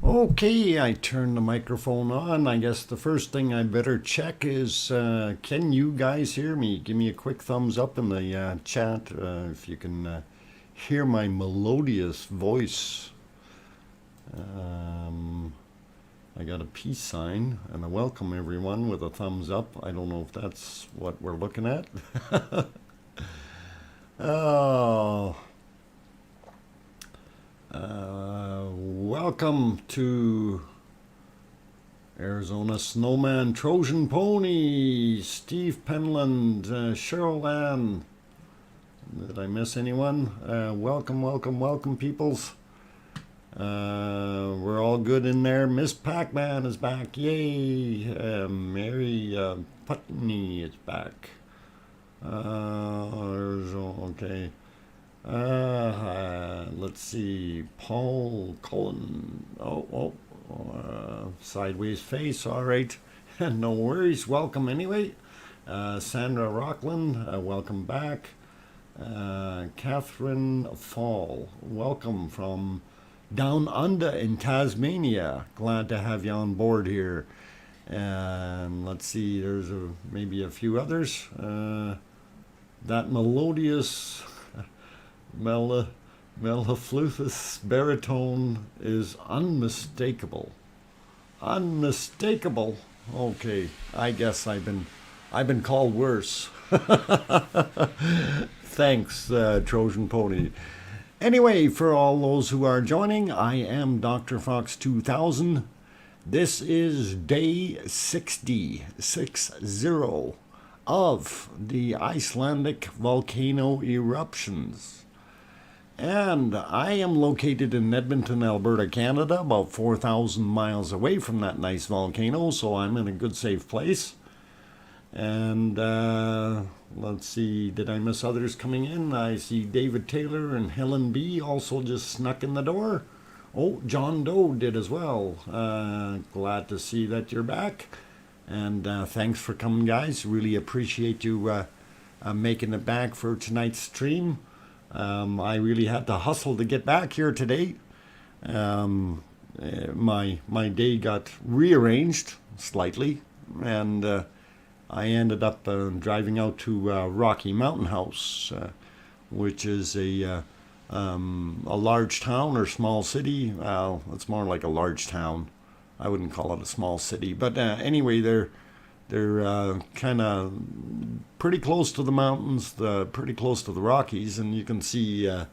Okay, I turned the microphone on. I guess the first thing I better check is can you guys hear me? Give me a quick thumbs up in the chat if you can hear my melodious voice. I got a peace sign and a welcome everyone with a thumbs up. I don't know if that's what we're looking at. Oh. Welcome to Arizona Snowman, Trojan Pony, Steve Penland, Cheryl Ann. Did I miss anyone? Welcome, peoples. We're all good in there. Miss Pac-Man is back. Yay. Mary Putney is back. Okay. Let's see. Paul Cullen. Sideways face. All right. No worries. Welcome anyway. Sandra Rockland. Welcome back. Catherine Fall. Welcome from down under in Tasmania. Glad to have you on board here. And let's see. There's maybe a few others. That melodious mellifluous baritone is unmistakable. Unmistakable. Okay, I guess I've been called worse. Thanks, Trojan Pony. Anyway, for all those who are joining, I am DrFox2000. This is day 60 of the Icelandic volcano eruptions. And I am located in Edmonton, Alberta, Canada, about 4,000 miles away from that nice volcano, so I'm in a good, safe place. And let's see, did I miss others coming in? I see David Taylor and Helen B. also just snuck in the door. Oh, John Doe did as well. Glad to see that you're back. And thanks for coming, guys. Really appreciate you making it back for tonight's stream. I really had to hustle to get back here today. My day got rearranged slightly, and I ended up driving out to Rocky Mountain House, which is a large town or small city. Well, it's more like a large town. I wouldn't call it a small city, but anyway, they're kind of pretty close to the mountains, pretty close to the Rockies, and you can see the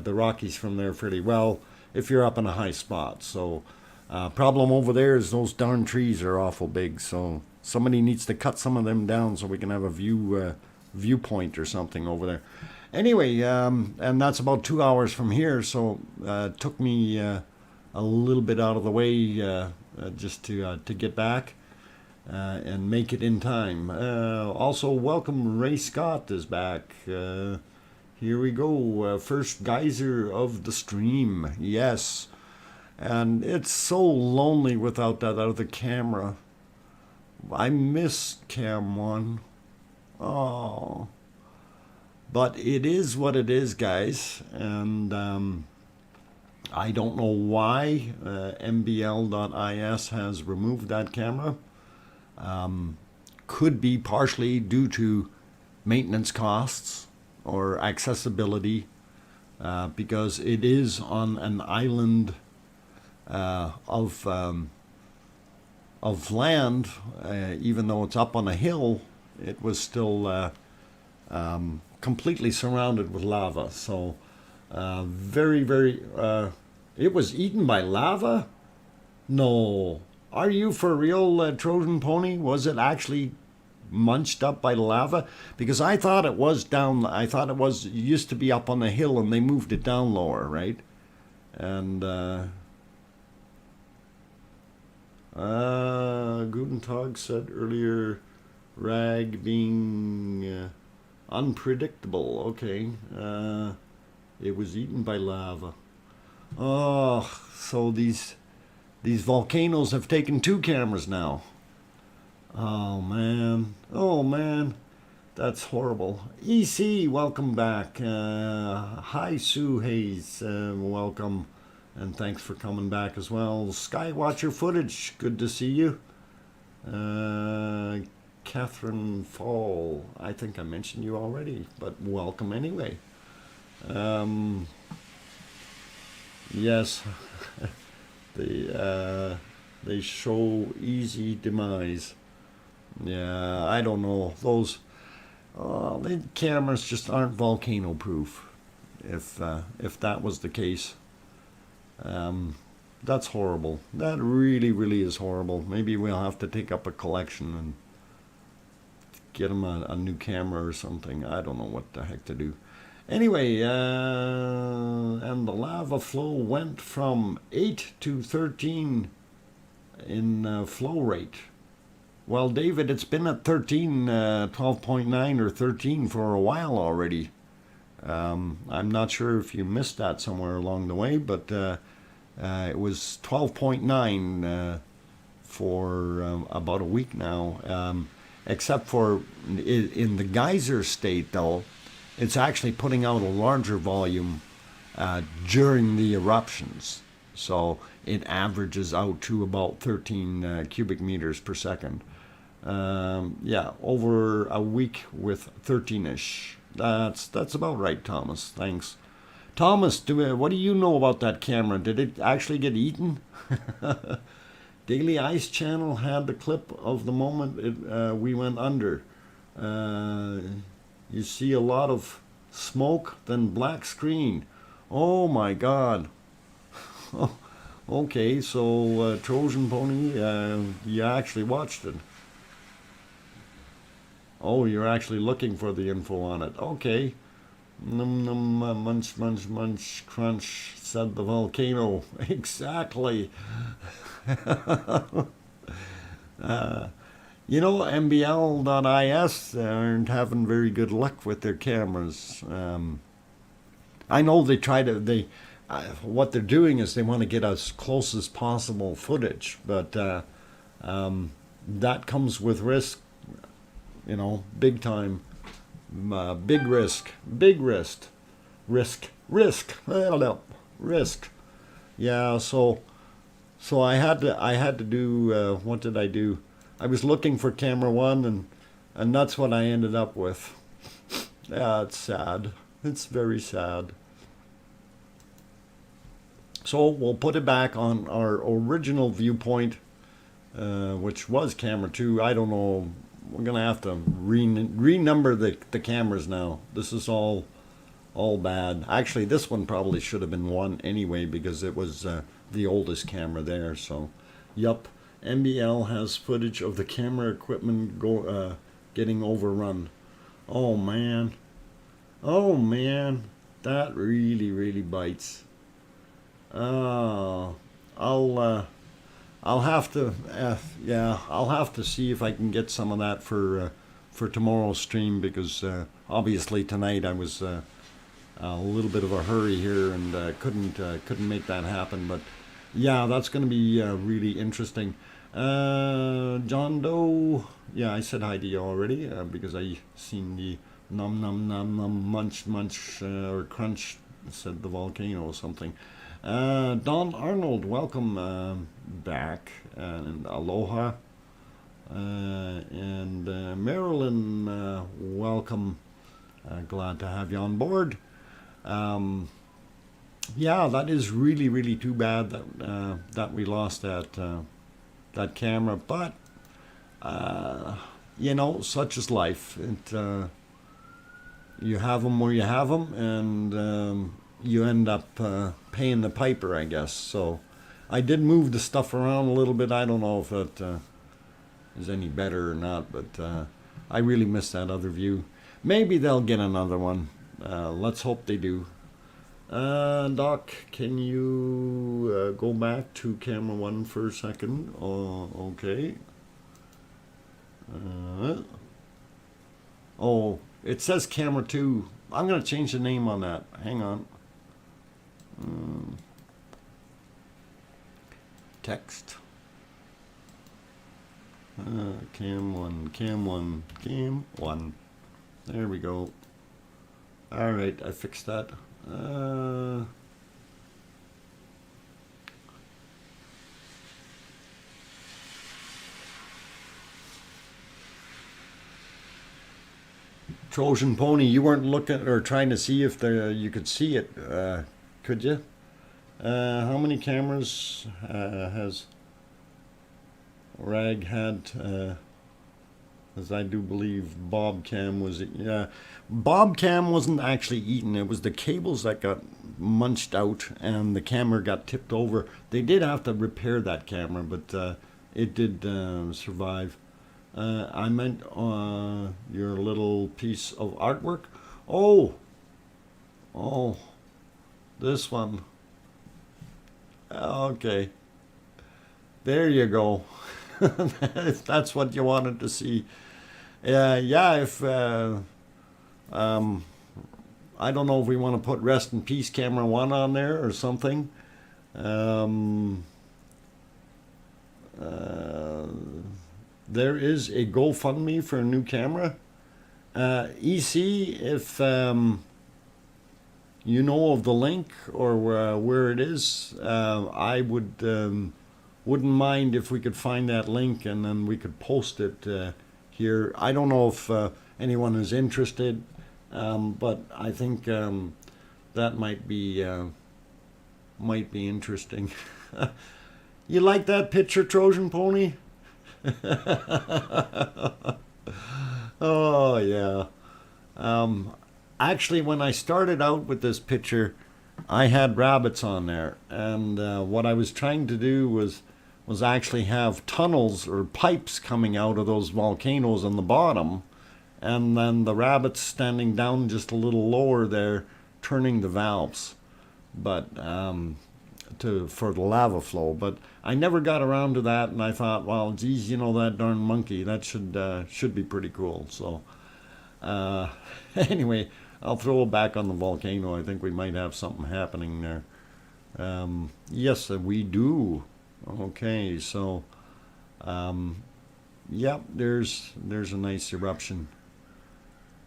Rockies from there fairly well if you're up in a high spot. So problem over there is those darn trees are awful big, so somebody needs to cut some of them down so we can have a viewpoint or something over there. Anyway, and that's about 2 hours from here, so it took me a little bit out of the way just to get back and make it in time. Also, welcome, Ray Scott is back. Here we go. First geyser of the stream. Yes. And it's so lonely without that other camera. I miss Cam 1. Oh. But it is what it is, guys. And I don't know why mbl.is has removed that camera. Could be partially due to maintenance costs or accessibility, because it is on an island of land. Even though it's up on a hill, it was still completely surrounded with lava. So very, it was eaten by lava? No. Are you for real, Trojan Pony? Was it actually munched up by lava? Because I thought it was down, it used to be up on the hill and they moved it down lower, right? And Guten Tag said earlier, rag being unpredictable. Okay. It was eaten by lava. Oh, so these volcanoes have taken 2 cameras now. Oh man, that's horrible. EC, welcome back. Hi, Sue Hayes, welcome. And thanks for coming back as well. Skywatcher Footage, good to see you. Catherine Fall, I think I mentioned you already, but welcome anyway. Yes, they show easy demise. Yeah, I don't know. Those the cameras just aren't volcano proof. If that was the case, that's horrible. That really, really is horrible. Maybe we'll have to take up a collection and get them a new camera or something. I don't know what the heck to do. Anyway, and the lava flow went from 8 to 13 in flow rate. Well, David, it's been at 13, 12.9 or 13 for a while already. I'm not sure if you missed that somewhere along the way, but it was 12.9 for about a week now. Except for in the geyser state, though, it's actually putting out a larger volume during the eruptions. So it averages out to about 13 cubic meters per second. Yeah, over a week with 13-ish. That's about right, Thomas. Thanks. Thomas, what do you know about that camera? Did it actually get eaten? Daily Ice Channel had the clip of the moment we went under. You see a lot of smoke, then black screen. Oh my God. Okay, so Trojan Pony, you actually watched it. Oh, you're actually looking for the info on it. Okay. Num num munch munch munch crunch, said the volcano. Exactly. You know, mbl.is aren't having very good luck with their cameras. I know they try to, what they're doing is they want to get as close as possible footage, but that comes with risk, you know, big time, big risk, risk. Yeah, so I had to do, what did I do? I was looking for camera one, and that's what I ended up with. Yeah, it's sad. It's very sad. So we'll put it back on our original viewpoint, which was camera 2. I don't know. We're going to have to renumber the cameras now. This is all bad. Actually, this one probably should have been 1 anyway because it was the oldest camera there. So, yup. MBL has footage of the camera equipment getting overrun. Oh man, that really bites. I'll have to, I'll have to see if I can get some of that for tomorrow's stream because obviously tonight I was a little bit of a hurry here and couldn't make that happen. But yeah, that's going to be really interesting. John Doe, yeah, I said hi to you already because I seen the num munch or crunch, said the volcano or something. Don Arnold, welcome back, and aloha. And Marilyn, welcome. Glad to have you on board. Yeah, that is really too bad that we lost that camera, but you know, such is life. You have them where you have them, and you end up paying the piper, I guess. So I did move the stuff around a little bit. I don't know if it is any better or not, but I really miss that other view. Maybe they'll get another one. Let's hope they do. Doc, can you go back to camera 1 for a second? Okay. Oh, it says camera 2. I'm going to change the name on that. Hang on. Text. Cam 1. There we go. All right, I fixed that. Trojan Pony, you weren't looking or trying to see if you could see it, could you? How many cameras has Rag had? As I do believe Bobcam was, yeah. Bobcam wasn't actually eaten. It was the cables that got munched out and the camera got tipped over. They did have to repair that camera, but it did survive. I meant your little piece of artwork. Oh, oh, this one. Okay, there you go. If that's what you wanted to see. Yeah, if I don't know if we want to put Rest in Peace Camera 1 on there or something. There is a GoFundMe for a new camera. EC, if you know of the link or where it is, I wouldn't mind if we could find that link and then we could post it here. I don't know if anyone is interested, but I think that might be interesting. You like that picture, Trojan Pony? Oh yeah. Actually, when I started out with this picture, I had rabbits on there, and what I was trying to do was actually have tunnels or pipes coming out of those volcanoes on the bottom, and then the rabbits standing down just a little lower there, turning the valves, but for the lava flow. But I never got around to that, and I thought, well, geez, you know, that darn monkey, that should be pretty cool. So anyway, I'll throw it back on the volcano. I think we might have something happening there. Yes, we do. Okay, so yep, there's a nice eruption,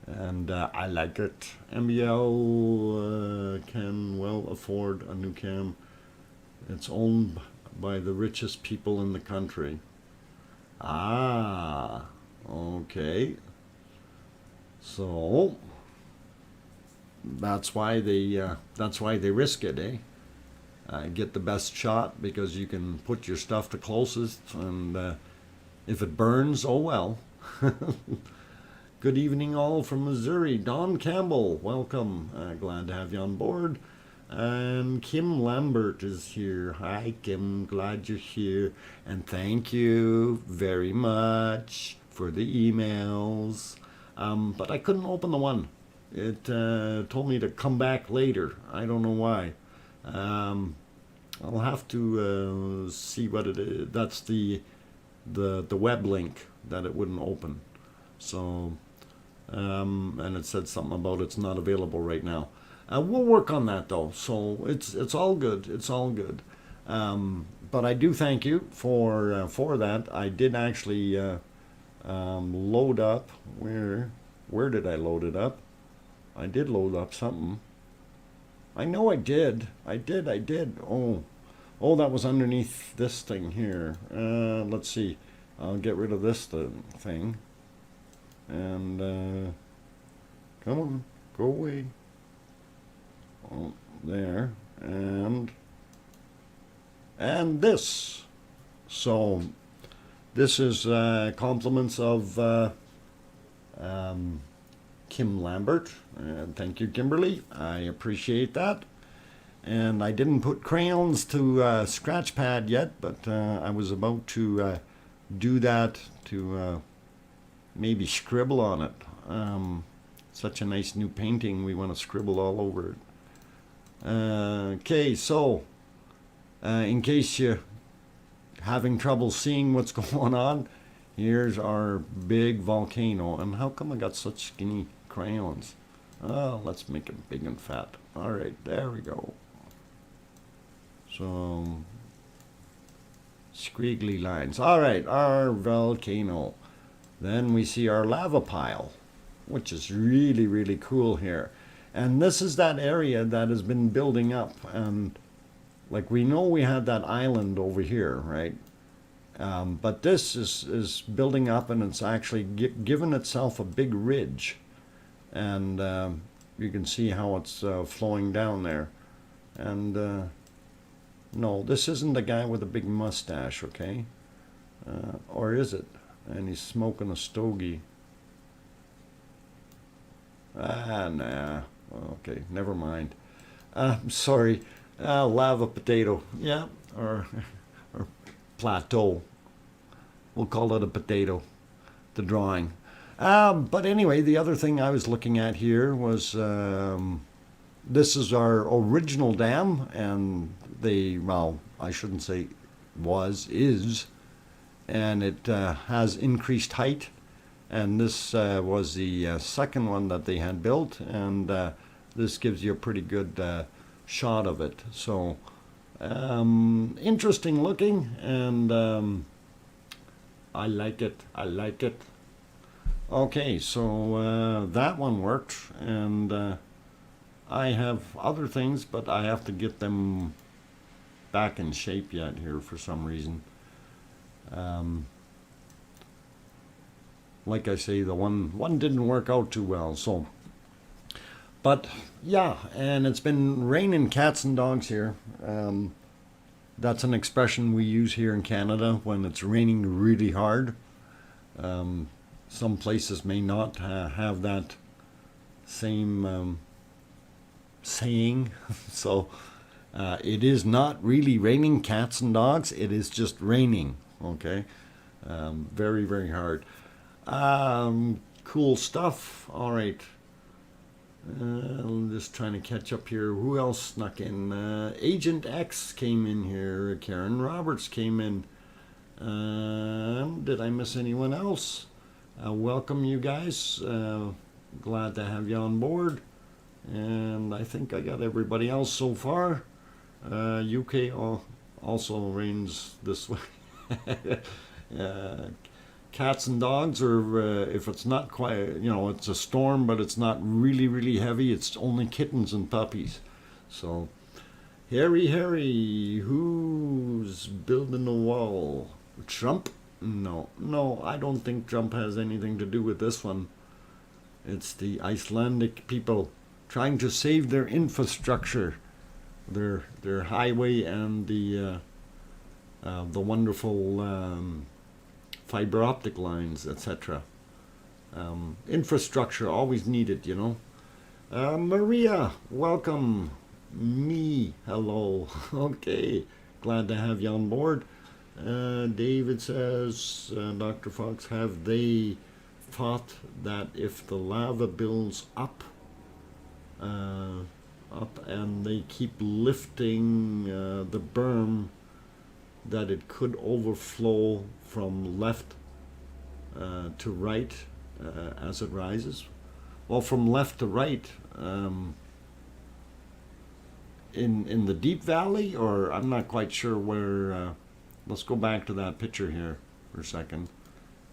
and I like it. MBL can well afford a new cam. It's owned by the richest people in the country. Ah, okay. So that's why they risk it, eh? Get the best shot because you can put your stuff the closest, and if it burns, oh well. Good evening all from Missouri. Don Campbell, welcome. Glad to have you on board. And Kim Lambert is here. Hi Kim, glad you're here. And thank you very much for the emails. But I couldn't open the one. It told me to come back later. I don't know why. I'll have to see what it is. That's the web link that it wouldn't open. So, and it said something about it's not available right now. We'll work on that though. So it's all good. It's all good. But I do thank you for that. I did actually load up. Where did I load it up? I did load up something. I know I did. I did. Oh, that was underneath this thing here. Let's see. I'll get rid of this thing. And come on, go away. Oh, there. And this. So this is compliments of Kim Lambert. Thank you, Kimberly. I appreciate that. And I didn't put crayons to scratch pad yet, but I was about to do that, to maybe scribble on it. Such a nice new painting, we want to scribble all over it. Okay, so in case you're having trouble seeing what's going on, here's our big volcano. And how come I got such skinny crayons? Oh, let's make it big and fat. All right, there we go. So, squiggly lines. All right, our volcano. Then we see our lava pile, which is really, really cool here. And this is that area that has been building up. And like we know we had that island over here, right? But this is building up, and it's actually given itself a big ridge. and you can see how it's flowing down there. And no, this isn't the guy with the big mustache, okay? Or is it? And he's smoking a stogie. Nah. Okay, never mind. I'm sorry. Lava potato. Yeah, or plateau. We'll call it a potato. The drawing. But anyway, the other thing I was looking at here was this is our original dam, and well, I shouldn't say is, and it has increased height. And this was the second one that they had built, and this gives you a pretty good shot of it. So interesting looking, and I like it. I like it. Okay, so that one worked, and I have other things, but I have to get them back in shape yet here for some reason. Like I say, the one didn't work out too well. So, but yeah, and it's been raining cats and dogs here. That's an expression we use here in Canada when it's raining really hard. Some places may not have that same saying. So it is not really raining cats and dogs. It is just raining. Okay, very, very hard. Cool stuff. All right. I'm just trying to catch up here. Who else snuck in? Agent X came in here. Karen Roberts came in. Did I miss anyone else? Welcome, you guys. Glad to have you on board. And I think I got everybody else so far. UK also reigns this way. Cats and dogs, or if it's not quite, it's a storm, but it's not really, really heavy. It's only kittens and puppies. So, Harry, who's building a wall? Trump? No, I don't think Trump has anything to do with this one. It's the Icelandic people trying to save their infrastructure, their highway, and the wonderful fiber optic lines, etc. Infrastructure always needed, Maria, welcome. Me, hello. Okay, glad to have you on board. David says, Dr. Fox, have they thought that if the lava builds up and they keep lifting the berm, that it could overflow from left to right as it rises? Well, from left to right in the deep valley, or I'm not quite sure where. Let's go back to that picture here for a second,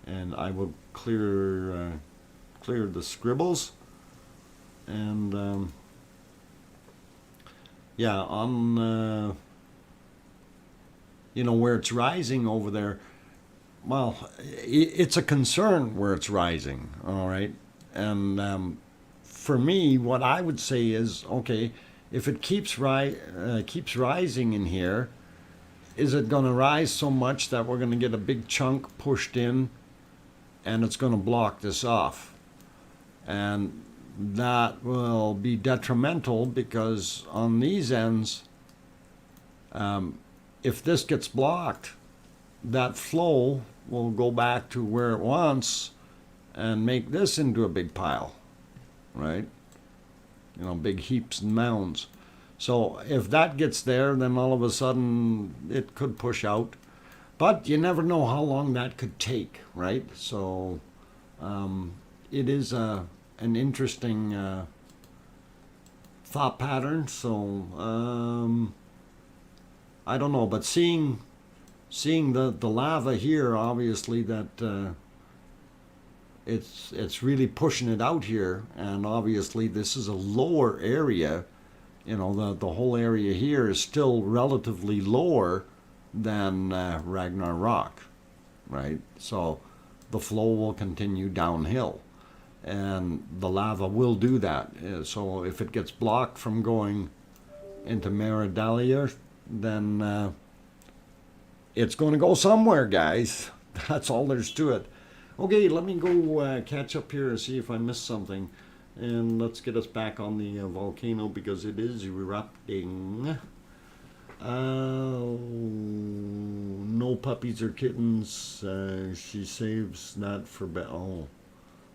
and I will clear the scribbles. And yeah, on where it's rising over there, well, it's a concern where it's rising, all right? And for me, what I would say is, okay, if it keeps rising in here, is it going to rise so much that we're going to get a big chunk pushed in and it's going to block this off? And that will be detrimental, because on these ends, if this gets blocked, that flow will go back to where it wants and make this into a big pile, right? Big heaps and mounds. So if that gets there, then all of a sudden it could push out. But you never know how long that could take, right? So it is an interesting thought pattern. So I don't know, but seeing the lava here, obviously that it's really pushing it out here, and obviously this is a lower area. The whole area here is still relatively lower than Ragnar Rock, right? So the flow will continue downhill. and the lava will do that. So if it gets blocked from going into Meridalia, then it's going to go somewhere, guys. That's all there's to it. Okay, let me go catch up here and see if I missed something. And let's get us back on the volcano because it is erupting. No puppies or kittens. She saves that for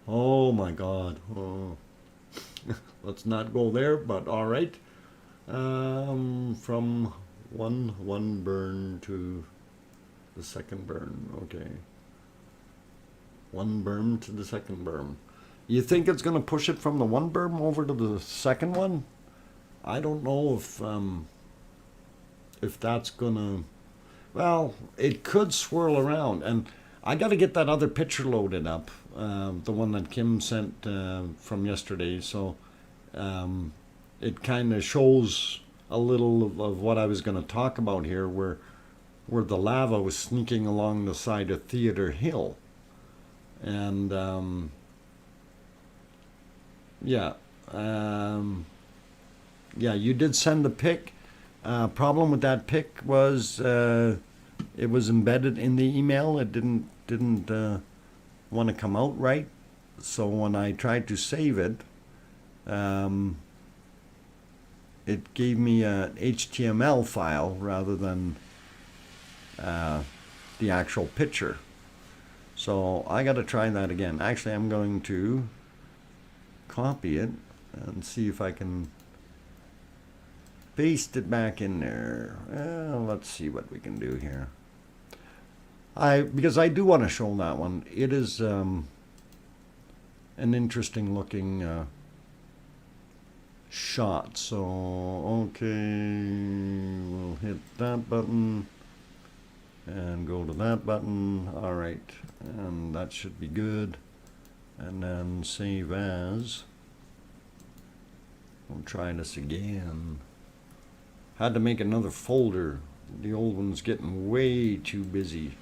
oh my God. Oh. Let's not go there, but all right. From one burn to the second burn. Okay. One berm to the second berm. You think it's going to push it from the one berm over to the second one? I don't know if that's going to... Well, it could swirl around. And I got to get that other picture loaded up. The one that Kim sent from yesterday. So it kind of shows a little of what I was going to talk about here, where the lava was sneaking along the side of Theater Hill. And yeah, you did send the pic. Problem with that pic was it was embedded in the email. It didn't want to come out right. So when I tried to save it, it gave me an HTML file rather than the actual picture. So I got to try that again. Actually, I'm going to copy it and see if I can paste it back in there. Let's see what we can do here. Because I do want to show that one. It is an interesting looking shot. So okay, we'll hit that button and go to that button. All right, and that should be good. And then save as. I'll try this again. Had to make another folder. The old one's getting way too busy.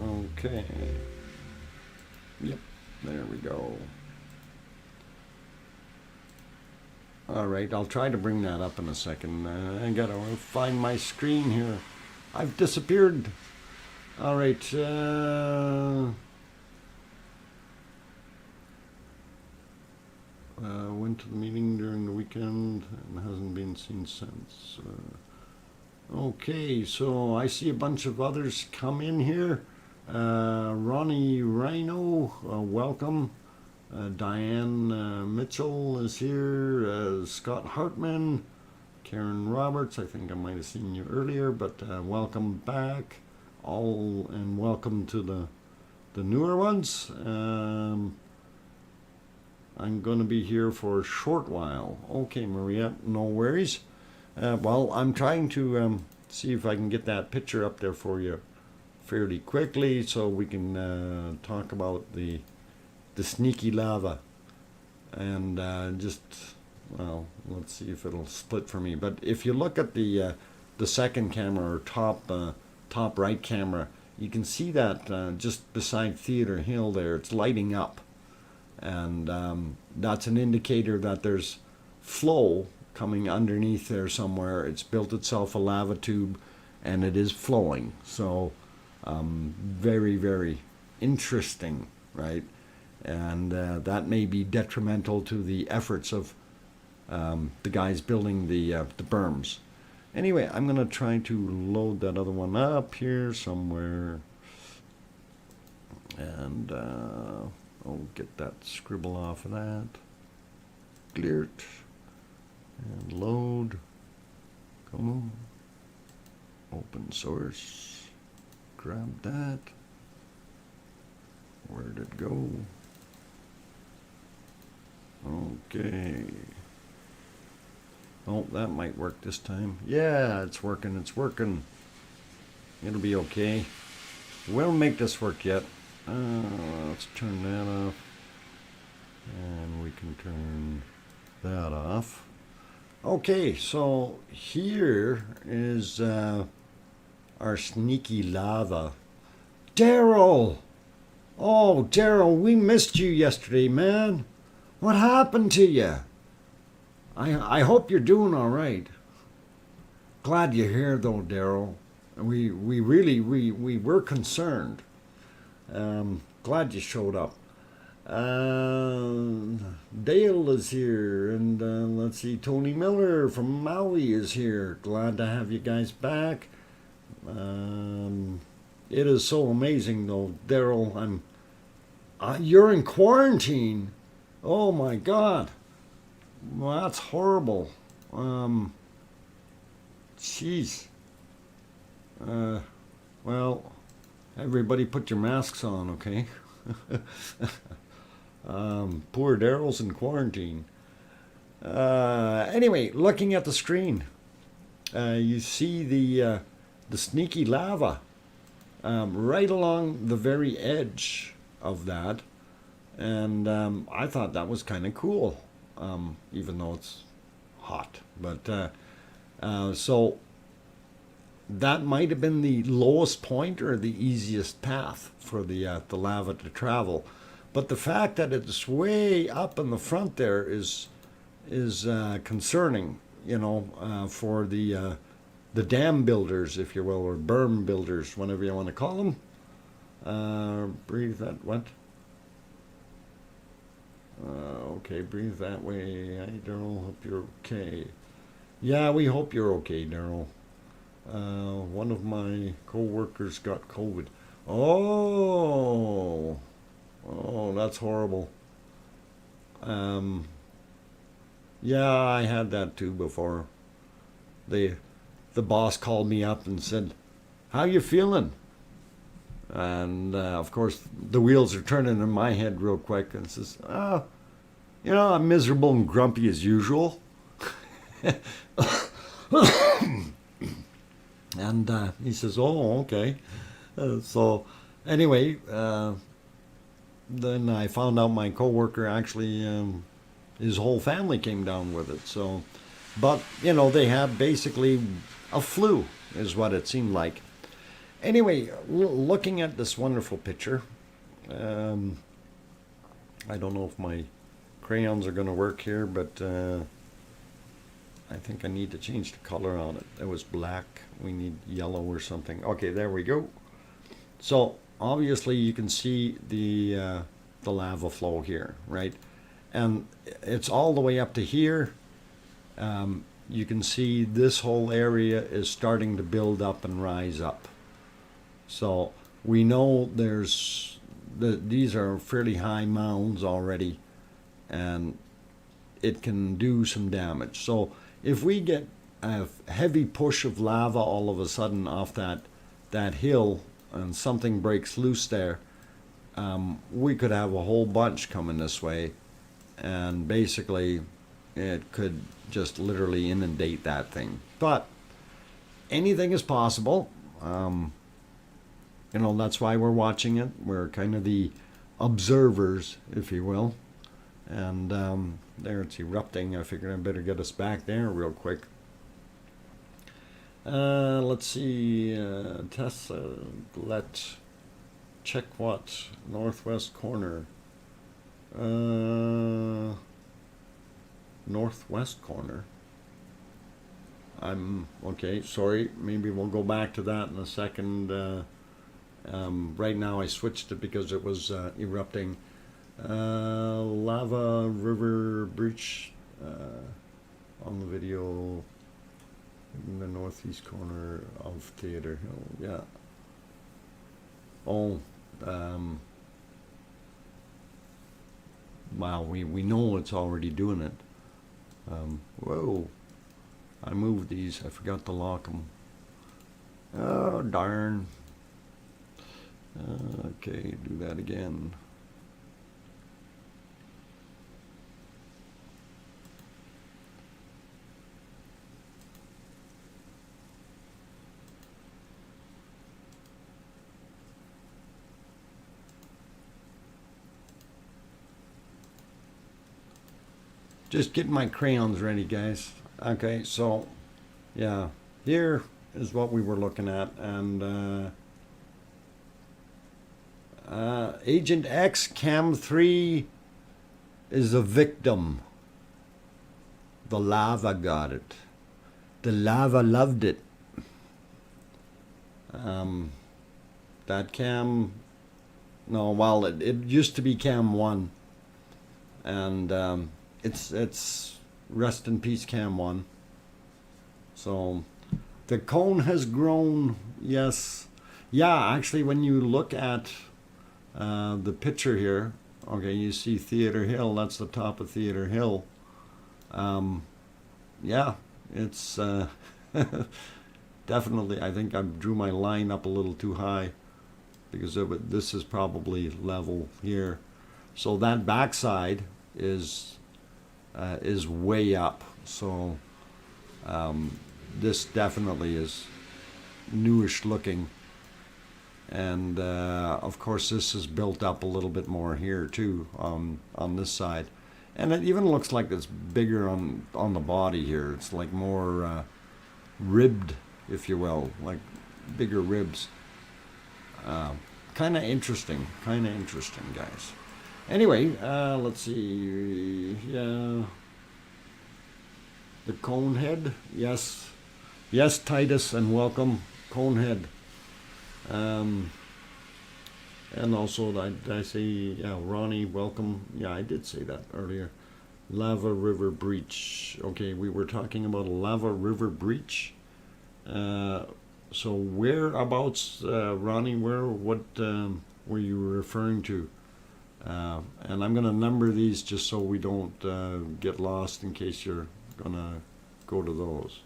Okay. Yep, there we go. All right, I'll try to bring that up in a second. I gotta find my screen here. I've disappeared. All right. Went to the meeting during the weekend and hasn't been seen since. Okay, so I see a bunch of others come in here. Ronnie Rhino, welcome. Diane Mitchell is here. Scott Hartman, Karen Roberts. I think I might have seen you earlier, but welcome back, all, and welcome to the newer ones. I'm going to be here for a short while. Okay, Maria, no worries. Well, I'm trying to see if I can get that picture up there for you fairly quickly so we can talk about the sneaky lava. And well, let's see if it'll split for me. But if you look at the second camera, or top right camera, you can see that just beside Theater Hill there, it's lighting up. And that's an indicator that there's flow coming underneath there somewhere. It's built itself a lava tube and it is flowing. So very, very interesting, right? And that may be detrimental to the efforts of the guys building the berms. Anyway, I'm going to try to load that other one up here somewhere. And I'll get that scribble off of that. Clear it. And load. Come on. Open source. Grab that. Where did it go? Okay. Oh, that might work this time. Yeah, it's working. It's working. It'll be okay. We'll make this work yet. Let's turn that off. And we can turn that off. Okay, so here is our sneaky lava. Daryl! Oh, Daryl, we missed you yesterday, man. What happened to you? I hope you're doing all right. Glad you're here, though, Daryl. We were concerned. Glad you showed up. Dale is here, and let's see, Tony Miller from Maui is here. Glad to have you guys back. It is so amazing, though, Daryl. You're in quarantine. Oh my God. Well, that's horrible. Jeez. Well, everybody put your masks on, okay? Poor Daryl's in quarantine. Anyway, looking at the screen, you see the sneaky lava right along the very edge of that, and I thought that was kind of cool, even though it's hot. But so that might have been the lowest point or the easiest path for the lava to travel. But the fact that it's way up in the front there is concerning, for the dam builders, if you will, or berm builders, whatever you want to call them. Breathe that, what? Okay, breathe that way. Hi, Daryl, hope you're okay. Yeah, we hope you're okay, Daryl. One of my co-workers got COVID. Oh, that's horrible. Yeah, I had that too before. The boss called me up and said, "How you feeling?" And of course, the wheels are turning in my head real quick, and says, I'm miserable and grumpy as usual." And he says, "Oh, okay." So anyway, then I found out my coworker actually, his whole family came down with it. So, but they had basically a flu, is what it seemed like. Anyway, looking at this wonderful picture, I don't know if my crayons are going to work here, but I think I need to change the color on it. It was black. We need yellow or something. Okay, there we go. So obviously you can see the lava flow here, right? And it's all the way up to here. You can see this whole area is starting to build up and rise up. So we know these are fairly high mounds already, and it can do some damage. So if we get a heavy push of lava all of a sudden off that hill and something breaks loose there, we could have a whole bunch coming this way, and basically it could just literally inundate that thing. But anything is possible. That's why we're watching it. We're kind of the observers, if you will. And there it's erupting. I figured I better get us back there real quick. Let's see. Tessa, let's check what? Northwest corner. Northwest corner. I'm okay. Sorry. Maybe we'll go back to that in a second. Right now I switched it because it was erupting. Lava river breach on the video in the northeast corner of Theater Hill. Yeah. Oh, wow, we know it's already doing it. Whoa, I moved these. I forgot to lock them. Oh, darn. Okay, do that again. Just getting my crayons ready, guys. Okay, so yeah, here is what we were looking at, and Agent X Cam 3 is a victim. The lava got it. The lava loved it. That cam, no, well, it used to be Cam 1. And it's rest in peace Cam 1. So the cone has grown, yes. Yeah, actually, when you look at the picture here, okay, you see Theater Hill, that's the top of Theater Hill. Yeah, it's definitely, I think I drew my line up a little too high because this is probably level here. So that backside is way up. So this definitely is newish looking. And of course this is built up a little bit more here too on this side. And it even looks like it's bigger on the body here. It's like more ribbed, if you will, like bigger ribs. Kind of interesting, guys. Anyway, let's see. Yeah, the cone head. Yes, Titus, and welcome, cone head. And also, did I say, yeah, Ronnie, welcome. Yeah, I did say that earlier. Lava River Breach. Okay, we were talking about a lava river breach. So whereabouts, Ronnie, what were you referring to? And I'm going to number these just so we don't get lost in case you're going to go to those.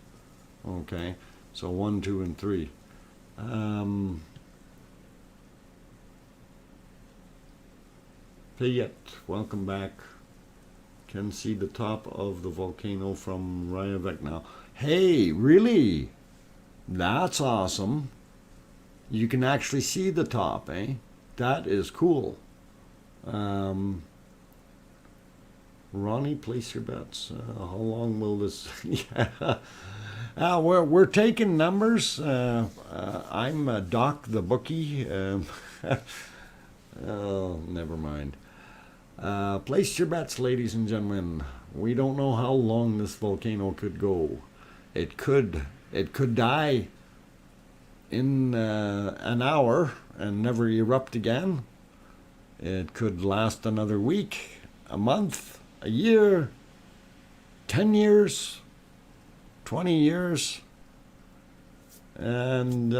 Okay, so 1, 2, and 3. Payet, welcome back. Can see the top of the volcano from Rayavik now. Hey, really? That's awesome. You can actually see the top, eh? That is cool. Ronnie, place your bets. How long will this? Yeah. We're taking numbers. I'm Doc the bookie. Oh, never mind. Place your bets, ladies and gentlemen. We don't know how long this volcano could go. It could die in an hour and never erupt again. It could last another week, a month, a year, 10 years, 20 years. And,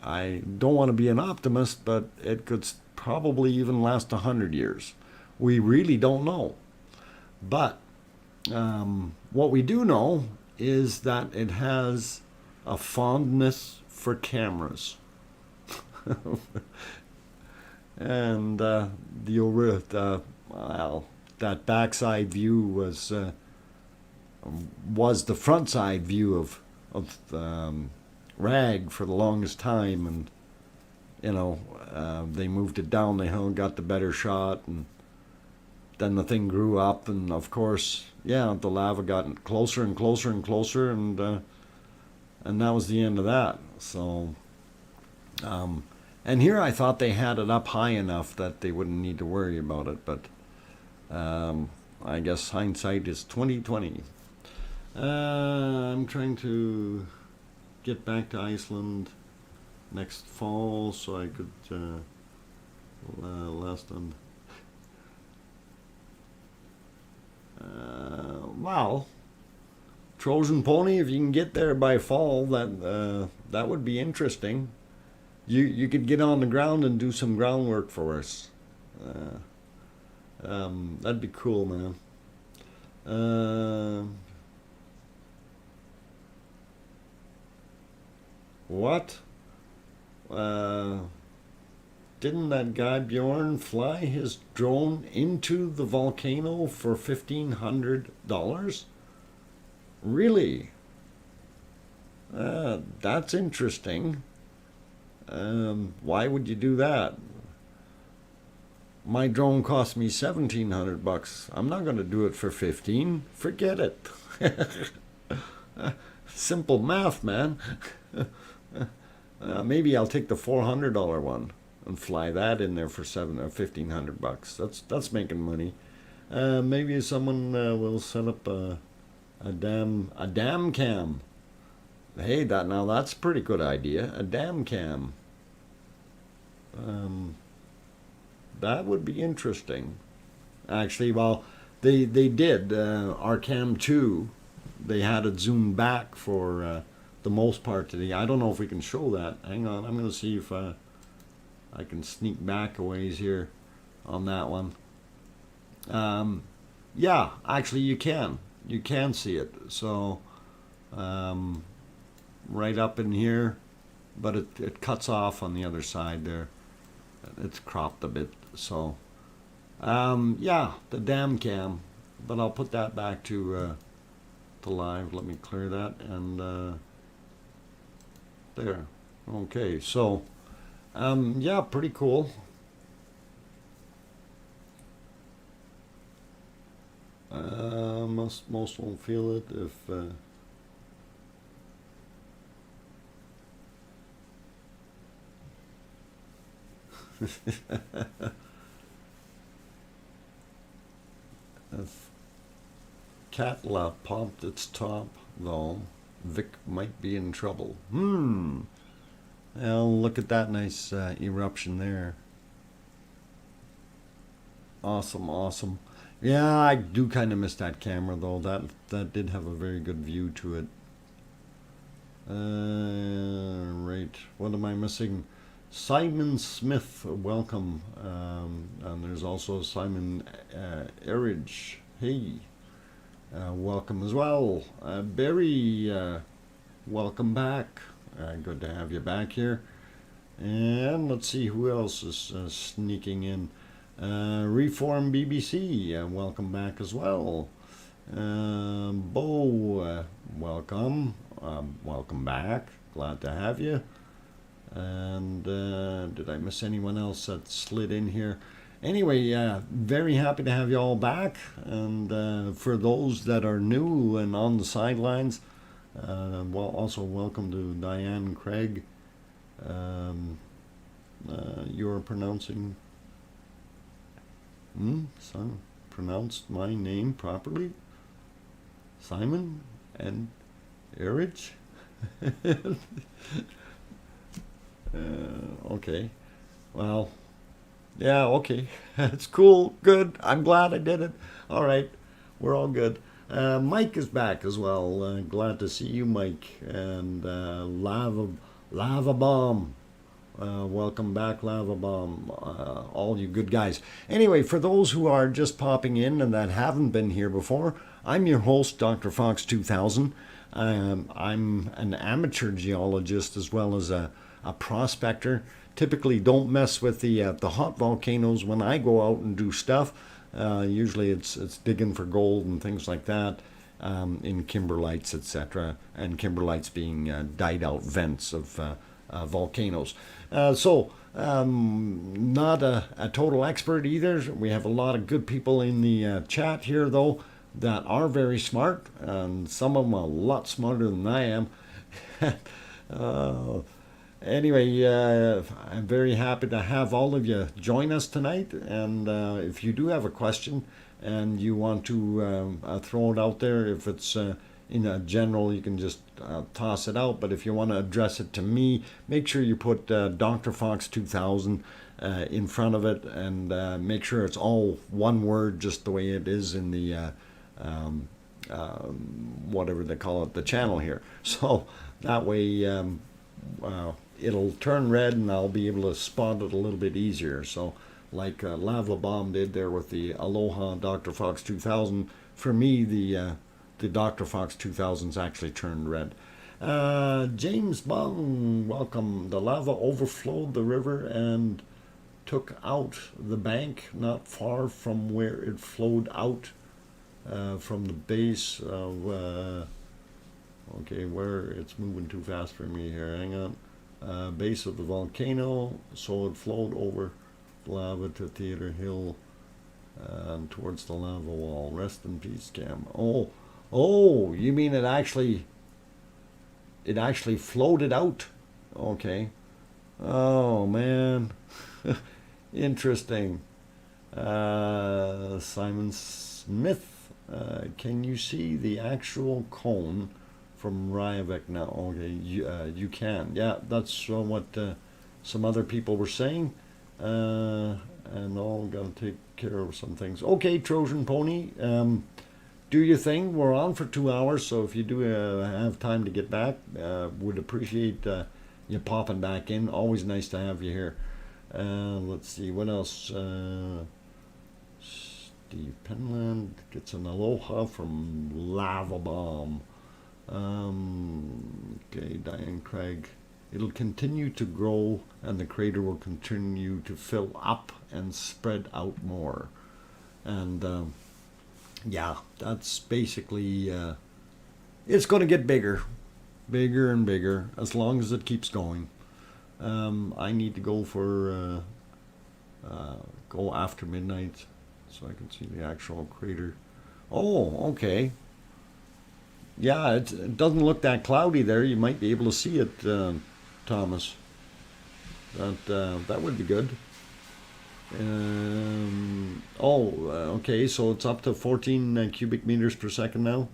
I don't want to be an optimist, but it could probably even last 100 years. We really don't know. But what we do know is that it has a fondness for cameras. And that backside view was the front side view of Rag for the longest time, and they moved it down the hill and got the better shot, and then the thing grew up, and of course, yeah, the lava got closer and closer and closer, and that was the end of that. So, and here I thought they had it up high enough that they wouldn't need to worry about it, but I guess hindsight is 20/20. I'm trying to get back to Iceland next fall so I could last on. Well, Trojan Pony, if you can get there by fall, that would be interesting. You could get on the ground and do some groundwork for us. That'd be cool, man. What? Didn't that guy Bjorn fly his drone into the volcano for $1,500? Really? That's interesting. Why would you do that? My drone cost me $1,700. I'm not going to do it for 15. Forget it. Simple math, man. Maybe I'll take the $400 one and fly that in there for $7 or $1,500. That's making money. Maybe someone will set up a dam cam. Hey, that's a pretty good idea. A dam cam. That would be interesting. Actually, well, they did our cam 2. They had it zoomed back for the most part today. I don't know if we can show that. Hang on, I'm going to see if I can sneak back a ways here on that one. Yeah, actually you can see it. So right up in here, but it cuts off on the other side there. It's cropped a bit. So yeah, the dam cam, but I'll put that back to live. Let me clear that, and there. Okay, so yeah, pretty cool. Most won't feel it if if Catla popped its top, though, Vic might be in trouble. Well, look at that nice eruption there. Awesome, awesome. Yeah, I do kind of miss that camera, though. That did have a very good view to it. Right. What am I missing? Simon Smith, welcome. And there's also Simon Erridge. Hey, welcome as well. Barry, welcome back. Good to have you back here. And let's see who else is sneaking in. Reform BBC, welcome back as well. Bo, welcome. Welcome back. Glad to have you. And did I miss anyone else that slid in here? Anyway, very happy to have you all back. And for those that are new and on the sidelines, well, also welcome to Diane Craig. You're pronouncing... son, pronounced my name properly? Simon and Erich? Okay. Well, yeah, okay. It's cool. Good. I'm glad I did it. All right. We're all good. Mike is back as well. Glad to see you, Mike. And Lava Bomb. Welcome back, Lava Bomb, all you good guys. Anyway, for those who are just popping in and that haven't been here before, I'm your host, DrFox2000. I'm an amateur geologist as well as a prospector. Typically don't mess with the hot volcanoes when I go out and do stuff. Usually it's digging for gold and things like that in kimberlites, etc. And kimberlites being died out vents of volcanoes. So not a total expert either. We have a lot of good people in the chat here, though, that are very smart, and some of them a lot smarter than I am. Anyway, I'm very happy to have all of you join us tonight. And if you do have a question and you want to throw it out there, if it's in a general, you can just toss it out. But if you want to address it to me, make sure you put DrFox2000 in front of it, and make sure it's all one word, just the way it is in the whatever they call it, the channel here. So that way it'll turn red and I'll be able to spot it a little bit easier. So like Lava Bomb did there with the Aloha DrFox2000, for me the DrFox2000's actually turned red. James Bong, welcome. The lava overflowed the river and took out the bank not far from where it flowed out from the base of okay, where it's moving too fast for me here, hang on. Base of the volcano, so it flowed over lava to Theater Hill and towards the lava wall. Rest in peace, Cam. Oh, you mean it actually floated out Okay. Oh man, interesting. Simon Smith, can you see the actual cone from Rajavik now? Okay, you can. Yeah, that's what some other people were saying. And all got to take care of some things. Okay, Trojan Pony, do your thing. We're on for 2 hours, so if you do have time to get back, would appreciate you popping back in. Always nice to have you here. Let's see, what else? Steve Penland gets an aloha from Lava Bomb. Okay, Diane Craig. It'll continue to grow and the crater will continue to fill up and spread out more. And yeah, that's basically, it's going to get bigger, bigger and bigger as long as it keeps going. I need to go for, go after midnight so I can see the actual crater. Oh, okay. Yeah, it doesn't look that cloudy there. You might be able to see it, Thomas. That would be good. Okay, so it's up to 14 cubic meters per second now.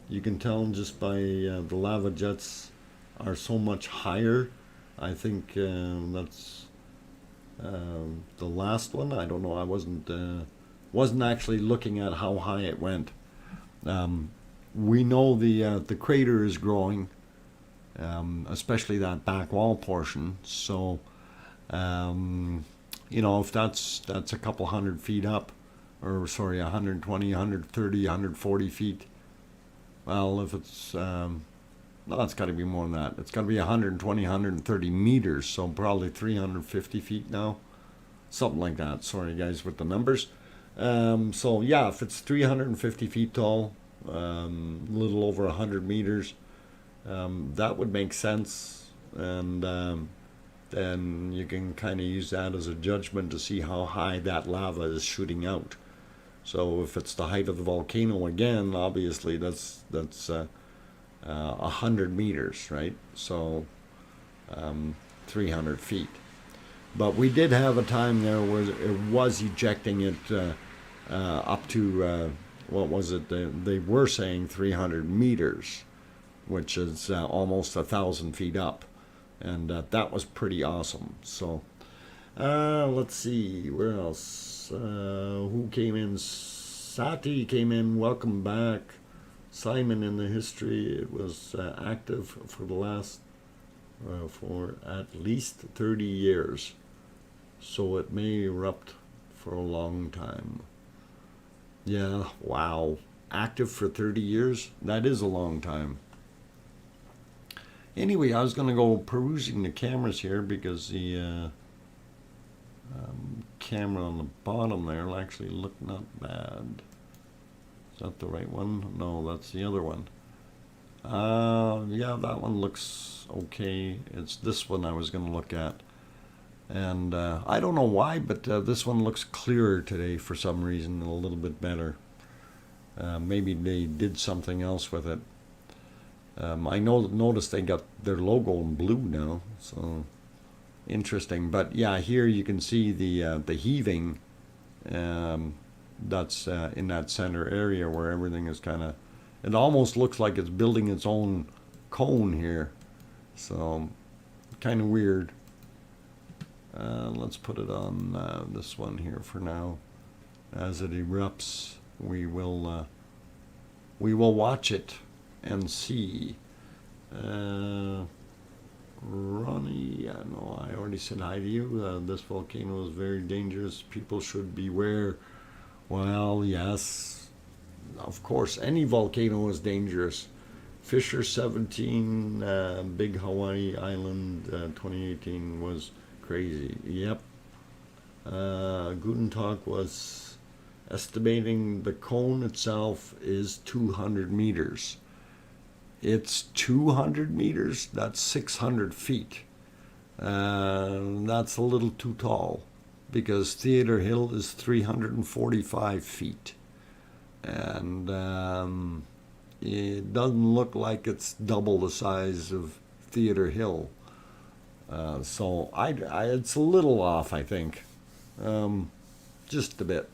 You can tell just by the lava jets are so much higher. I think that's the last one. I don't know. I wasn't actually looking at how high it went. We know the crater is growing, especially that back wall portion. So, if that's a couple 100 feet up, or sorry, 120, 130, 140 feet. Well, if it's no, it's got to be more than that. It's got to be 120, 130 meters. So probably 350 feet now, something like that. Sorry, guys, with the numbers. So yeah, if it's 350 feet tall, a little over 100 meters, that would make sense, and then you can kind of use that as a judgment to see how high that lava is shooting out. So if it's the height of the volcano again, obviously that's 100 meters, right? So 300 feet. But we did have a time there where it was ejecting it up to, what was it? They were saying 300 meters, which is almost 1,000 feet up. And that was pretty awesome. So let's see, where else? Who came in? Sati came in. Welcome back. Simon in the history. It was active for the last, for at least 30 years. So it may erupt for a long time. Yeah, wow. Active for 30 years? That is a long time. Anyway, I was going to go perusing the cameras here because the camera on the bottom there will actually look not bad. Is that the right one? No, that's the other one. Yeah, that one looks okay. It's this one I was going to look at. And I don't know why, but this one looks clearer today for some reason, a little bit better. Maybe they did something else with it. I noticed they got their logo in blue now, so interesting. But yeah, here you can see the heaving that's in that center area where everything is kind of, it almost looks like it's building its own cone here. So kind of weird. Let's put it on this one here for now. As it erupts, we will watch it and see. Ronnie, yeah, no, I already said hi to you. This volcano is very dangerous. People should beware. Well, yes, of course, any volcano is dangerous. Fisher 17, Big Hawaii Island 2018 was crazy. Yep. Gutentag was estimating the cone itself is 200 meters. It's 200 meters? That's 600 feet. That's a little too tall because Theater Hill is 345 feet. And it doesn't look like it's double the size of Theater Hill. So it's a little off, I think, just a bit.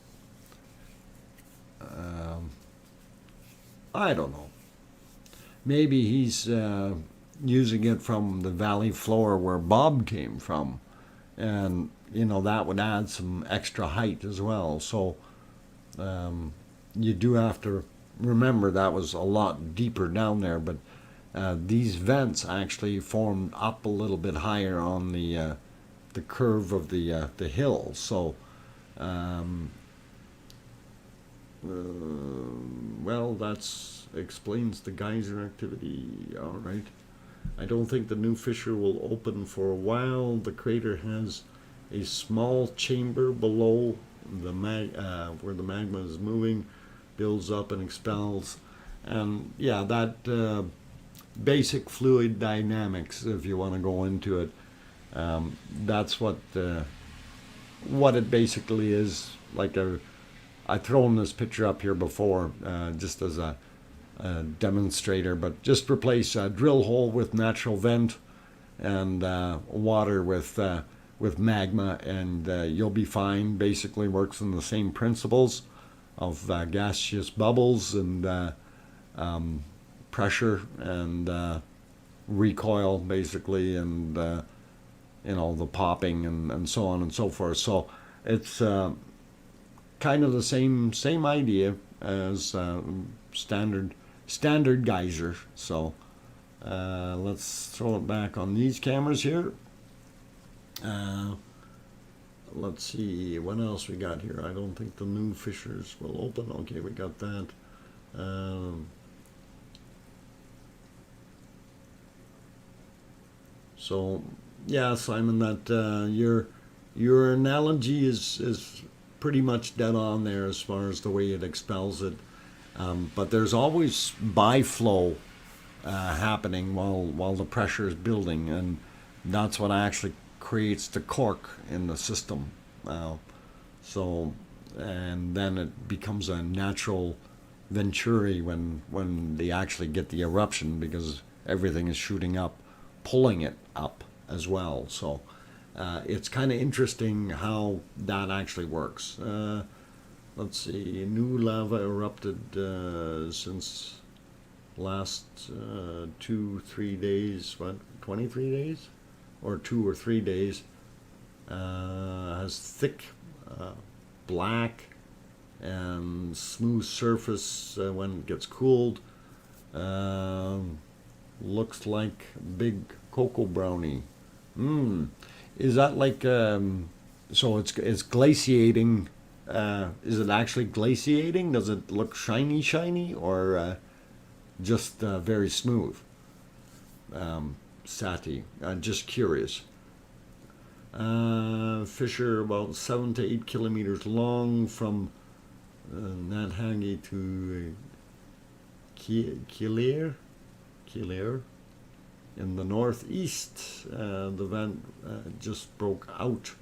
I don't know. Maybe he's using it from the valley floor where Bob came from, and that would add some extra height as well. So you do have to remember that was a lot deeper down there, but these vents actually formed up a little bit higher on the curve of the hill. So well, that's explains the geyser activity. All right. I don't think the new fissure will open for a while. The crater has a small chamber below the where the magma is moving, builds up and expels, and yeah, that basic fluid dynamics. If you want to go into it, that's what it basically is. Like I've thrown this picture up here before, just as a demonstrator, but just replace a drill hole with natural vent and water with magma, and you'll be fine. Basically works on the same principles of gaseous bubbles and pressure and recoil, basically, and the popping and so on and so forth. So it's kind of the same idea as standard geyser. So let's throw it back on these cameras here. Let's see what else we got here. I don't think the new fissures will open. Okay, we got that. So yeah, Simon, that your analogy is pretty much dead on there as far as the way it expels it. But there's always biflow happening while the pressure is building, and that's what actually creates the cork in the system. So, and then it becomes a natural venturi when they actually get the eruption, because everything is shooting up, pulling it up as well. So it's kind of interesting how that actually works. Let's see, new lava erupted since last 2-3 days, 23 days? Or 2 or 3 days. Has thick black and smooth surface when it gets cooled. Looks like big cocoa brownie. Is that like, so it's glaciating? Is it actually glaciating? Does it look shiny, or just very smooth? Sati, just curious. Fissure about 7 to 8 kilometers long from Nathagi to Kilir in the northeast. The vent just broke out.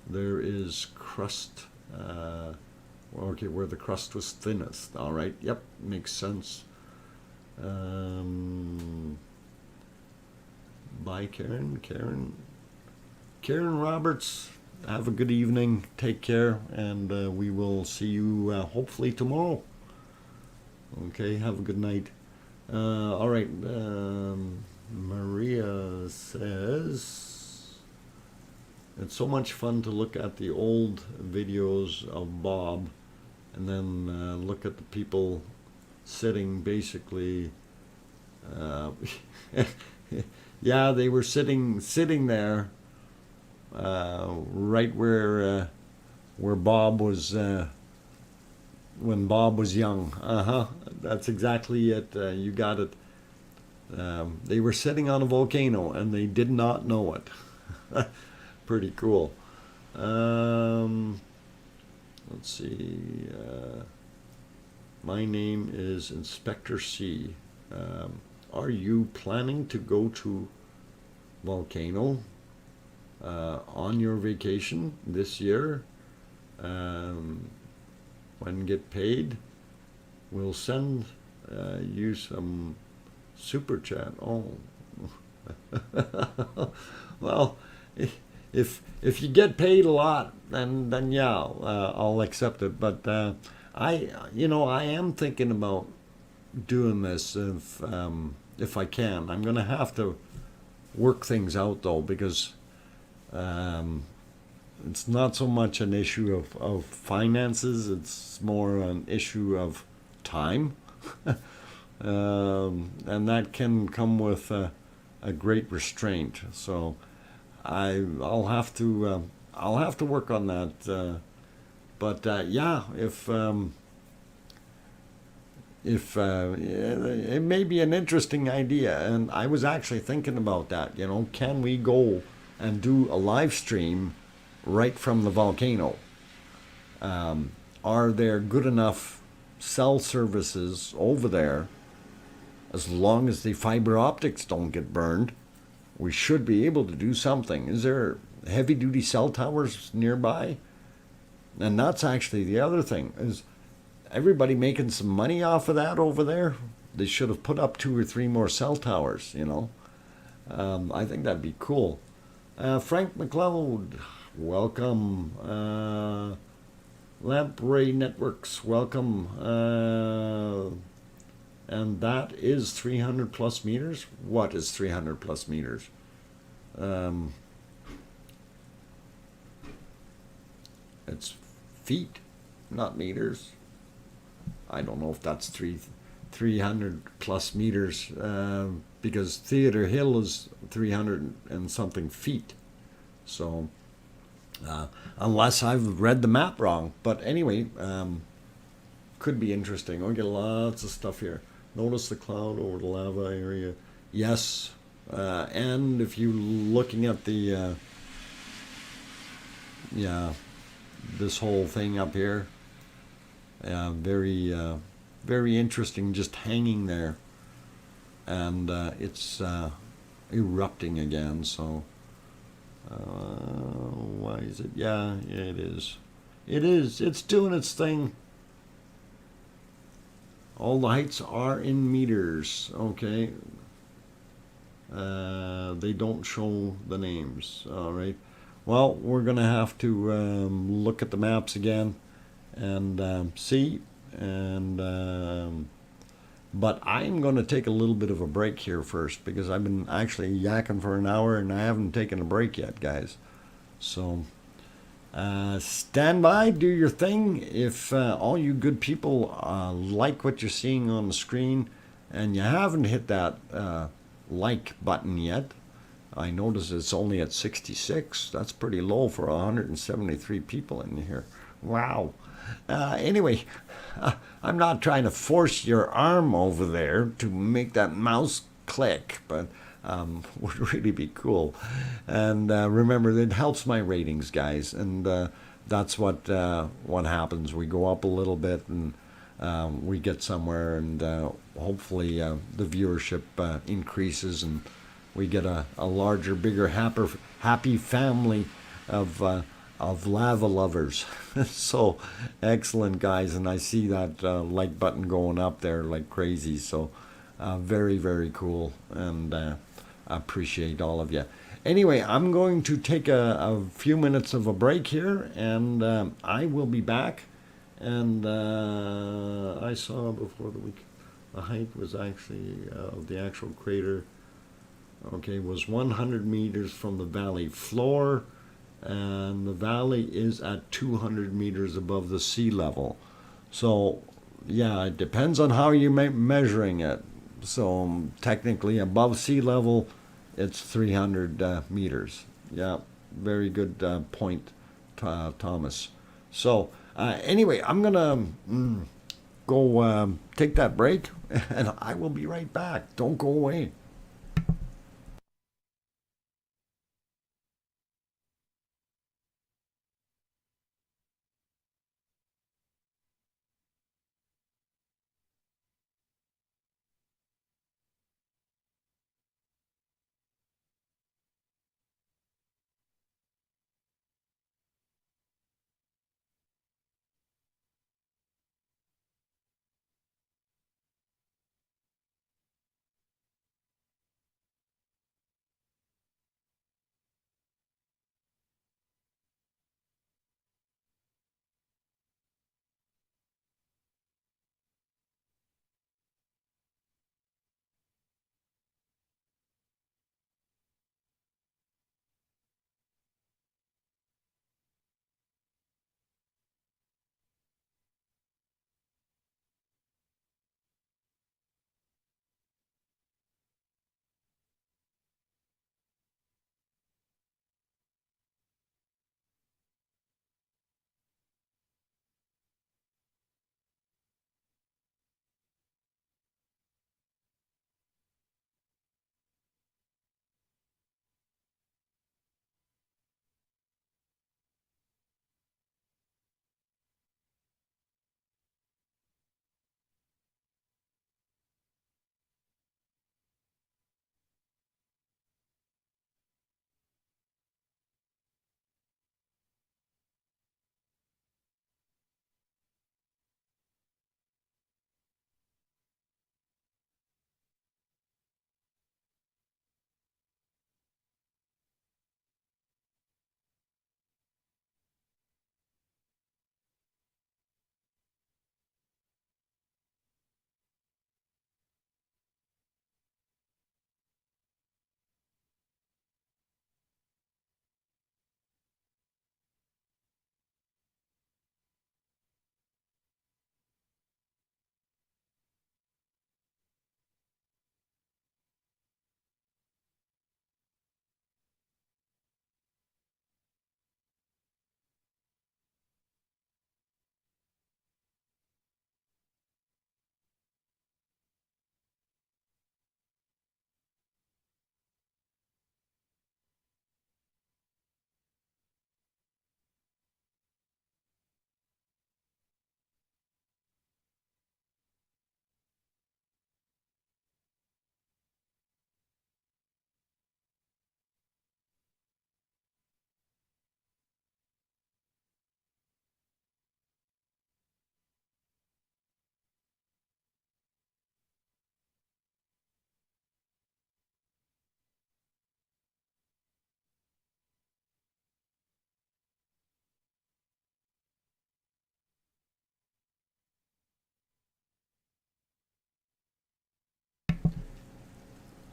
There is crust. Okay, where the crust was thinnest. All right. Yep, makes sense. Bye, Karen Roberts. Have a good evening. Take care, and we will see you hopefully tomorrow. Okay, have a good night. All right. Maria says, it's so much fun to look at the old videos of Bob and then look at the people sitting basically yeah, they were sitting there right where Bob was when Bob was young. That's exactly it. You got it. They were sitting on a volcano and they did not know it. Pretty cool. Let's see. My name is Inspector C. Are you planning to go to Volcano on your vacation this year? When get paid, we'll send you some super chat. Oh, Well, if you get paid a lot, then yeah, I'll accept it. But I am thinking about doing this if I can. I'm gonna have to work things out though, because um, it's not so much an issue of finances. It's more an issue of time, and that can come with a great restraint. So I'll have to work on that. But yeah, if it may be an interesting idea, and I was actually thinking about that. Can we go and do a live stream right from the volcano? Are there good enough cell services over there? As long as the fiber optics don't get burned, we should be able to do something. Is there heavy duty cell towers nearby? And that's actually the other thing. Is everybody making some money off of that over there? They should have put up 2 or 3 more cell towers. I think that'd be cool. Frank McLeod, welcome. Lamprey Networks, welcome. And that is 300 plus meters. What is 300 plus meters? Um, it's feet, not meters. I don't know if that's 300 plus meters, because Theater Hill is 300 and something feet. So unless I've read the map wrong, but anyway, could be interesting. We get lots of stuff here. Notice the cloud over the lava area. Yes, and if you looking at the yeah, this whole thing up here, very very interesting, just hanging there, and it's erupting again. So why is it? Yeah, it is. It is. It's doing its thing. All the heights are in meters. Okay. They don't show the names. All right. Well, we're going to have to look at the maps again and see. And but I'm going to take a little bit of a break here first, because I've been actually yakking for an hour and I haven't taken a break yet, guys. So stand by, do your thing. If all you good people like what you're seeing on the screen and you haven't hit that like button yet, I notice it's only at 66. That's pretty low for 173 people in here. Wow. Anyway, I'm not trying to force your arm over there to make that mouse click, but would really be cool. And remember, it helps my ratings, guys. And that's what happens. We go up a little bit, and we get somewhere, and hopefully the viewership increases, and we get a larger, bigger, happy family of lava lovers. So excellent, guys. And I see that like button going up there like crazy. So very, very cool. And I appreciate all of you. Anyway, I'm going to take a few minutes of a break here, and I will be back. And I saw before the height was actually of the actual crater, okay, was 100 meters from the valley floor, and the valley is at 200 meters above the sea level. So yeah, it depends on how you're measuring it. So technically above sea level, it's 300 meters. Yeah, very good point, Thomas. So anyway, I'm gonna go take that break, and I will be right back. Don't go away.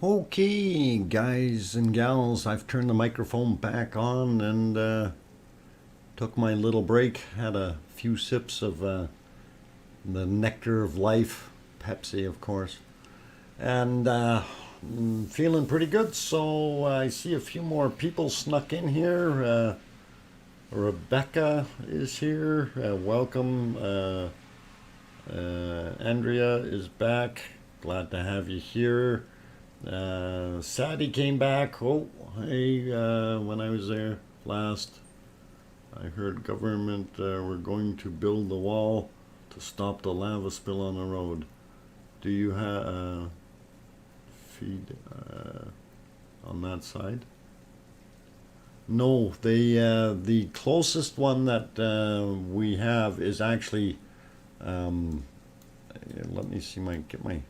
Okay, guys and gals, I've turned the microphone back on and took my little break. Had a few sips of the nectar of life, Pepsi, of course, and feeling pretty good. So I see a few more people snuck in here. Rebecca is here. Welcome. Andrea is back. Glad to have you here. Sadie came back. Oh, hey, when I was there last, I heard government were going to build the wall to stop the lava spill on the road. Do you have feed on that side? No, the closest one that we have is actually. Let me see get my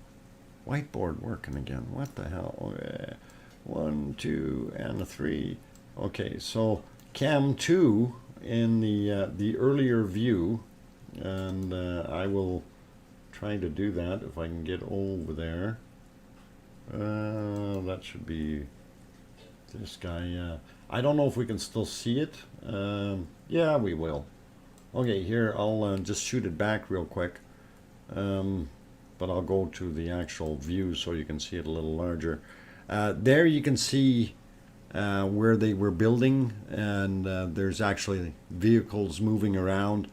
whiteboard working again. What the hell? 1, 2, and a 3. Okay, so cam 2 in the earlier view, and I will try to do that if I can get over there. That should be this guy. I don't know if we can still see it. Yeah, we will. Okay, here I'll just shoot it back real quick. But I'll go to the actual view so you can see it a little larger. There you can see where they were building, and there's actually vehicles moving around,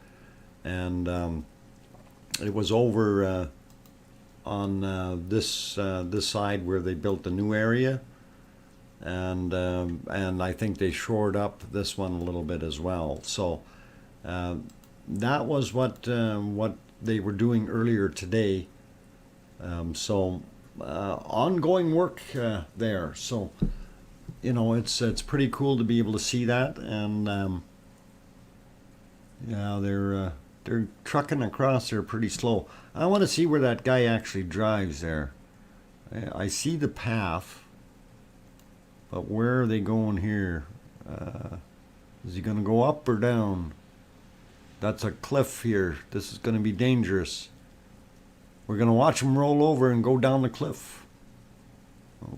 and it was over on this side where they built the new area, and I think they shored up this one a little bit as well. So that was what they were doing earlier today. So ongoing work there. So you know, it's pretty cool to be able to see that, and yeah, they're trucking across there pretty slow. I want to see where that guy actually drives there. I see the path, but where are they going here? Is he going to go up or down? That's a cliff here. This is going to be dangerous. We're going to watch him roll over and go down the cliff.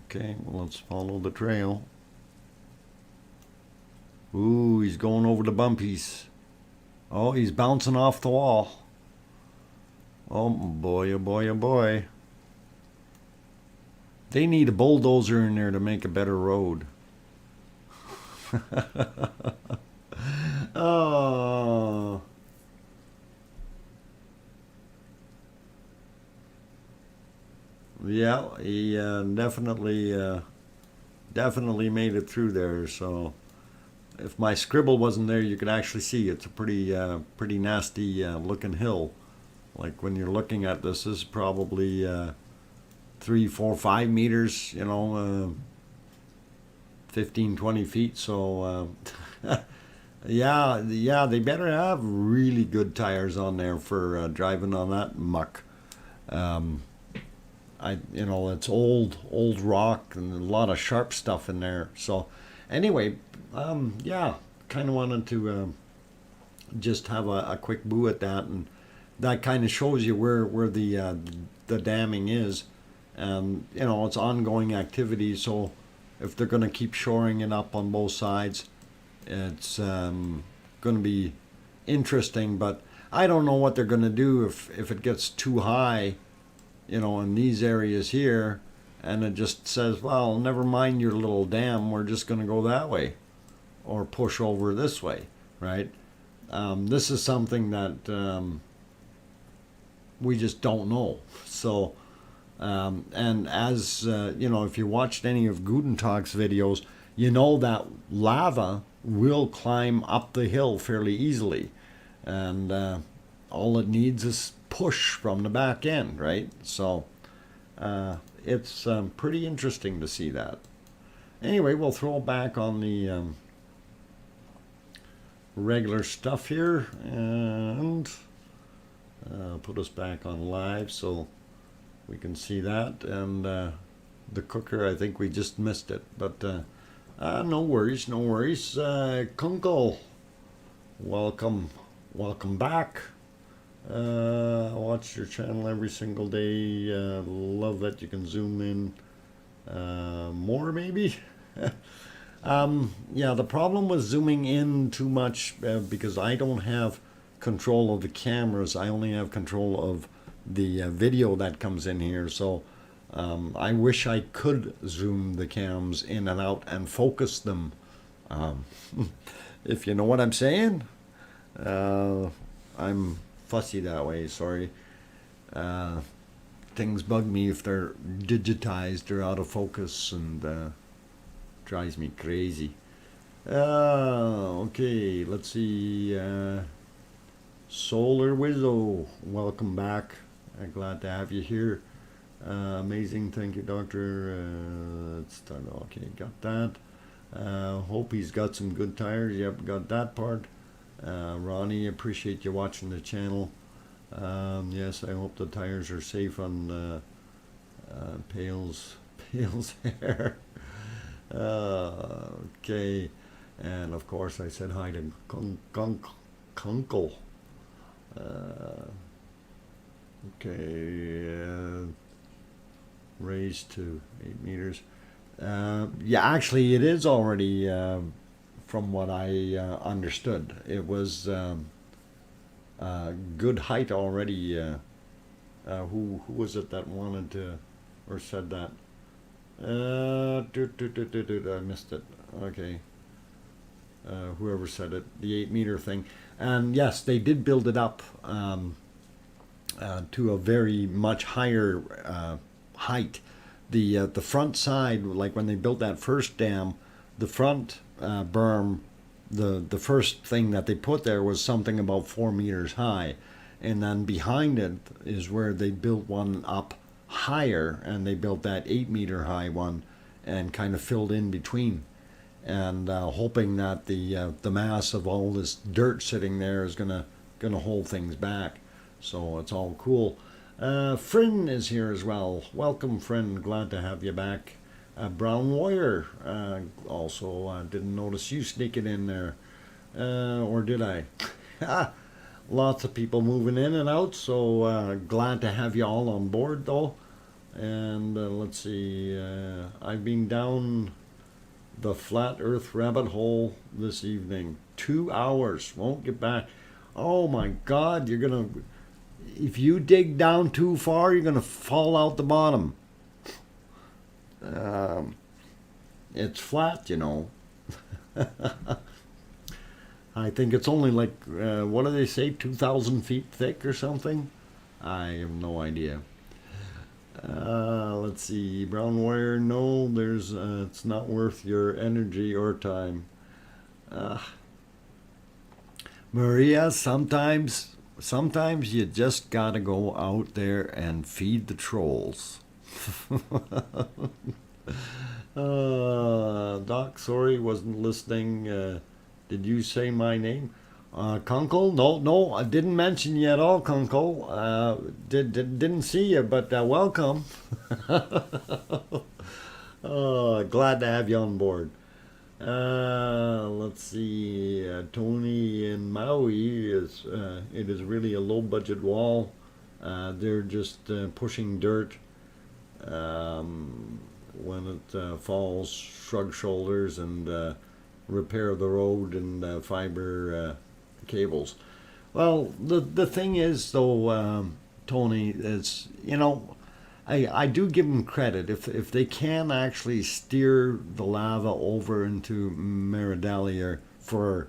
Okay, well, let's follow the trail. Ooh, he's going over the bumpies. Oh, he's bouncing off the wall. Oh boy, oh boy, oh boy. They need a bulldozer in there to make a better road. Oh. Yeah, he definitely made it through there. So if my scribble wasn't there, you could actually see it's a pretty nasty looking hill. Like when you're looking at this is probably 3, 4, 5 meters, you know, 15, 20 feet. So yeah, they better have really good tires on there for driving on that muck. You know, it's old rock and a lot of sharp stuff in there. So anyway, yeah, kind of wanted to just have a quick boo at that, and that kind of shows you where the damming is, and you know, it's ongoing activity. So if they're going to keep shoring it up on both sides, it's going to be interesting. But I don't know what they're going to do if it gets too high, you know, in these areas here, and it just says, well, never mind your little dam, we're just going to go that way or push over this way, right? This is something that we just don't know. So and as you know, if you watched any of Gutentag's videos, you know that lava will climb up the hill fairly easily, and all it needs is push from the back end, right? So it's pretty interesting to see that. Anyway, we'll throw back on the regular stuff here, and put us back on live so we can see that. And the cooker, I think we just missed it, but no worries, no worries. Kunkel, welcome back. I watch your channel every single day. Love that you can zoom in More maybe. Yeah, the problem was zooming in too much because I don't have control of the cameras. I only have control of the video that comes in here. So I wish I could zoom the cams in and out and focus them. Um, if you know what I'm saying. I'm fussy that way, sorry. Uh, Things bug me if they're digitized or out of focus, and drives me crazy. Okay, let's see. Solar Wizzo, welcome back. Glad to have you here. Amazing, thank you, Doctor. Let's start. Okay, got that. Hope he's got some good tires. Yep, got that part. Ronnie, appreciate you watching the channel. Yes, I hope the tires are safe on Pale's hair. Okay, and of course I said hi to Kunkle. Okay, raised to 8 meters. Yeah, actually, it is already, from what I understood. It was good height already. Who was it that wanted to, or said that? I missed it. Okay. Whoever said it, the 8 meter thing. And yes, they did build it up to a very much higher height. The front side, like when they built that first dam, the front berm, the first thing that they put there was something about 4 meters high, and then behind it is where they built one up higher, and they built that 8 meter high one, and kind of filled in between, and hoping that the mass of all this dirt sitting there is gonna hold things back. So it's all cool. Fryn is here as well. Welcome, Fryn. Glad to have you back. Brown Warrior. Also, didn't notice you sneaking in there. Or did I? Lots of people moving in and out. So glad to have you all on board, though. And let's see. I've been down the flat earth rabbit hole this evening. 2 hours. Won't get back. Oh my God. You're going to... If you dig down too far, you're going to fall out the bottom. It's flat, you know. I think it's only like, what do they say, 2,000 feet thick or something? I have no idea. Let's see, Brown Wire, no, there's, it's not worth your energy or time. Maria, sometimes you just gotta go out there and feed the trolls. Doc, sorry, wasn't listening. Did you say my name? Kunkel? No, I didn't mention you at all, Kunkel. Didn't see you, but welcome. Glad to have you on board. Let's see. Tony in Maui is. It is really a low-budget wall. They're just pushing dirt. When it falls, shrug shoulders and repair the road and fiber cables. Well, the thing is, though, Tony, is, you know, I do give them credit. If they can actually steer the lava over into Meridalia for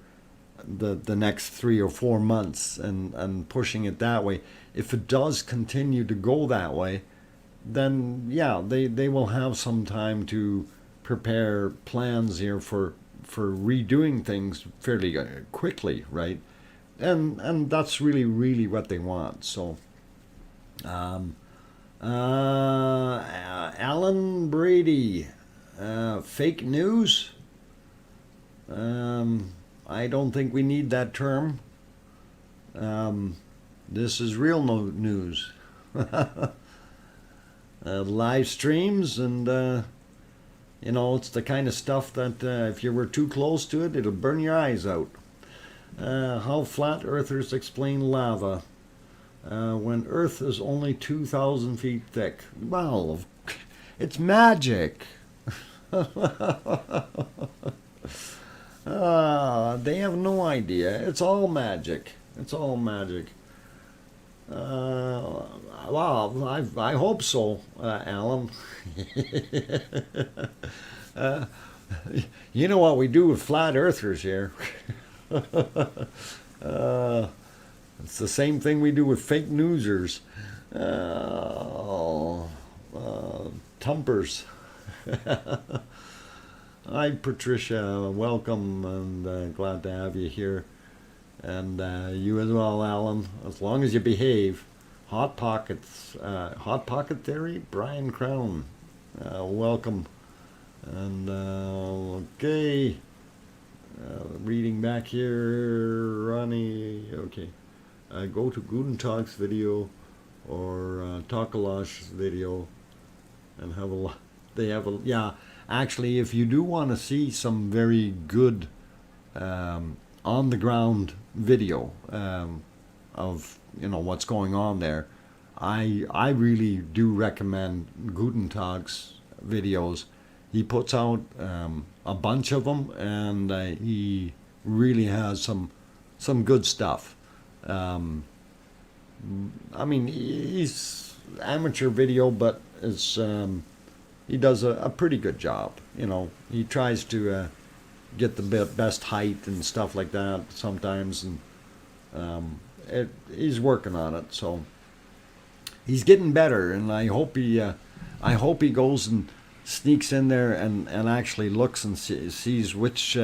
the next 3 or 4 months and pushing it that way, if it does continue to go that way, then yeah, they will have some time to prepare plans here for redoing things fairly quickly, right? And that's really what they want. So Alan Brady, fake news. I don't think we need that term. This is real news. Live streams, and you know, it's the kind of stuff that if you were too close to it, it'll burn your eyes out. How flat earthers explain lava when Earth is only 2,000 feet thick. Well, It's magic. They have no idea. It's all magic. It's all magic. Well, I hope so, Alan. uh, you know what we do with flat earthers here. It's the same thing we do with fake newsers. Tumpers. Hi, Patricia. Welcome, and glad to have you here. And you as well, Alan, as long as you behave. Hot Pockets, Hot Pocket Theory, Brian Crown, welcome. And okay, reading back here, Ronnie, okay. Go to Guten Talk's video or Takalash's video and have a lot. They have a, yeah, actually, if you do want to see some very good on the ground video of what's going on there, I really do recommend Guten Talk's videos. He puts out a bunch of them, and he really has some good stuff. I mean, he's amateur video, but it's he does a pretty good job. He tries to get the best height and stuff like that sometimes, and he's working on it. So he's getting better, and I hope he goes and sneaks in there and actually looks and sees which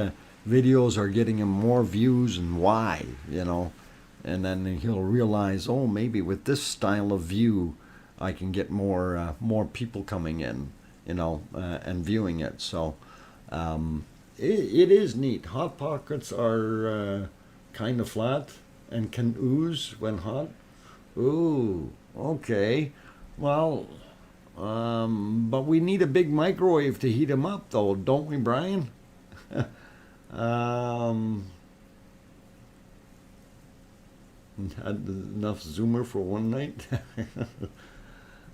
videos are getting him more views and why, and then he'll realize, oh, maybe with this style of view I can get more people coming in, and viewing it. So it is neat. Hot Pockets are kind of flat and can ooze when hot. Ooh, okay. Well, but we need a big microwave to heat them up, though, don't we, Brian? Had enough zoomer for one night.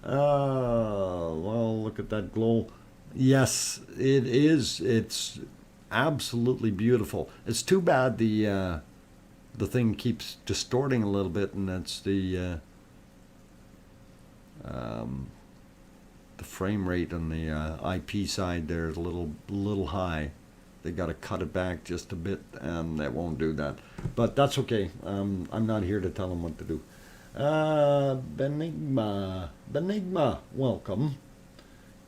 Well, look at that glow. Yes, it is. It's absolutely beautiful. It's too bad the thing keeps distorting a little bit, and that's the frame rate on the IP side there is a little high. They got to cut it back just a bit, and that won't do that. But that's okay. I'm not here to tell them what to do. Benigma, welcome.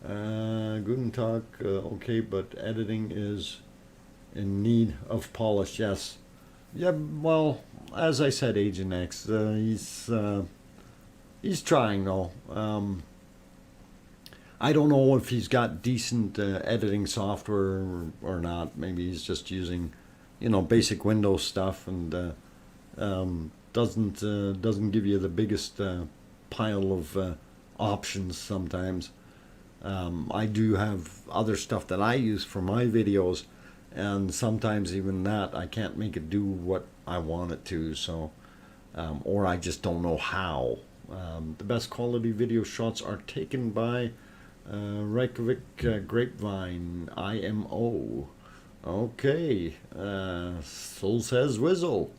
Guten Tag, okay, but editing is in need of polish. Yes. Yeah. Well, as I said, Agent X, he's trying though. I don't know if he's got decent editing software or not. Maybe he's just using, basic Windows stuff, and doesn't give you the biggest pile of options sometimes. I do have other stuff that I use for my videos, and sometimes even that I can't make it do what I want it to. So, or I just don't know how. The best quality video shots are taken by Reykjavik Grapevine IMO. Okay, so says Wizzle.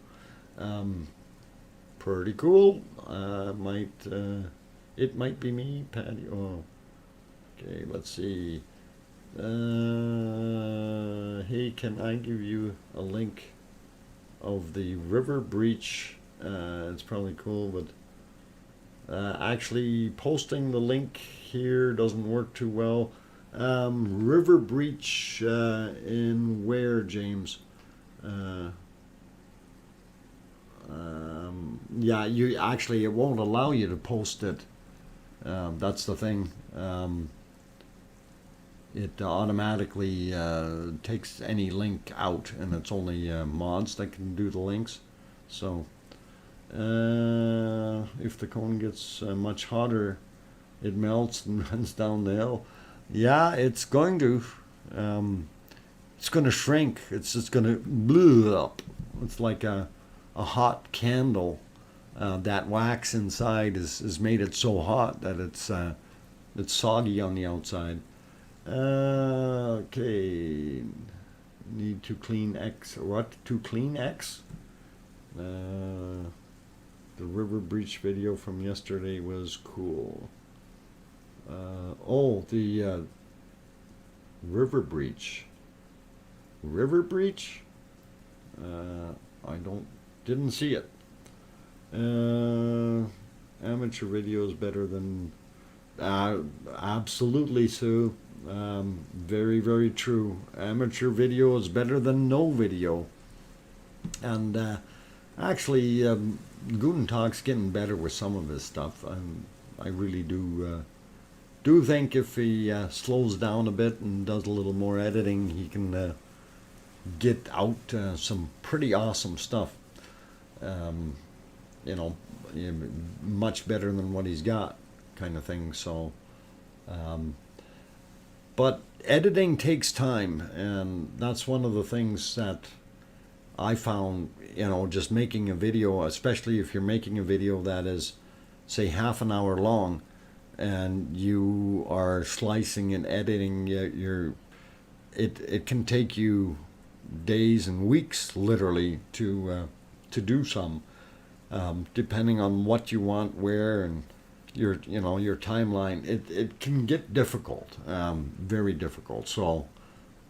Pretty cool. It might be me, Patty. Oh, okay. Let's see. Hey, can I give you a link of the river breach? It's probably cool, but actually posting the link here doesn't work too well. River breach in where, James? Yeah, it won't allow you to post it. That's the thing. It automatically takes any link out, and it's only mods that can do the links. So if the cone gets much hotter, it melts and runs down the hill. Yeah, it's going to. It's going to shrink. It's just going to blow up. It's like a hot candle. That wax inside has made it so hot that it's it's soggy on the outside. Okay. Need to clean X. What? To clean X? The river breach video from yesterday was cool. Oh, the river breach. River breach? I didn't see it. Amateur video is better than absolutely, Sue. Very, very true. Amateur video is better than no video. And actually, Guten Talk's getting better with some of his stuff. I really do think if he slows down a bit and does a little more editing, he can get out some pretty awesome stuff. You know, much better than what he's got, kind of thing. So, but editing takes time, and that's one of the things that I found, you know, just making a video, especially if you're making a video that is, say, half an hour long, and you are slicing and editing, it can take you days and weeks, literally, to do some, depending on what you want, where, and your timeline. It can get difficult, very difficult. So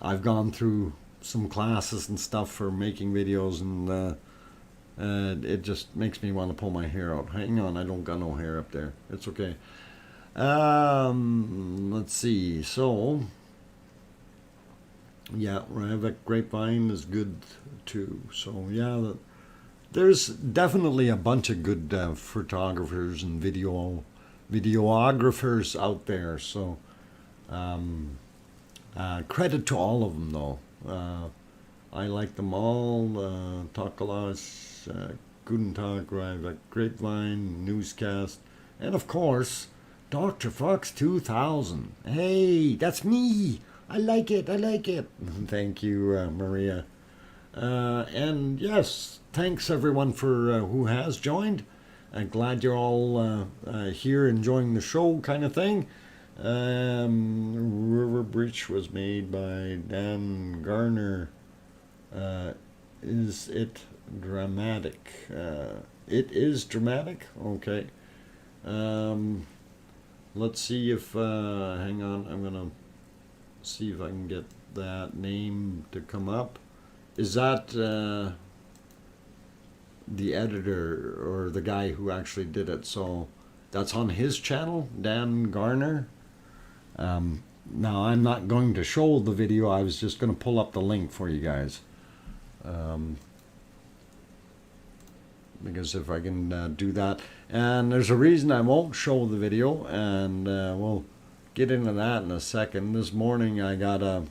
I've gone through some classes and stuff for making videos, and it just makes me want to pull my hair out. Hang on, I don't got no hair up there. It's okay. Let's see. So yeah, Ravik Grapevine is good too. So yeah, there's definitely a bunch of good photographers and videographers out there. So credit to all of them, though. I like them all. Takalas, Guten Tag, Ravik Grapevine, Newscast, and of course, DrFox2000. Hey, that's me. I like it. Thank you, Maria. And yes, thanks everyone for who has joined. I'm glad you're all here enjoying the show, kind of thing. River Breach was made by Dan Garner. Is it dramatic? It is dramatic? Okay. Let's see if, hang on, I'm going to see if I can get that name to come up. Is that the editor or the guy who actually did it? So that's on his channel, Dan Garner. Now I'm not going to show the video. I was just going to pull up the link for you guys. Because if I can do that, and there's a reason I won't show the video, and we'll get into that in a second. This morning I got a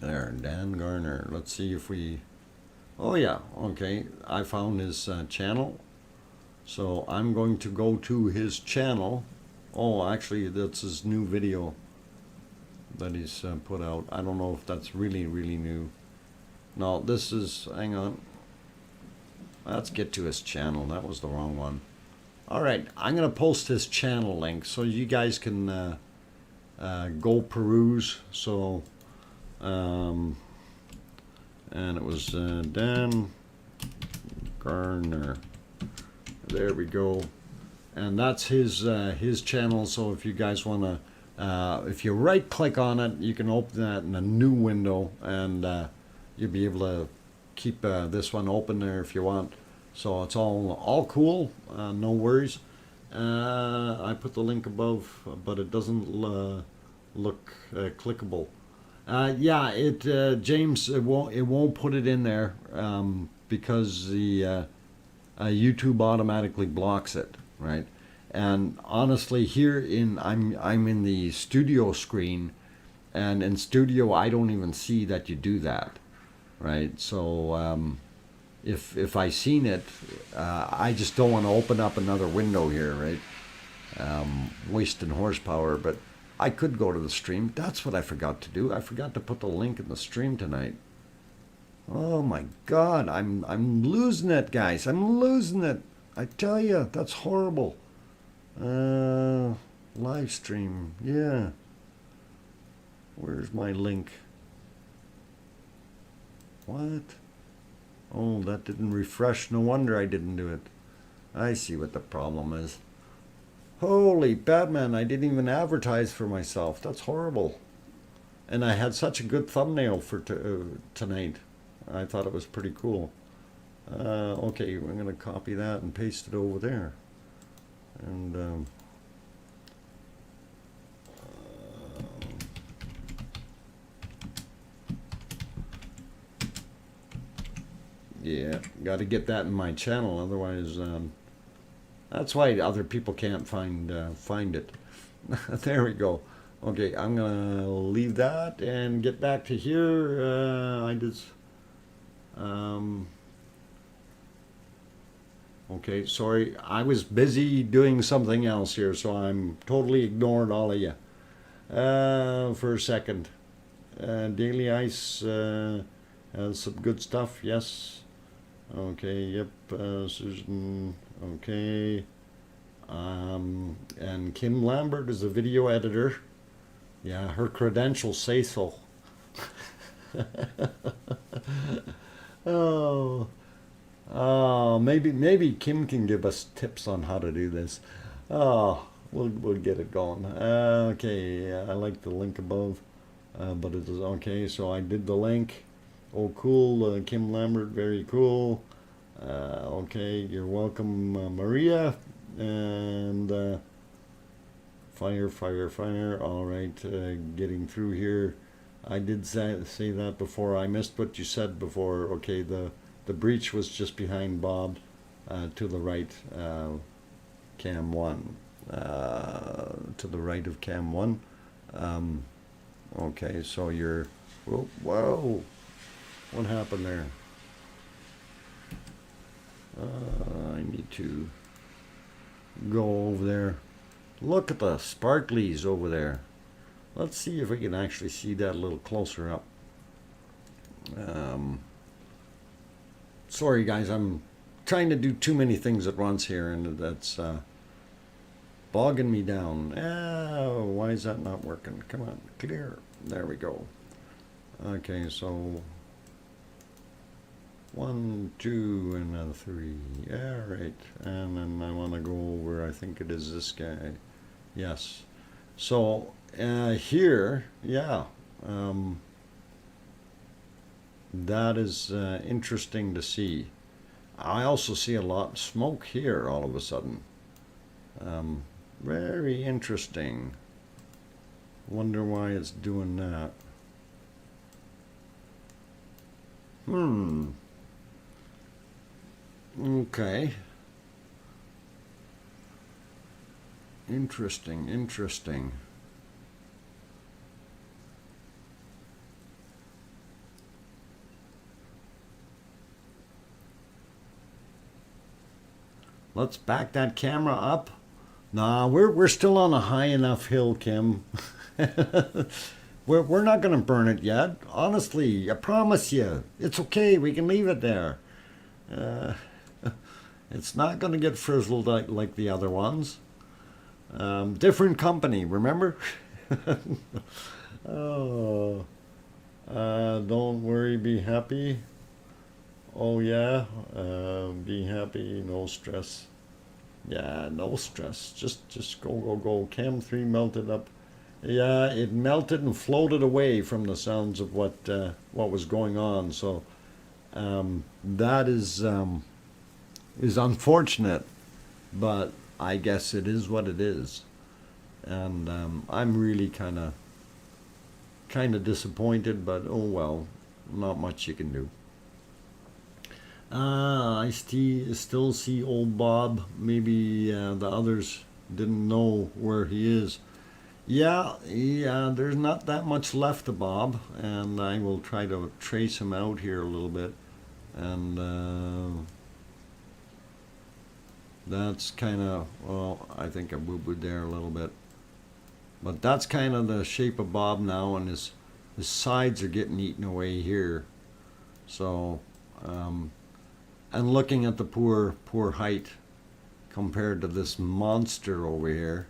there, Dan Garner. Let's see if we, oh yeah, okay, I found his channel, so I'm going to go to his channel. Oh, actually that's his new video that he's put out. I don't know if that's really new. No, this is, hang on, let's get to his channel. That was the wrong one. Alright, I'm going to post his channel link so you guys can go peruse. So, and it was Dan Garner. There we go. And that's his channel. So if you guys want to, if you right click on it, you can open that in a new window, and you'll be able to keep this one open there if you want. So it's all cool, no worries. I put the link above, but it doesn't look clickable. Yeah, James, it won't put it in there because the YouTube automatically blocks it, right? And honestly, here I'm in the studio screen, and in studio I don't even see that you do that, right? So if I seen it, I just don't want to open up another window here, right? Wasting horsepower, but I could go to the stream. That's what I forgot to do. I forgot to put the link in the stream tonight. Oh my God, I'm losing it, guys. I'm losing it. I tell you, that's horrible. Live stream, yeah. Where's my link? What? Oh, that didn't refresh. No wonder I didn't do it. I see what the problem is. Holy Batman, I didn't even advertise for myself. That's horrible. And I had such a good thumbnail for tonight. I thought it was pretty cool. Okay, we're going to copy that and paste it over there. And yeah, got to get that in my channel. Otherwise, that's why other people can't find it. There we go. Okay, I'm gonna leave that and get back to here. Okay, sorry, I was busy doing something else here, so I'm totally ignoring all of you for a second. Daily Ice has some good stuff, yes. Okay, yep, Susan, okay. And Kim Lambert is a video editor. Yeah, her credentials say so. Maybe Kim can give us tips on how to do this. We'll get it going. Okay, I like the link above, but it is okay. So I did the link. Oh, cool, Kim Lambert, very cool. Okay, you're welcome, Maria, and fire. All right, getting through here. I did say that before. I missed what you said before. Okay, the breach was just behind Bob, to the right, cam 1, to the right of cam 1. Okay, so you're, whoa, what happened there? I need to go over there. Look at the sparklies over there. Let's see if we can actually see that a little closer up. Sorry guys, I'm trying to do too many things at once here, and that's bogging me down. Why is that not working? Come on, clear. There we go. Okay, so 1, 2, and 3. Yeah, right. And then I want to go over, I think it is this guy. Yes. So here, yeah, that is interesting to see. I also see a lot of smoke here all of a sudden. Very interesting. Wonder why it's doing that. Okay. Interesting. Let's back that camera up. Nah, we're still on a high enough hill, Kim. We're not gonna burn it yet. Honestly, I promise you. It's okay, we can leave it there. It's not gonna get frizzled like the other ones. Different company, remember? Oh, don't worry, be happy. Oh yeah, be happy, no stress. Yeah, no stress. Just go. Cam 3 melted up. Yeah, it melted and floated away from the sounds of what was going on. So that is unfortunate, but I guess it is what it is. And I'm really kind of disappointed, but oh well, not much you can do. I still see old Bob. Maybe the others didn't know where he is. Yeah, there's not that much left of Bob, and I will try to trace him out here a little bit. And that's kind of, well, I think I boo-booed there a little bit. But that's kind of the shape of Bob now, and his sides are getting eaten away here. So, and looking at the poor height, compared to this monster over here.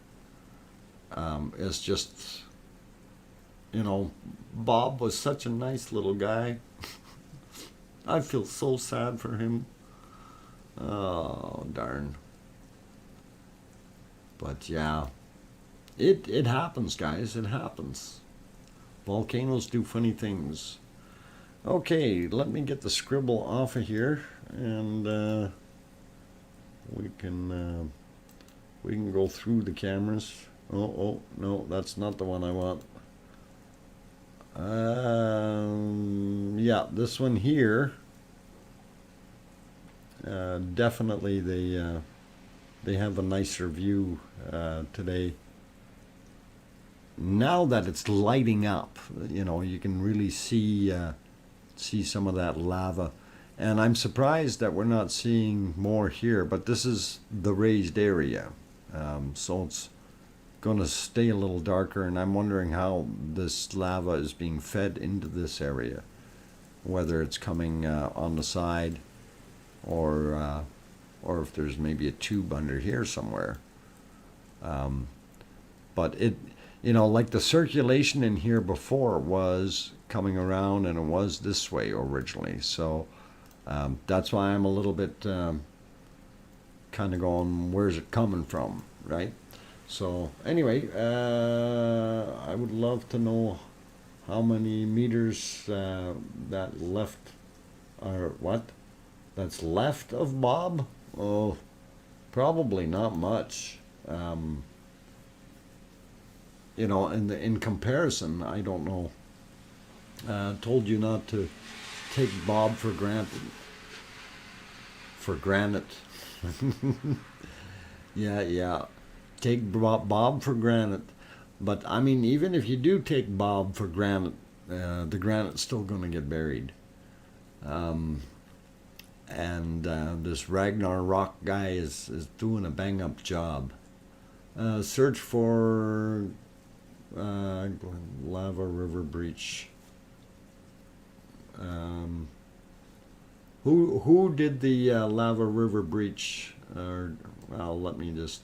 It's just, you know, Bob was such a nice little guy. I feel so sad for him. Oh, darn. But yeah, it happens, guys. It happens. Volcanoes do funny things. Okay, let me get the scribble off of here, and we can go through the cameras. Oh, no, that's not the one I want. Yeah, this one here. Definitely they have a nicer view today. Now that it's lighting up, you know, you can really see some of that lava. And I'm surprised that we're not seeing more here, but this is the raised area. So it's going to stay a little darker, and I'm wondering how this lava is being fed into this area. Whether it's coming on the side, or if there's maybe a tube under here somewhere. But it, you know, like the circulation in here before was coming around, and it was this way originally. So that's why I'm a little bit kind of going, where's it coming from, right? So anyway, I would love to know how many meters that left, or what? That's left of Bob? Oh, probably not much. You know, in comparison, I don't know. Told you not to take Bob for granted. For granted. Yeah. Take Bob for granted. But I mean, even if you do take Bob for granted, the granite's still going to get buried. And this Ragnar Rock guy is doing a bang-up job. Search for lava river breach. Who did the lava river breach? Well, let me just...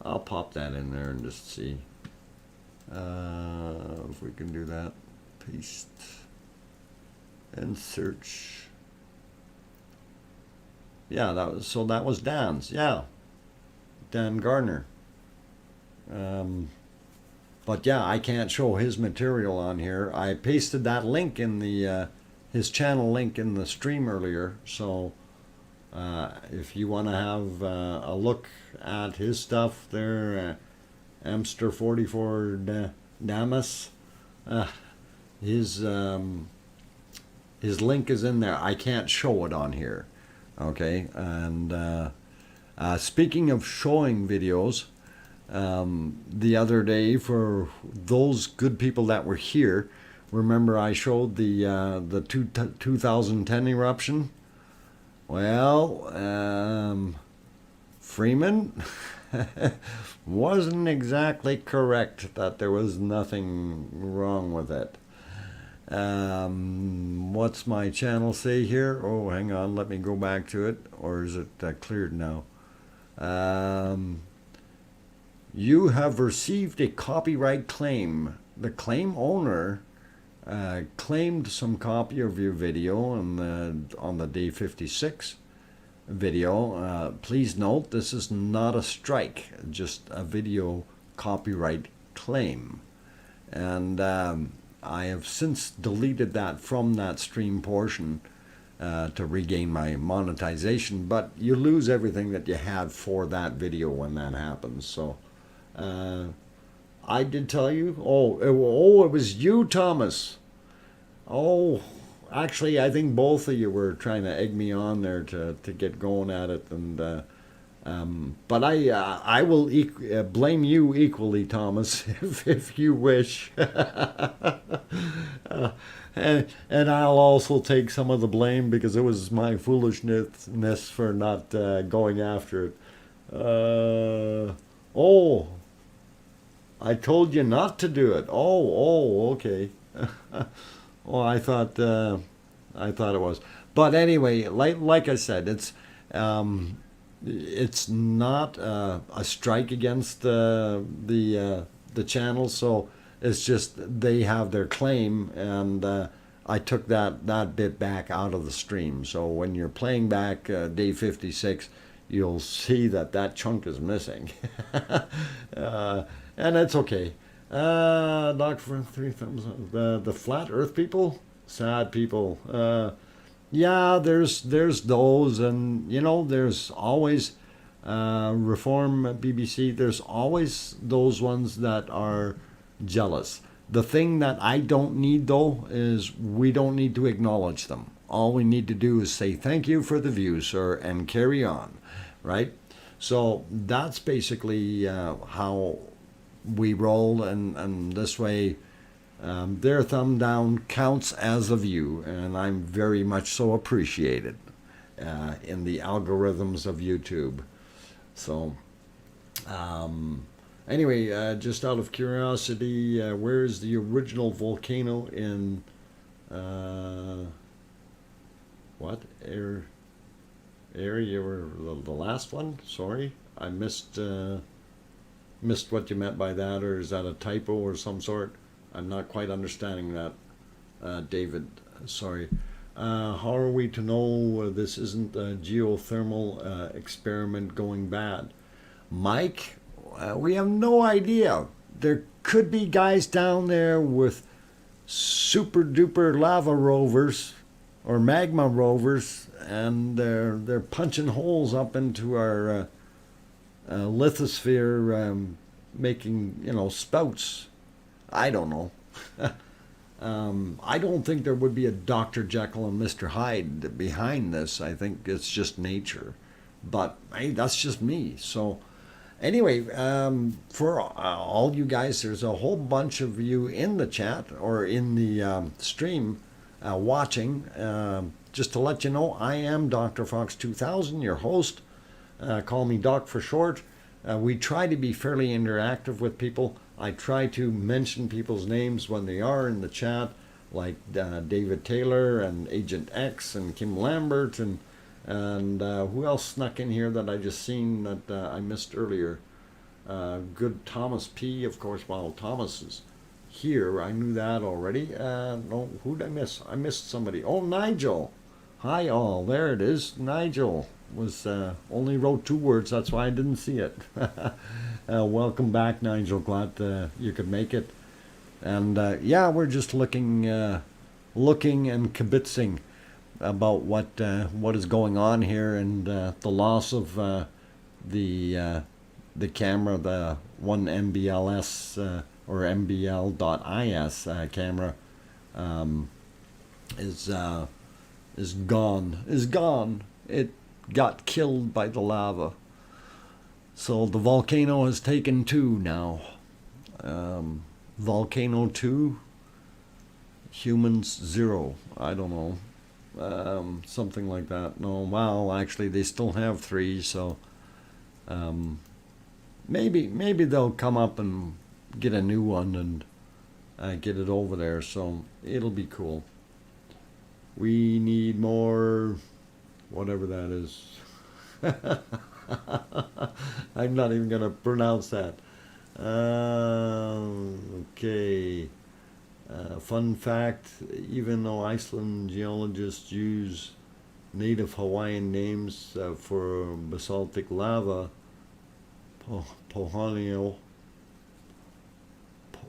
I'll pop that in there and just see if we can do that. Paste and search. Yeah, that was Dan's. Yeah, Dan Gardner. But yeah, I can't show his material on here. I pasted that link in the his channel link in the stream earlier. So if you want to have a look at his stuff there, Amster 44 Damas, his link is in there. I can't show it on here. Okay, and speaking of showing videos, the other day, for those good people that were here, remember I showed the 2010 eruption? Well, Freeman wasn't exactly correct that there was nothing wrong with it. What's my channel say here? Oh, hang on, let me go back to it. Or is it cleared now? You have received a copyright claim. The claim owner claimed some copy of your video on the day 56 video. Please note, this is not a strike, just a video copyright claim. And I have since deleted that from that stream portion to regain my monetization, but you lose everything that you had for that video when that happens. So I did tell you. Oh, it was you, Thomas. Oh, actually, I think both of you were trying to egg me on there to get going at it, and but I will blame you equally, Thomas, if you wish. And I'll also take some of the blame because it was my foolishness for not going after it. Oh, I told you not to do it. Oh, okay. Oh, I thought it was. But anyway, like I said, it's it's not a strike against the channel, so it's just they have their claim, and I took that bit back out of the stream. So when you're playing back day 56, you'll see that chunk is missing, and it's okay. Doc for 3 thumbs. The flat Earth people, sad people. Yeah, there's those, and there's always reform BBC. There's always those ones that are jealous. The thing that I don't need though is we don't need to acknowledge them. All we need to do is say thank you for the view, sir, and carry on, right? So that's basically how we roll, and this way their thumb down counts as a view, and I'm very much so appreciated in the algorithms of YouTube. So anyway, just out of curiosity, where's the original volcano in what area? Or the last one? Sorry, I missed what you meant by that, or is that a typo or some sort? I'm not quite understanding that, David. Sorry. How are we to know this isn't a geothermal experiment going bad? Mike, we have no idea. There could be guys down there with super duper lava rovers or magma rovers, and they're punching holes up into our lithosphere, making spouts. I don't know. I don't think there would be a Dr. Jekyll and Mr. Hyde behind this. I think it's just nature. But hey, that's just me. So anyway, for all you guys, there's a whole bunch of you in the chat or in the stream watching. Just to let you know, I am DrFox2000, your host. Call me Doc for short. We try to be fairly interactive with people. I try to mention people's names when they are in the chat, like David Taylor and Agent X and Kim Lambert, and who else snuck in here that I just seen that I missed earlier. Good Thomas P, of course. While Thomas is here, I knew that already. No, who did I miss? I missed somebody. Oh, Nigel. Hi all. There it is. Nigel was only wrote 2 words. That's why I didn't see it. Welcome back, Nigel. Glad you could make it. And yeah, we're just looking and kibitzing about what is going on here, and the loss of the camera, the one mbl.s or mbl.is camera is gone. It got killed by the lava. So the volcano has taken 2 now. Volcano 2, humans 0. I don't know. Something like that. No, well, actually, they still have 3, so maybe they'll come up and get a new one and get it over there. So it'll be cool. We need more, whatever that is. I'm not even going to pronounce that. Okay. Fun fact, even though Iceland geologists use native Hawaiian names for basaltic lava, Pohonio,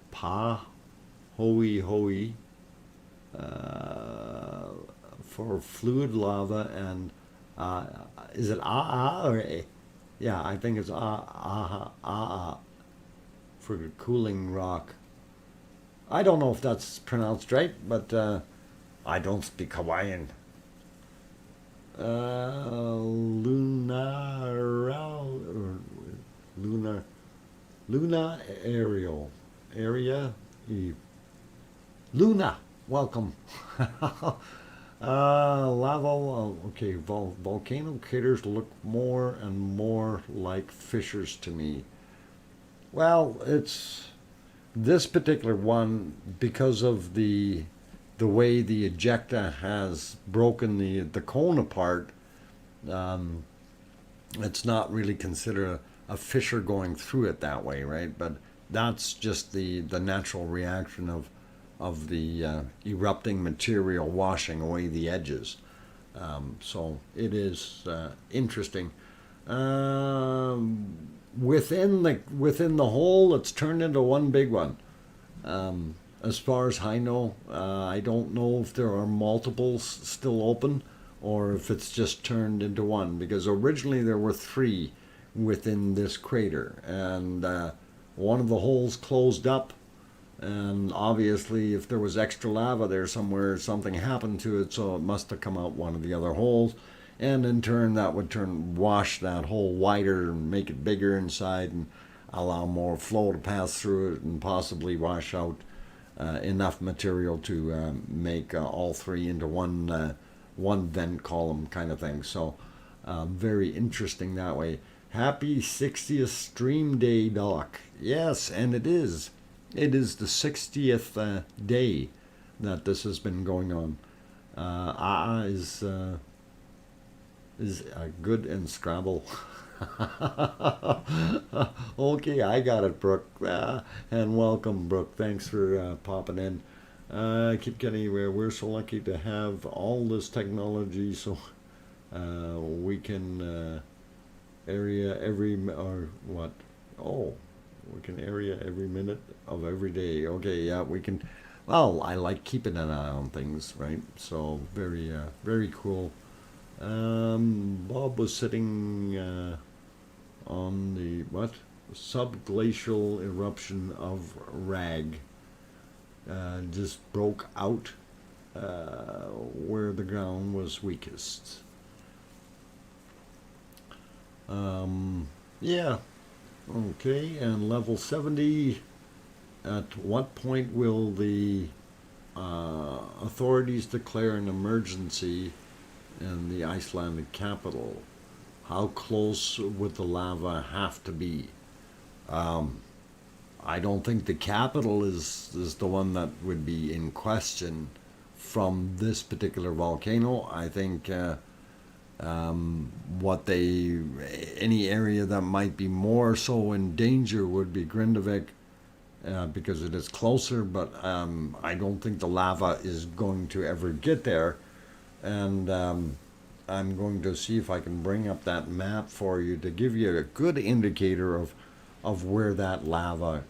Pa, Hoi Hoi, for fluid lava, and is it or A? Yeah, I think it's for cooling rock. I don't know if that's pronounced right, but I don't speak Hawaiian. Luna aerial area. Luna, welcome. Lava. Okay, volcano craters look more and more like fissures to me. Well, it's this particular one because of the way the ejecta has broken the cone apart. it's not really considered a fissure going through it that way, right? But that's just the natural reaction of the erupting material washing away the edges. So it is interesting. Within the hole, it's turned into one big one. As far as I know, I don't know if there are multiples still open or if it's just turned into one, because originally there were three within this crater, and one of the holes closed up, and obviously if there was extra lava there somewhere, something happened to it, so it must have come out one of the other holes, and in turn that would wash that hole wider and make it bigger inside and allow more flow to pass through it and possibly wash out enough material to make all three into one vent column kind of thing. So very interesting that way. Happy 60th stream day, Doc. Yes, and it is. It is the 60th day that this has been going on. Is good in Scrabble. Okay, I got it, Brooke. And welcome, Brooke. Thanks for popping in. I keep getting we're so lucky to have all this technology, so we can area every or what? Oh, we can area every minute of every day. Okay, yeah, we can. Well, I like keeping an eye on things, right? So very cool. Bob was sitting on the what? Subglacial eruption of Rag. Just broke out where the ground was weakest. Yeah. Okay, and level 70. At what point will the authorities declare an emergency in the Icelandic capital? How close would the lava have to be? I don't think the capital is the one that would be in question from this particular volcano. I think any area that might be more so in danger would be Grindavik, because it is closer, but I don't think the lava is going to ever get there. And I'm going to see if I can bring up that map for you to give you a good indicator of where that lava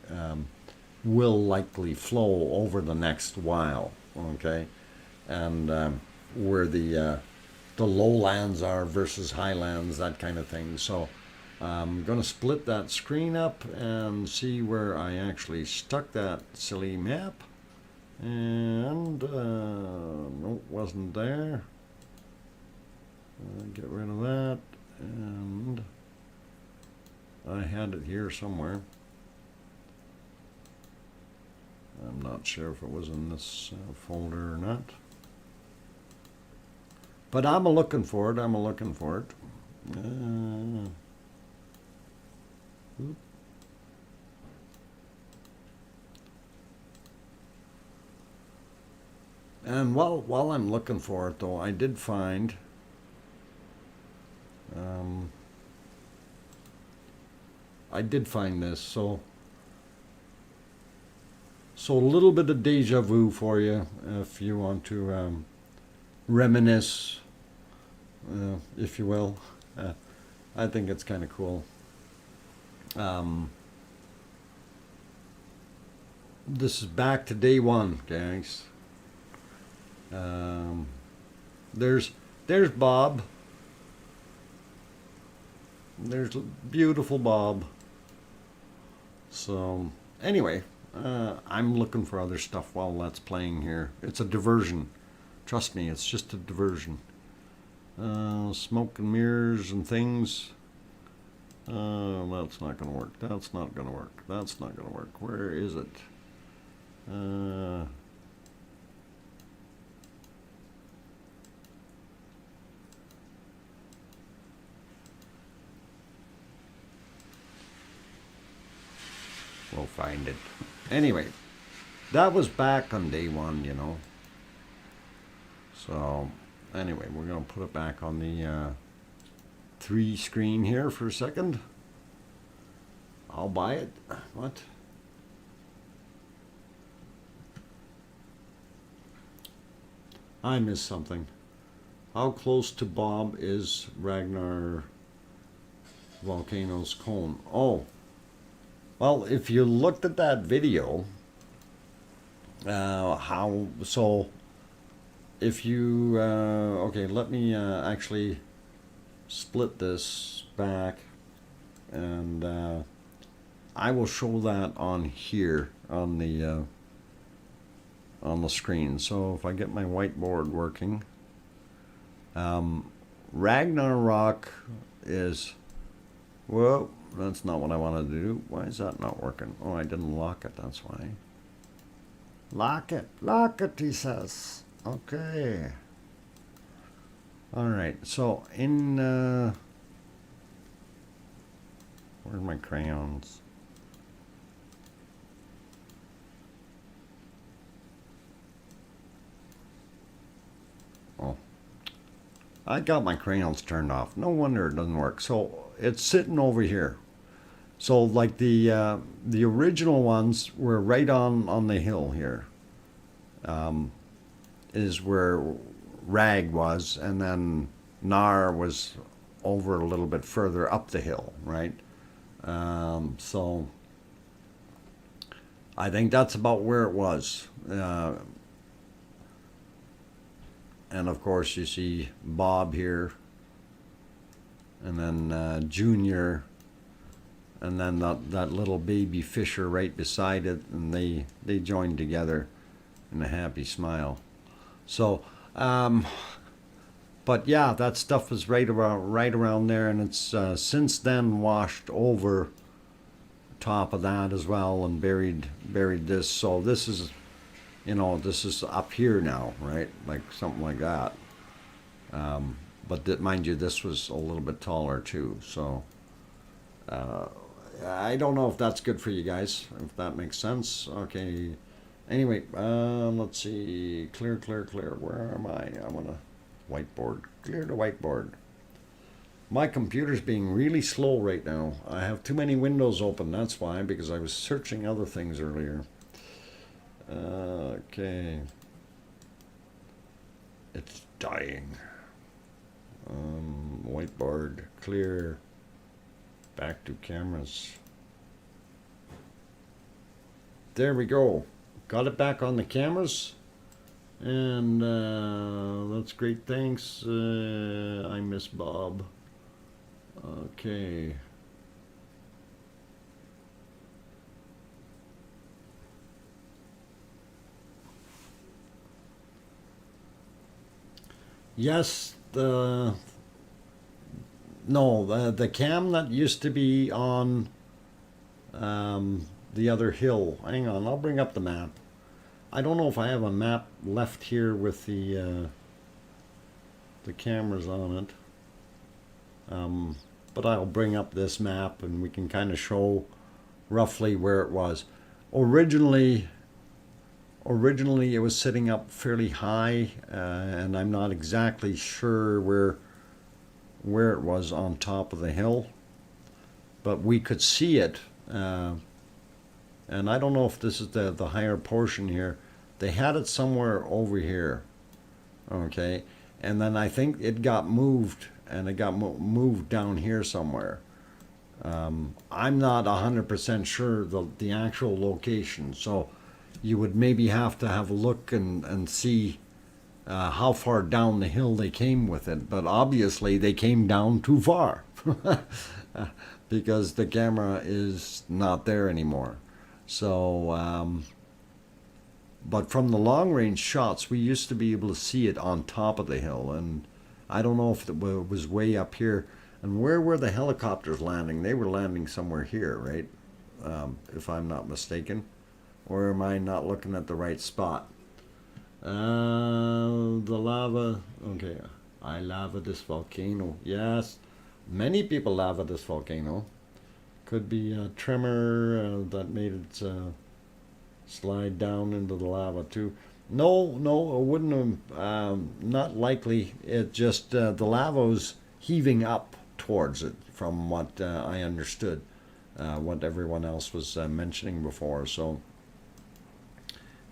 will likely flow over the next while, okay? And where the lowlands are versus highlands, that kind of thing. So I'm going to split that screen up and see where I actually stuck that silly map. And no, wasn't there. Get rid of that, and I had it here somewhere. I'm not sure if it was in this folder or not, but I'm looking for it. And while I'm looking for it, though, I did find this, so a little bit of deja vu for you if you want to reminisce, if you will. I think it's kind of cool. This is back to day one, guys. There's Bob. There's beautiful Bob. So anyway, I'm looking for other stuff while that's playing here. It's a diversion. Trust me, it's just a diversion. Smoke and mirrors and things. That's not going to work. That's not going to work. That's not going to work. Where is it? We'll find it. Anyway, that was back on day one, you know. So, anyway, we're going to put it back on the 3 screen here for a second. I'll buy it. What? I missed something. How close to Bob is Ragnar Volcano's cone? Oh, well, if you looked at that video, if you, okay, let me actually split this back, and I will show that on here on the screen. So if I get my whiteboard working, Ragnarok is, well, that's not what I wanted to do. Why is that not working? Oh, I didn't lock it, that's why. Lock it, he says. Okay. All right, so in, where are my crayons? Oh, I got my crayons turned off. No wonder it doesn't work. So it's sitting over here. So like the original ones were right on the hill here. Is where Rag was, and then Nar was over a little bit further up the hill, right? So I think that's about where it was. And of course you see Bob here, and then Junior, and then that little baby Fisher right beside it, and they joined together in a happy smile. So, but yeah, that stuff is right around there, and it's since then washed over top of that as well, and buried this. So this is, you know, this is up here now, right? Like something like that. But mind you, this was a little bit taller too. So I don't know if that's good for you guys, if that makes sense. Okay. Anyway, let's see. Clear. Where am I? I want to whiteboard. Clear the whiteboard. My computer's being really slow right now. I have too many windows open. That's why, because I was searching other things earlier. Okay. It's dying. Whiteboard. Clear. Back to cameras. There we go. Got it back on the cameras, and that's great. Thanks. I miss Bob. Okay. Yes, the cam that used to be on the other hill. Hang on, I'll bring up the map. I don't know if I have a map left here with the cameras on it. But I'll bring up this map, and we can kind of show roughly where it was. Originally it was sitting up fairly high, and I'm not exactly sure where it was on top of the hill, but we could see it. And I don't know if this is the higher portion here. They had it somewhere over here, okay? And then I think it got moved, and it got moved down here somewhere. I'm not 100% sure the actual location, so you would maybe have to have a look and see how far down the hill they came with it. But obviously they came down too far because the camera is not there anymore. So, but from the long range shots, we used to be able to see it on top of the hill, and I don't know if it was way up here. And where were the helicopters landing? They were landing somewhere here, right? If I'm not mistaken. Or am I not looking at the right spot? The lava, okay. I lava this volcano. Yes, many people lava this volcano. Could be a tremor that made it slide down into the lava too. No, it wouldn't have, not likely. It just, the lava was heaving up towards it, from what I understood, what everyone else was mentioning before. So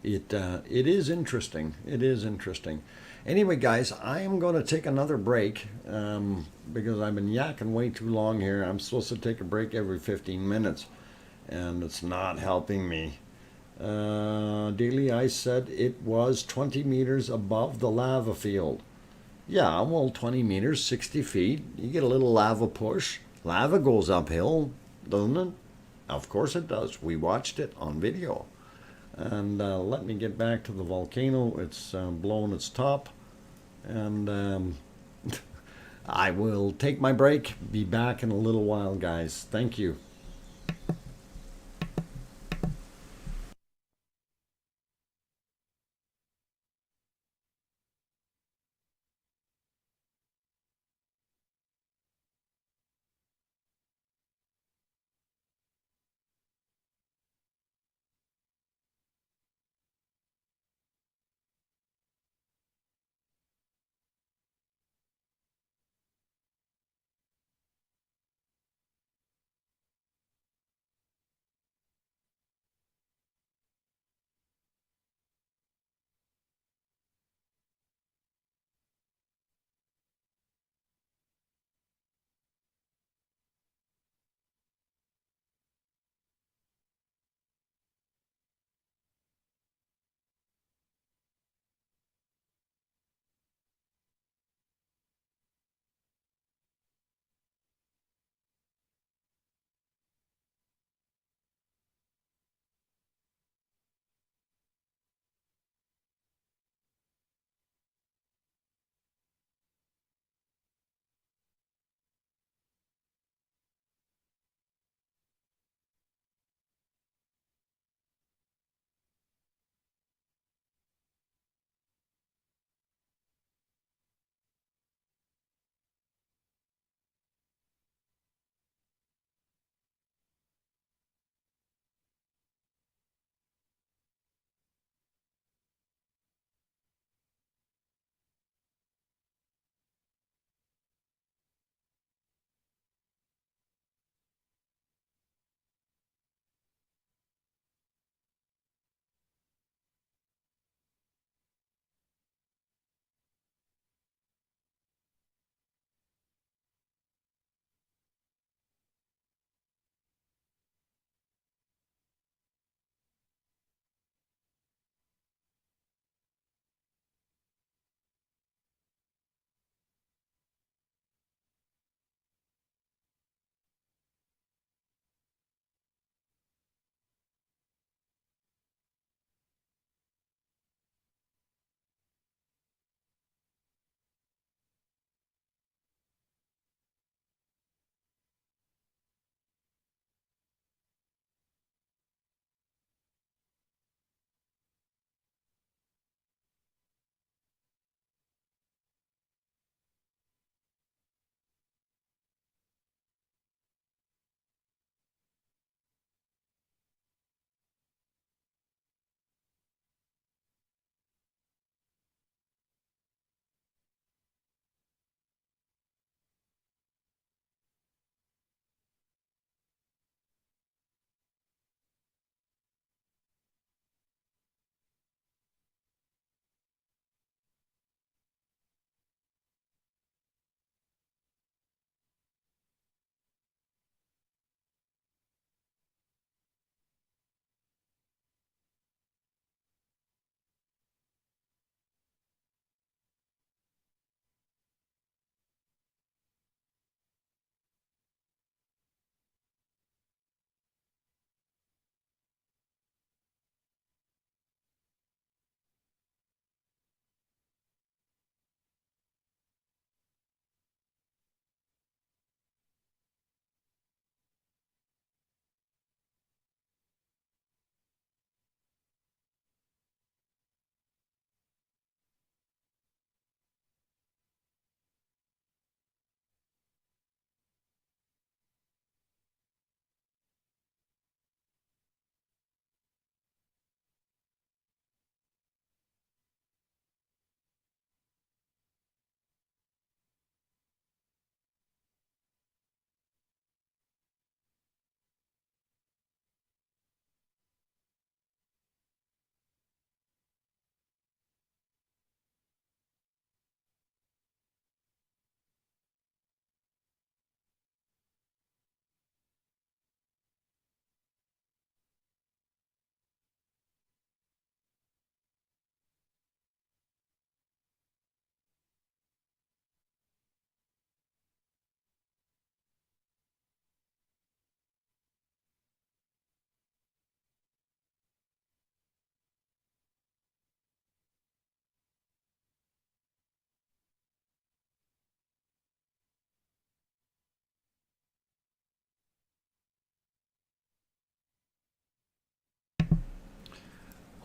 it is interesting. It is interesting. Anyway, guys, I am going to take another break because I've been yakking way too long here. I'm supposed to take a break every 15 minutes, and it's not helping me. Daily Ice said it was 20 meters above the lava field. Yeah, well, 20 meters, 60 feet. You get a little lava push. Lava goes uphill, doesn't it? Of course it does. We watched it on video. And let me get back to the volcano. It's blown its top. And I will take my break. Be back in a little while, guys. Thank you.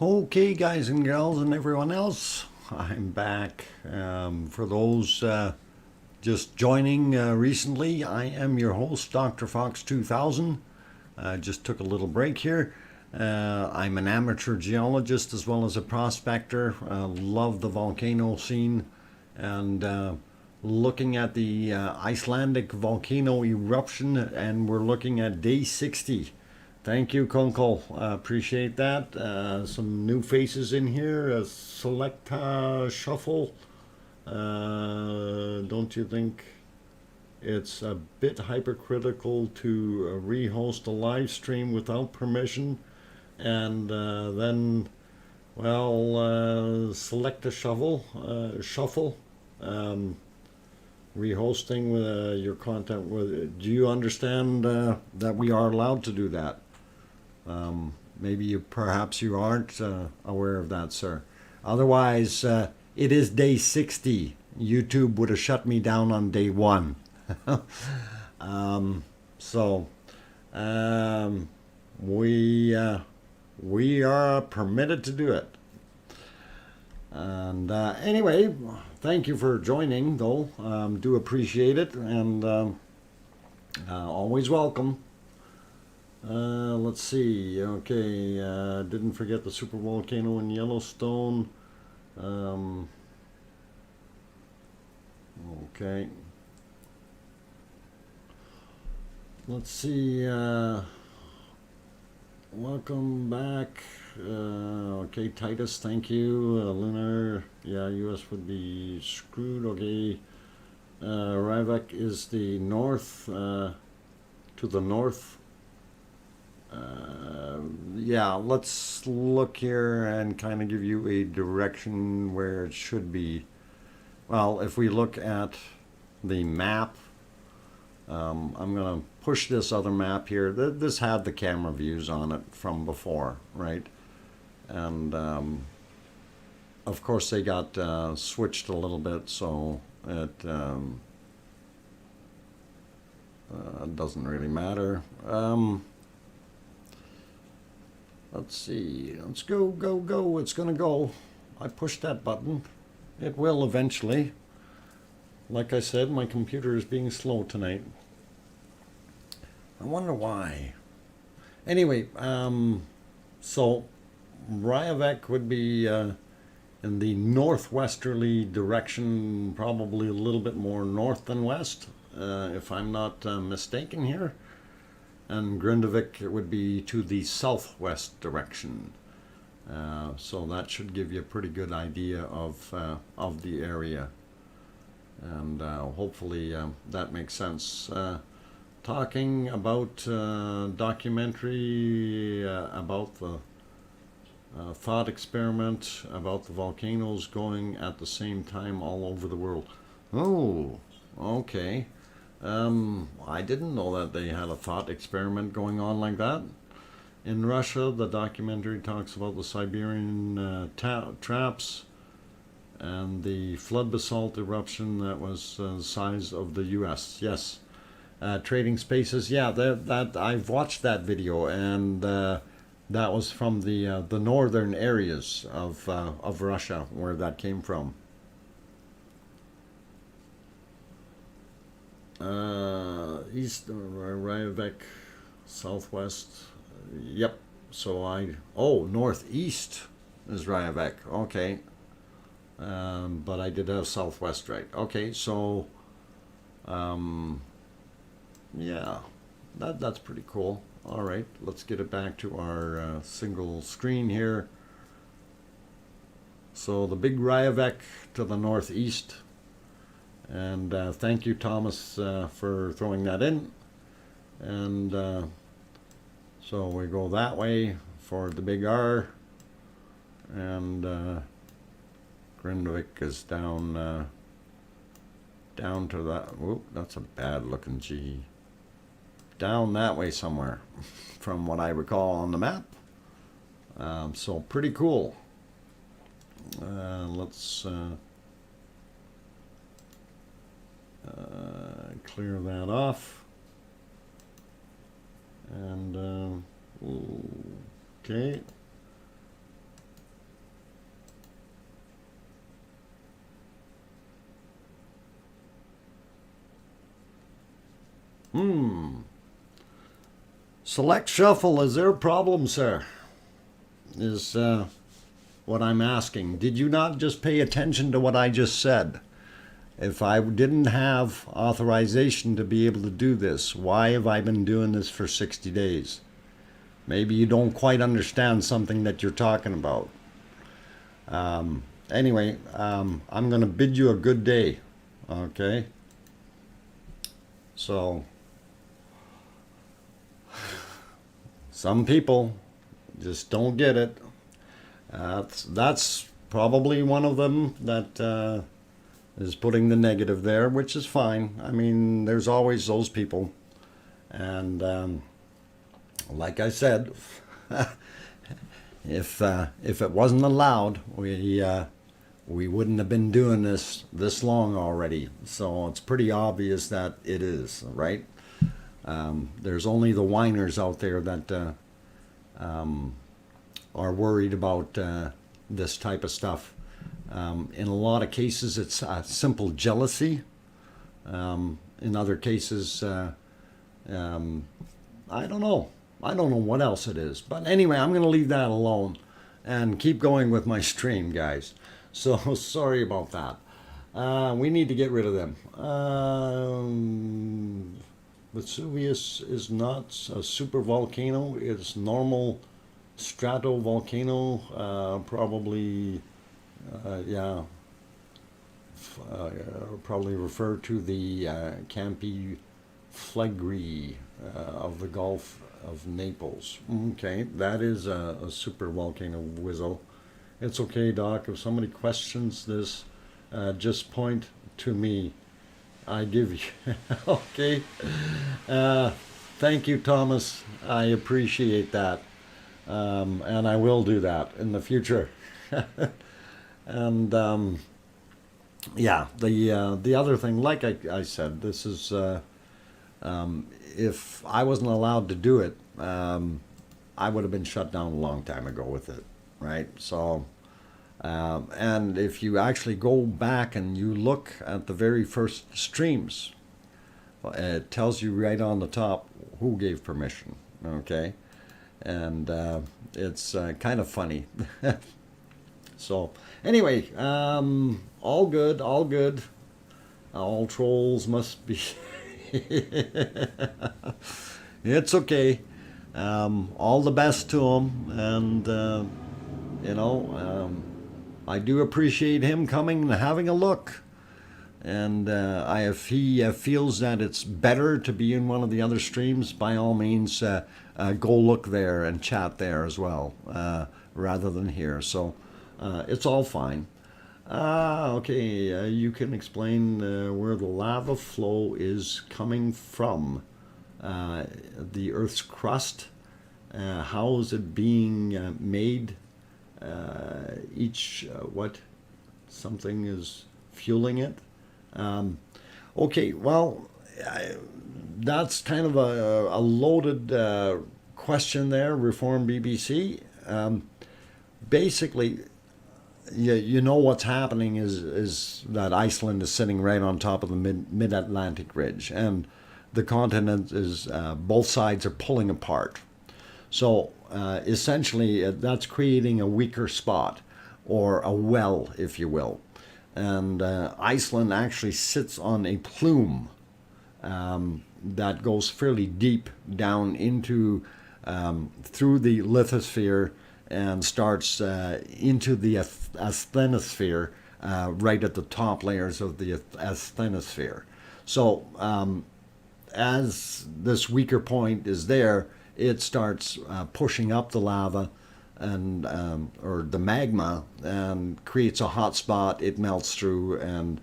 Okay, guys and girls and everyone else, I'm back. For those just joining recently, I am your host, DrFox2000. Just took a little break here. I'm an amateur geologist as well as a prospector. Love the volcano scene and looking at the Icelandic volcano eruption, and we're looking at day 60. Thank you, Kunkel. Appreciate that. Some new faces in here. Select Shuffle. Don't you think it's a bit hypercritical to rehost a live stream without permission? And then, well, Select a Shuffle. Rehosting your content. Do you understand that we are allowed to do that? Maybe perhaps you aren't aware of that, sir. Otherwise, it is day 60. YouTube would have shut me down on day 1. We are permitted to do it. And anyway, thank you for joining, though. Do appreciate it, and always welcome. Let's see. Okay, didn't forget the super volcano in Yellowstone. Okay. Let's see. Welcome back. Okay, Titus, thank you. Lunar, yeah, US would be screwed. Okay. Ryvek is the north, to the north. Yeah, let's look here and kind of give you a direction where it should be. Well, if we look at the map, I'm going to push this other map here. This had the camera views on it from before, right? And of course they got switched a little bit, so it doesn't really matter. Let's see. Let's go. It's going to go. I pushed that button. It will eventually. Like I said, my computer is being slow tonight. I wonder why. Anyway, so Ryvek would be in the northwesterly direction, probably a little bit more north than west, if I'm not mistaken here. And Grindavik would be to the southwest direction. So that should give you a pretty good idea of the area. And hopefully that makes sense. Talking about documentary about the thought experiment about the volcanoes going at the same time all over the world. Oh, okay. I didn't know that they had a thought experiment going on like that. In Russia, the documentary talks about the Siberian traps and the flood basalt eruption that was the size of the U.S. Yes. Trading spaces. Yeah, that I've watched that video, and that was from the northern areas of Russia where that came from. East Ryvek, southwest. Yep. So northeast is Ryvek. Okay. But I did have southwest right. Okay, so yeah, that's pretty cool. All right, let's get it back to our single screen here. So the big Ryvek to the northeast. And thank you, Thomas, for throwing that in. And so we go that way for the big R. And Grindavik is down to that. Whoop, that's a bad looking G. Down that way somewhere, from what I recall on the map. So pretty cool. Let's clear that off. And okay. Select shuffle, is there a problem, sir? Is what I'm asking. Did you not just pay attention to what I just said? If I didn't have authorization to be able to do this, why have I been doing this for 60 days? Maybe you don't quite understand something that you're talking about. Anyway, I'm going to bid you a good day. Okay? So, some people just don't get it. That's probably one of them that is putting the negative there, which is fine. I mean, there's always those people. And like I said, if it wasn't allowed, we wouldn't have been doing this long already. So it's pretty obvious that it is, right? There's only the whiners out there that are worried about this type of stuff. In a lot of cases, it's simple jealousy. In other cases, I don't know. I don't know what else it is. But anyway, I'm going to leave that alone and keep going with my stream, guys. So sorry about that. We need to get rid of them. Vesuvius is not a super volcano. It's normal stratovolcano. Probably, yeah. Probably refer to the Campi Flegrei of the Gulf of Naples. Okay, that is a super volcano, Wizzle. It's okay, Doc. If somebody questions this, just point to me. I give you. Okay. Thank you, Thomas. I appreciate that. And I will do that in the future. And yeah, the other thing, like I said, this is if I wasn't allowed to do it, I would have been shut down a long time ago with it, right? So, and if you actually go back and you look at the very first streams, it tells you right on the top who gave permission, okay? And it's kind of funny. So, anyway, all good, all good. All trolls must be... It's okay. All the best to him, and you know, I do appreciate him coming and having a look. And if he feels that it's better to be in one of the other streams, by all means, go look there and chat there as well, rather than here. So it's all fine. Okay, you can explain where the lava flow is coming from. The Earth's crust. How is it being made? What something is fueling it. Okay, well, that's kind of a loaded question there, Reform BBC. Basically, you know what's happening is that Iceland is sitting right on top of the mid-Atlantic ridge, and the continent is, both sides are pulling apart. So essentially, that's creating a weaker spot, or a well, if you will. And Iceland actually sits on a plume that goes fairly deep down into, through the lithosphere, and starts into the asthenosphere, right at the top layers of the asthenosphere. So as this weaker point is there, it starts pushing up the lava and or the magma, and creates a hot spot. It melts through, and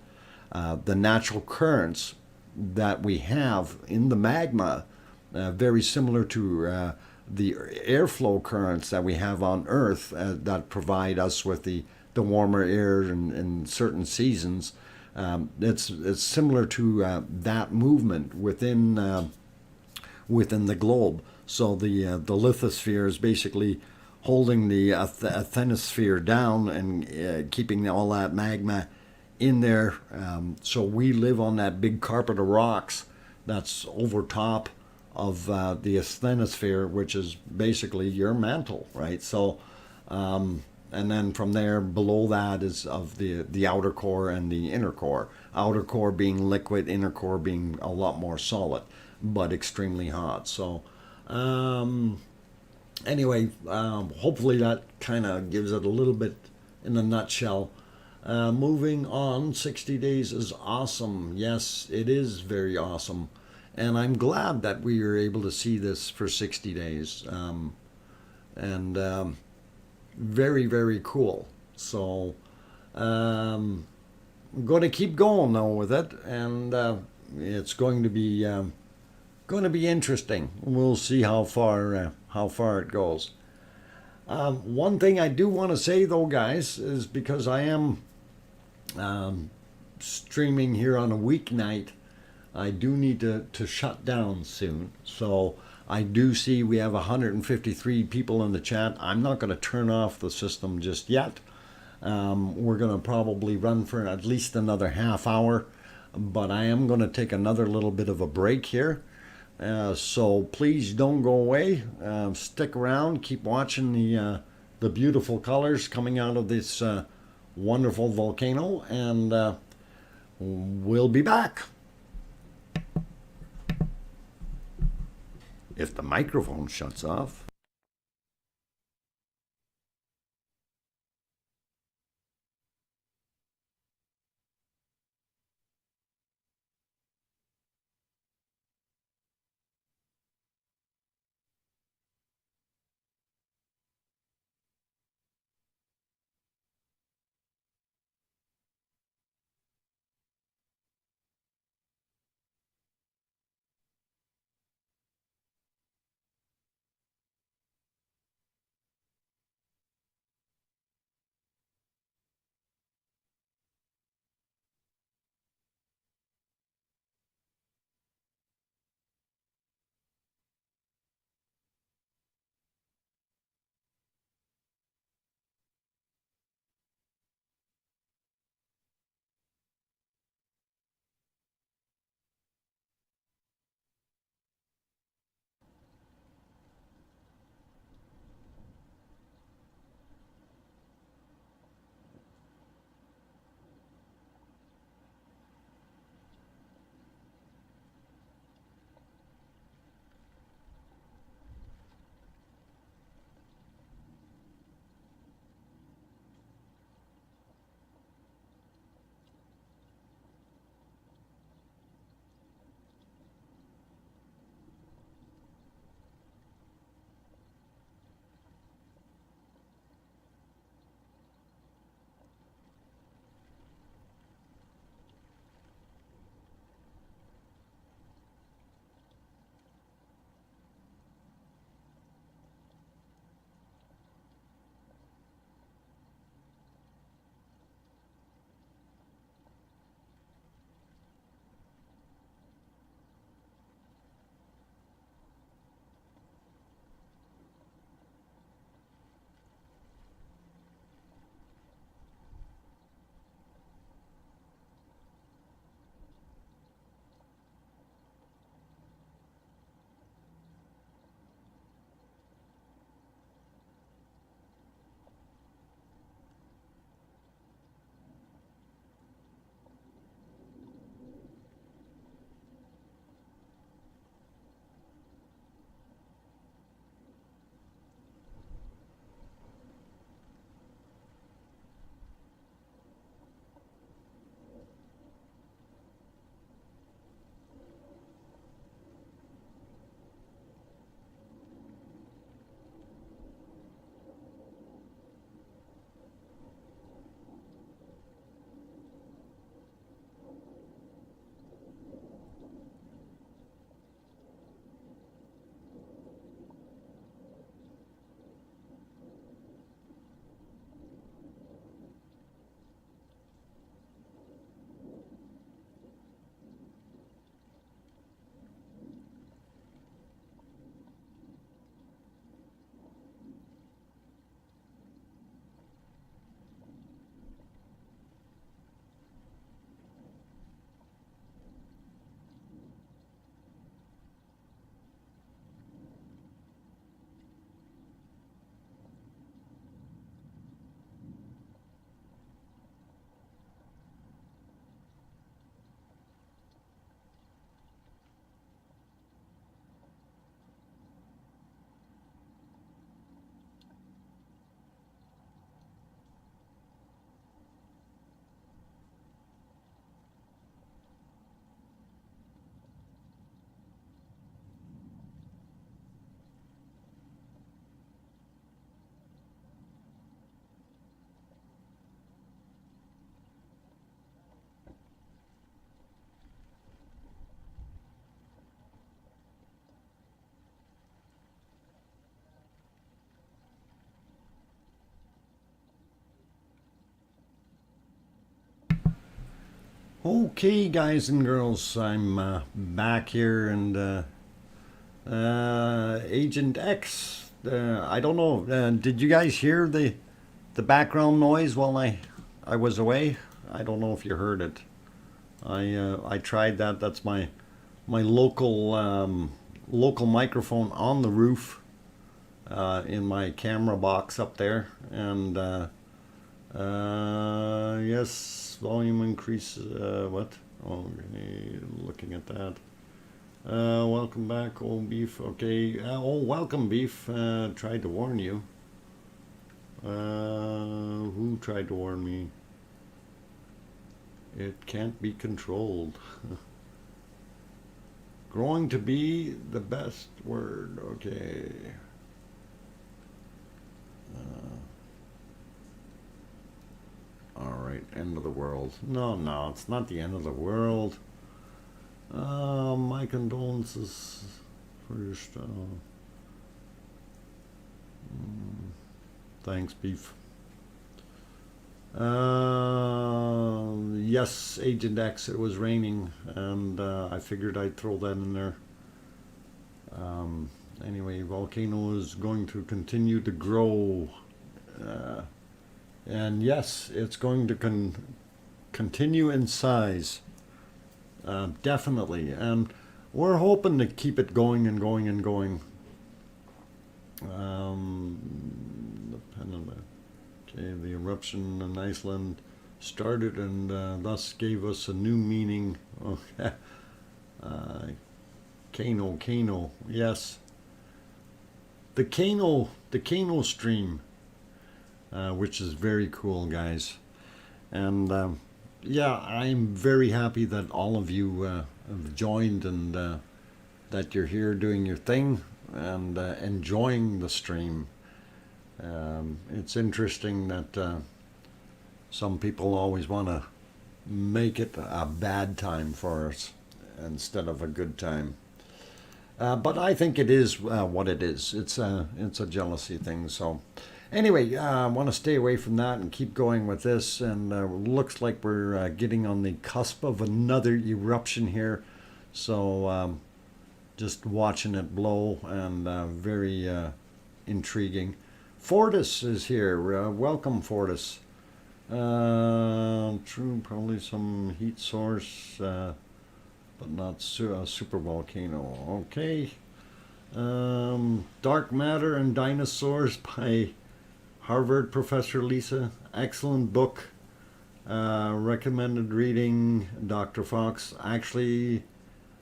the natural currents that we have in the magma, very similar to the airflow currents that we have on Earth, that provide us with the warmer air in certain seasons. It's similar to that movement within the globe. So the lithosphere is basically holding the asthenosphere down and keeping all that magma in there. So we live on that big carpet of rocks that's over top the asthenosphere, which is basically your mantle, right? So, and then from there below that is of the outer core and the inner core. Outer core being liquid, inner core being a lot more solid, but extremely hot. So, anyway, hopefully that kind of gives it a little bit in a nutshell. Moving on, 60 days is awesome. Yes, it is very awesome. And I'm glad that we are able to see this for 60 days. And very, very cool. So I'm going to keep going though with it. And it's going to be interesting. We'll see how far it goes. One thing I do want to say though, guys, is because I am streaming here on a weeknight, I do need to shut down soon. So I do see we have 153 people in the chat. I'm not going to turn off the system just yet. We're going to probably run for at least another half hour, but I am going to take another little bit of a break here. So please don't go away. Stick around. Keep watching the beautiful colors coming out of this wonderful volcano, and we'll be back. If the microphone shuts off. Okay, guys and girls, I'm back here, and Agent X. I don't know. Did you guys hear the background noise while I was away? I don't know if you heard it. I tried that. That's my local microphone on the roof in my camera box up there, and yes, volume increase. What? Oh, looking at that. Welcome back, old beef. Okay. Oh, welcome, beef. Tried to warn you. Who tried to warn me? It can't be controlled. Growing to be the best word. Okay. All right. End of the world. No, it's not the end of the world. My condolences first. Thanks, beef. Yes, Agent X, it was raining, and I figured I'd throw that in there. Anyway, Volcano is going to continue to grow. And yes, it's going to continue in size. Definitely. And we're hoping to keep it going and going and going. Okay, the eruption in Iceland started and thus gave us a new meaning. Okay. Kano, yes. The Kano stream, which is very cool, guys. And yeah, I'm very happy that all of you have joined, and that you're here doing your thing and enjoying the stream. It's interesting that some people always want to make it a bad time for us instead of a good time. But I think it is what it is. It's a jealousy thing. So anyway, I want to stay away from that and keep going with this. And looks like we're getting on the cusp of another eruption here. So just watching it blow, and very intriguing. Fortis is here. Welcome, Fortis. True, probably some heat source, but not a super volcano. Okay. Dark Matter and Dinosaurs by Harvard professor Lisa. Excellent book. Recommended reading, Dr. Fox. Actually,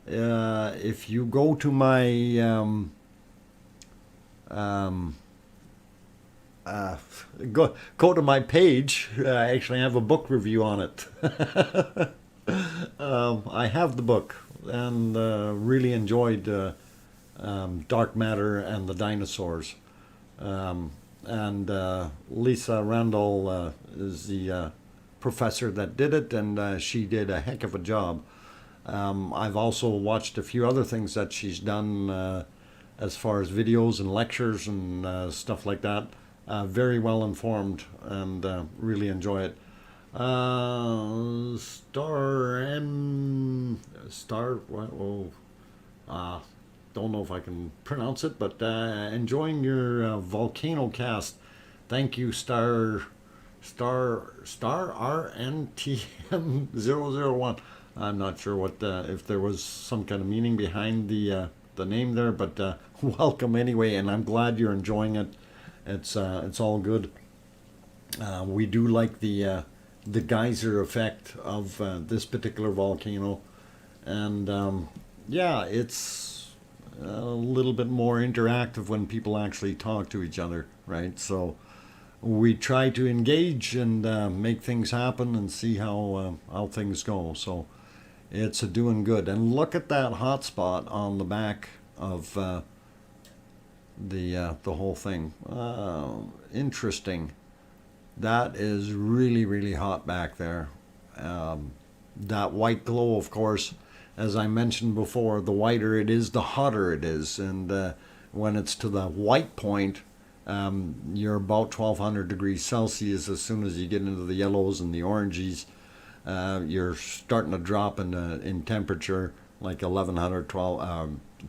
if you go to my go to my page, I actually have a book review on it. I have the book, and really enjoyed Dark Matter and the Dinosaurs. And Lisa Randall is the professor that did it, and she did a heck of a job. I've also watched a few other things that she's done as far as videos and lectures and stuff like that. Very well informed, and really enjoy it. Don't know if I can pronounce it, but enjoying your Volcano cast. Thank you, Star RNTM001. I'm not sure what if there was some kind of meaning behind the name there, but welcome anyway, and I'm glad you're enjoying it. It's all good. We do like the geyser effect of this particular volcano, and yeah, it's a little bit more interactive when people actually talk to each other, right? So we try to engage and make things happen and see how things go. So it's doing good. And look at that hotspot on the back of the whole thing. Interesting. That is really, really hot back there. That white glow, of course, as I mentioned before, the whiter it is, the hotter it is. And when it's to the white point, you're about 1200 degrees Celsius. As soon as you get into the yellows and the oranges, you're starting to drop in temperature, like 1100,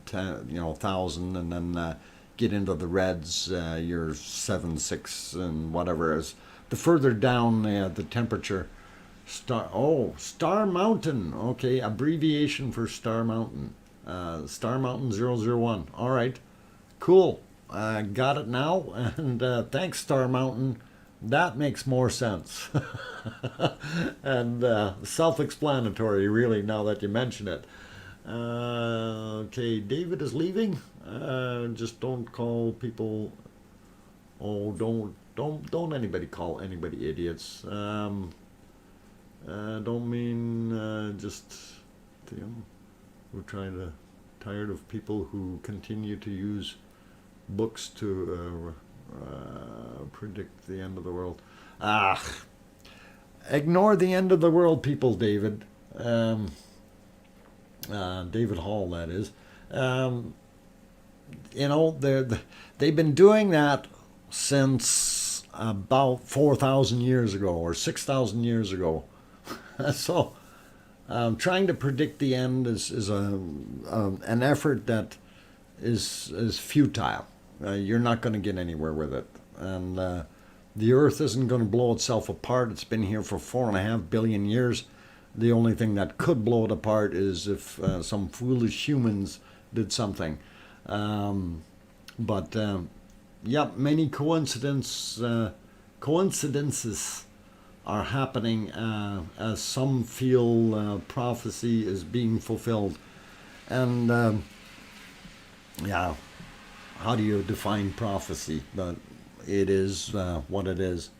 10, 1000, and then get into the reds, you're 7, 6, and whatever. As the further down the temperature, Star Mountain. Okay, abbreviation for Star Mountain. Star Mountain 001. All right, cool. Got it now, and thanks, Star Mountain. That makes more sense. And self-explanatory, really, now that you mention it. Okay, David is leaving. Just don't call people. Oh, don't anybody call anybody idiots. Don't mean just, we're tired of people who continue to use books to predict the end of the world. Ignore the end of the world, people, David. David Hall, that is. They've been doing that since about 4,000 years ago or 6,000 years ago. So trying to predict the end is an effort that is futile. You're not going to get anywhere with it. And the Earth isn't going to blow itself apart. It's been here for 4.5 billion years. The only thing that could blow it apart is if some foolish humans did something. But many coincidences are happening as some feel prophecy is being fulfilled. And how do you define prophecy? But it is what it is.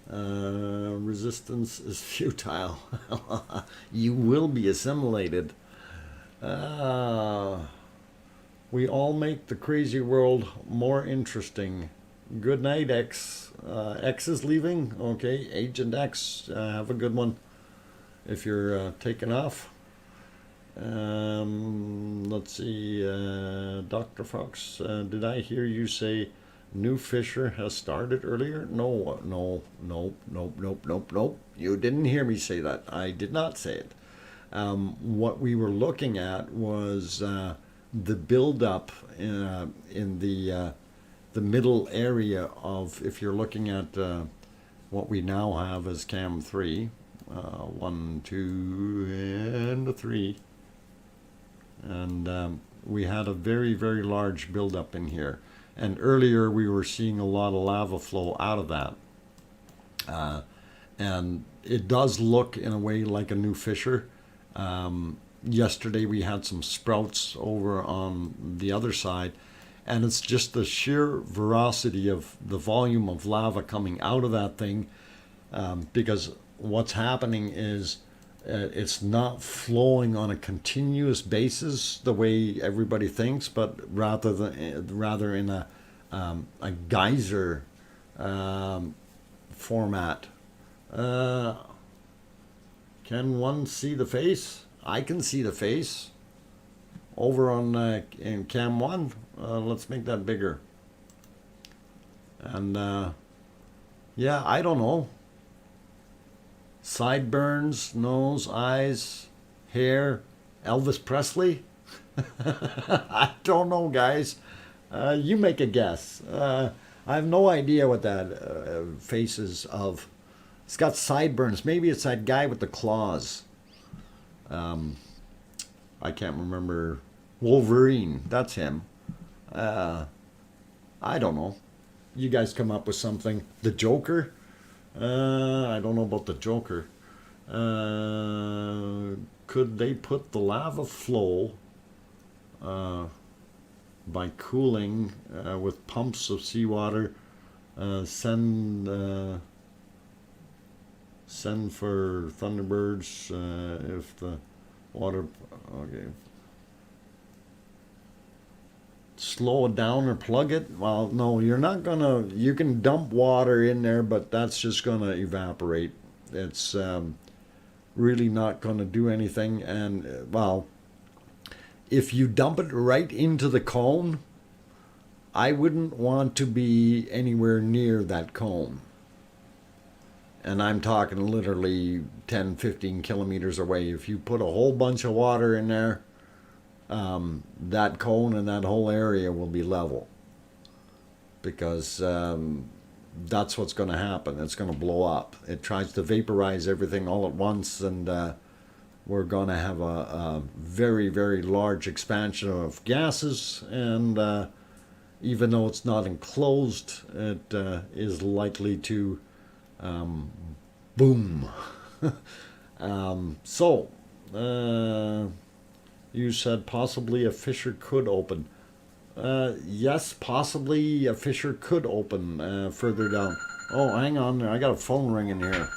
Resistance is futile. You will be assimilated. We all make the crazy world more interesting. Good night, X. X is leaving. Okay, Agent X, have a good one if you're taking off. Let's see, Dr. Fox, did I hear you say new fissure has started earlier? No. You didn't hear me say that. I did not say it. What we were looking at was the buildup in the middle area of, if you're looking at what we now have as Cam 3, 1, 2, and 3. And we had a very, very large buildup in here. And earlier we were seeing a lot of lava flow out of that. And it does look in a way like a new fissure. Yesterday we had some sprouts over on the other side. And it's just the sheer veracity of the volume of lava coming out of that thing. Because what's happening is it's not flowing on a continuous basis the way everybody thinks, but rather in a geyser format. Can one see the face? I can see the face. Over on in Cam 1, let's make that bigger. And I don't know. Sideburns, nose, eyes, hair, Elvis Presley? I don't know, guys. You make a guess. I have no idea what that face is of. It's got sideburns. Maybe it's that guy with the claws. I can't remember. Wolverine. That's him. I don't know. You guys come up with something. The Joker? I don't know about the Joker. Could they put the lava flow by cooling with pumps of seawater? Send for Thunderbirds if the water. Okay. Slow it down or plug it? Well, no, you're not gonna. You can dump water in there, but that's just gonna evaporate. It's really not gonna do anything. And if you dump it right into the cone, I wouldn't want to be anywhere near that cone. and I'm talking literally 10, 15 kilometers away. If you put a whole bunch of water in there, that cone and that whole area will be level because that's what's going to happen. It's going to blow up. It tries to vaporize everything all at once, and we're going to have a very, very large expansion of gases. And even though it's not enclosed, it is likely to boom. So, you said possibly a fissure could open. Yes, possibly a fissure could open further down. Oh, hang on. I got a phone ringing here.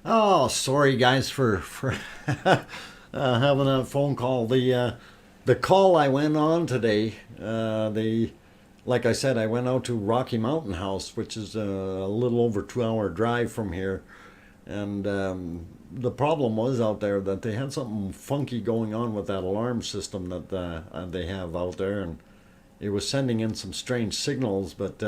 Oh, sorry guys for having a phone call. The call I went on today, the like I said, I went out to Rocky Mountain House, which is a little over 2 hour drive from here, And the problem was out there that they had something funky going on with that alarm system that they have out there, and it was sending in some strange signals. But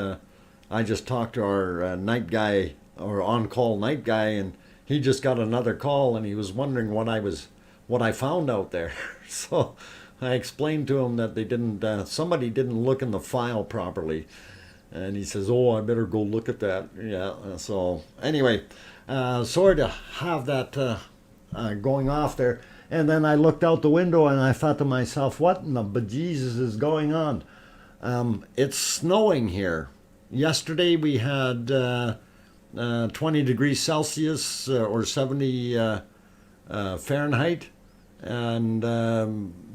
I just talked to our night guy, or on-call night guy, and he just got another call, and he was wondering what I found out there. So I explained to him that they didn't, somebody didn't look in the file properly, and he says, "Oh, I better go look at that." Yeah. So anyway, sorry to have that going off there. And then I looked out the window and I thought to myself, "What in the bejesus is going on?" It's snowing here. Yesterday we had 20 degrees Celsius or 70 Fahrenheit, and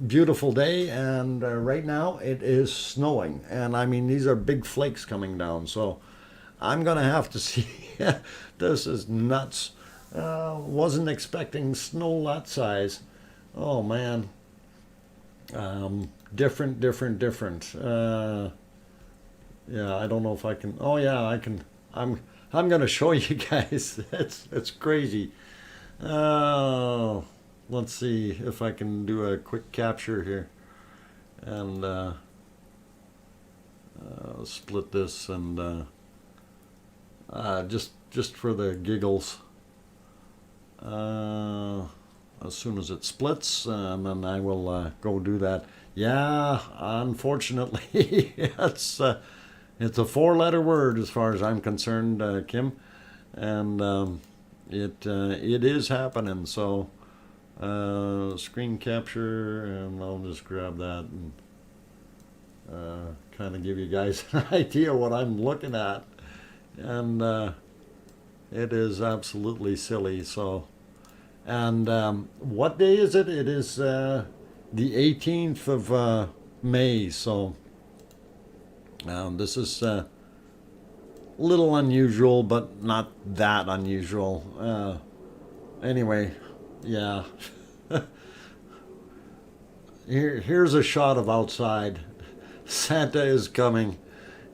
beautiful day. And right now it is snowing, and I mean these are big flakes coming down. So I'm gonna have to see. This is nuts. Wasn't expecting snow that size. Oh man. Different. Yeah, I don't know if I can. Oh yeah, I can. I'm gonna show you guys. It's crazy. Let's see if I can do a quick capture here, and split this, and just for the giggles. As soon as it splits, and then I will go do that. Yeah, unfortunately, it's a four-letter word as far as I'm concerned, Kim, and it is happening. So screen capture, and I'll just grab that and kind of give you guys an idea what I'm looking at, and it is absolutely silly. So, and what day is it? It is the 18th of May. So this is a little unusual, but not that unusual. Anyway, yeah. Here's a shot of outside. Santa is coming,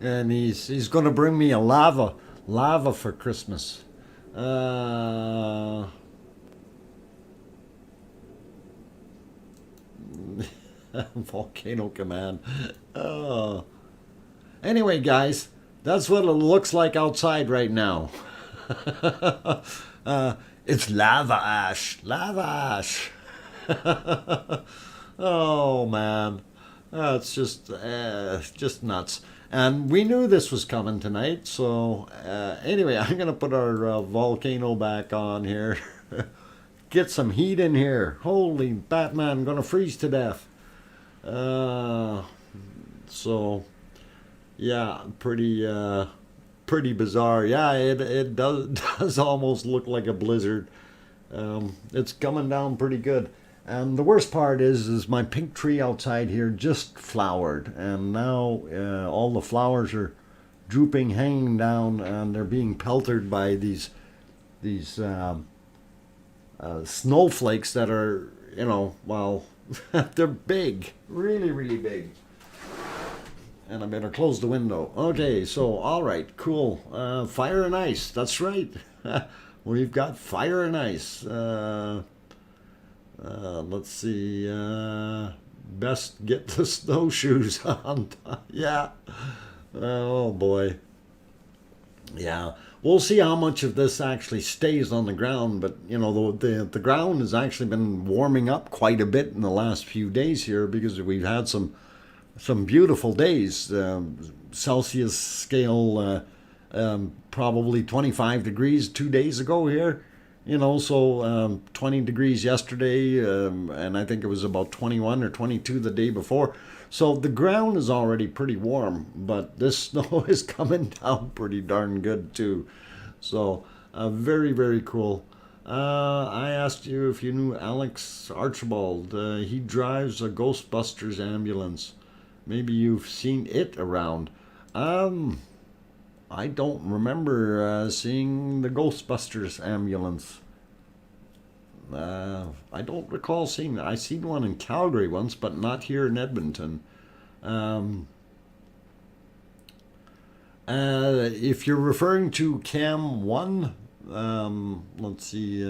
and he's going to bring me a lava for Christmas. Volcano command. Anyway, guys, that's what it looks like outside right now. It's lava ash. Oh man, it's just nuts. And we knew this was coming tonight. So anyway, I'm gonna put our volcano back on here. Get some heat in here. Holy Batman, I'm gonna freeze to death. So yeah, pretty bizarre. Yeah, it does almost look like a blizzard. It's coming down pretty good. And the worst part is my pink tree outside here just flowered, and now all the flowers are drooping, hanging down, and they're being pelted by these snowflakes that are, well, they're big, really big. And I better close the window. Okay, so all right, cool. Fire and ice. That's right. We've got fire and ice. Let's see. Best get the snowshoes on. Yeah. Oh boy. Yeah. We'll see how much of this actually stays on the ground, but the ground has actually been warming up quite a bit in the last few days here, because we've had some beautiful days. Celsius scale, probably 25 degrees 2 days ago here. So 20 degrees yesterday, and I think it was about 21 or 22 the day before. So the ground is already pretty warm, but this snow is coming down pretty darn good too. So very, very cool. I asked you if you knew Alex Archibald. He drives a Ghostbusters ambulance. Maybe you've seen it around. I don't remember seeing the Ghostbusters ambulance. I don't recall seeing that. I seen one in Calgary once, but not here in Edmonton. If you're referring to Cam 1, Let's see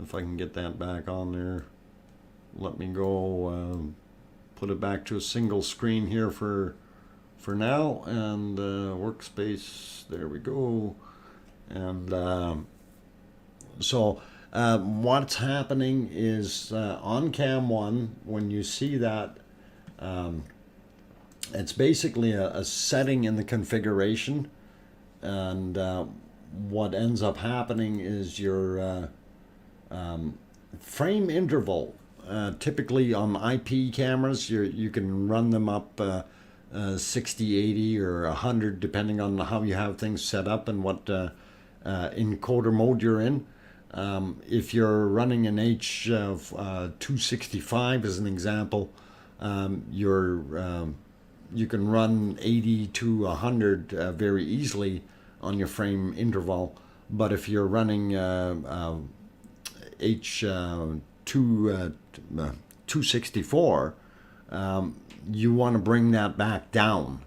if I can get that back on there. Let me go put it back to a single screen here for now, and workspace, there we go. And so what's happening is on cam 1, when you see that, it's basically a setting in the configuration, and what ends up happening is your frame interval. Typically on IP cameras, you can run them up 60, 80, or 100, depending on how you have things set up and what encoder mode you're in. If you're running an H265 as an example, you can run 80 to 100 very easily on your frame interval. But if you're running H264, you want to bring that back down.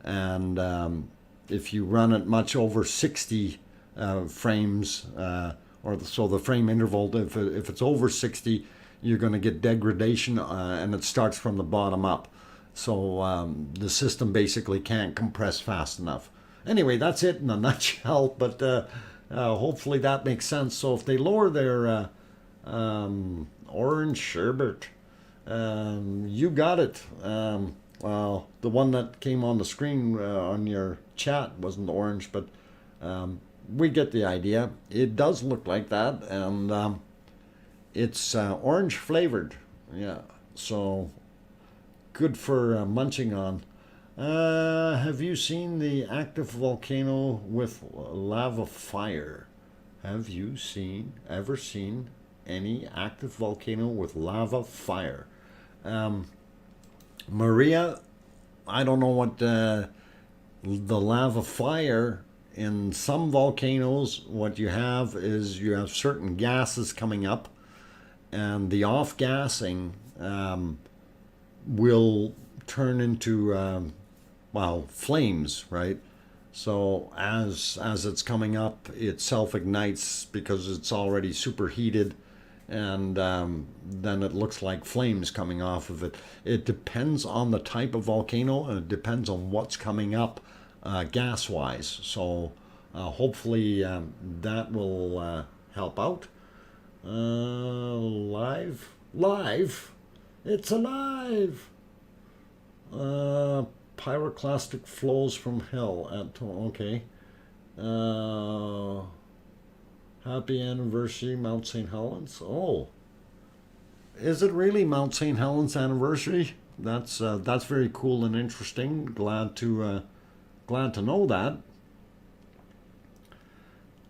And if you run it much over 60 frames, so the frame interval, if it's over 60, you're going to get degradation, and it starts from the bottom up. So the system basically can't compress fast enough. Anyway, that's it in a nutshell, but hopefully that makes sense. So if they lower their orange sherbet, you got it. Well, the one that came on the screen on your chat wasn't orange, but we get the idea. It does look like that, and it's orange flavored. Yeah, so good for munching on. Have you seen the active volcano with lava fire? Have you ever seen any active volcano with lava fire? Maria, I don't know what the lava fire. In some volcanoes, what you have is you have certain gases coming up, and the off-gassing will turn into flames, right? So as it's coming up, it self-ignites because it's already superheated, and then it looks like flames coming off of it. It depends on the type of volcano, and it depends on what's coming up gas-wise. So hopefully that will help out. Live, it's alive. Pyroclastic flows from hell okay. Happy anniversary, Mount St. Helens. Oh, is it really Mount St. Helens anniversary? That's very cool and interesting. Glad to know that.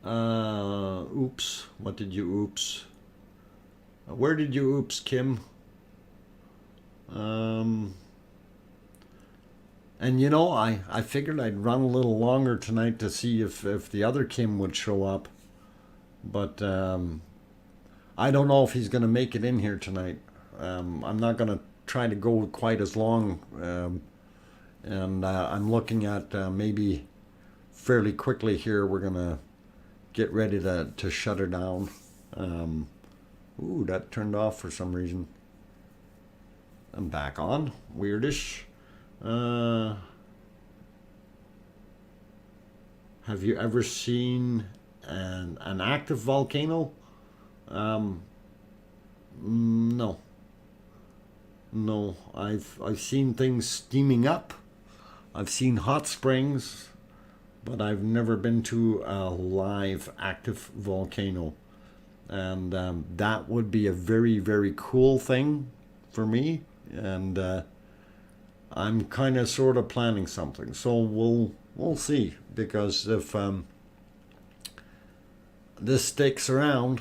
Oops. What did you oops? Where did you oops, Kim? And you know, I figured I'd run a little longer tonight to see if the other Kim would show up. But I don't know if he's going to make it in here tonight. I'm not going to try to go quite as long. And I'm looking at maybe fairly quickly here, we're going to get ready to shut her down. Ooh, that turned off for some reason. I'm back on. Weirdish. Have you ever seen an active volcano? No. No, I've seen things steaming up. I've seen hot springs, but I've never been to a live active volcano. And that would be a very, very cool thing for me. And I'm kind of sort of planning something. So we'll see. Because if this sticks around,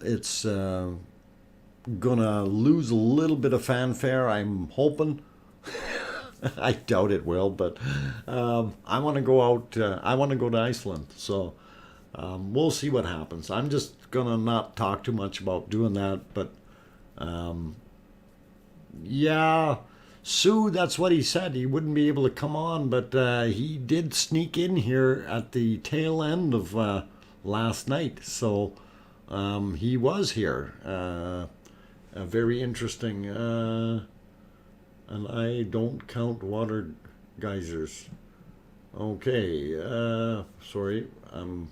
it's gonna lose a little bit of fanfare, I'm hoping. I doubt it will, but I want to go out. I want to go to Iceland, so we'll see what happens. I'm just gonna not talk too much about doing that, but yeah, Sue, that's what he said. He wouldn't be able to come on, but he did sneak in here at the tail end of last night. So he was here. Very interesting. And I don't count water geysers. Okay. Sorry. I'm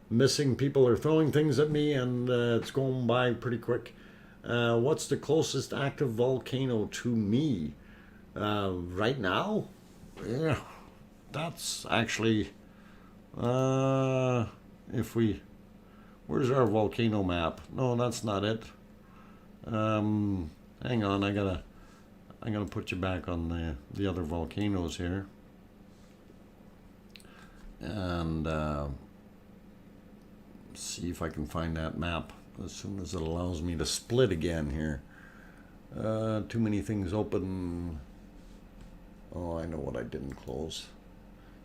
missing. People are throwing things at me, and it's going by pretty quick. What's the closest active volcano to me right now? Yeah, that's actually if we, where's our volcano map? No, that's not it. Hang on, I'm gonna put you back on the other volcanoes here, and see if I can find that map as soon as it allows me to split again here. Too many things open. Oh, I know what I didn't close.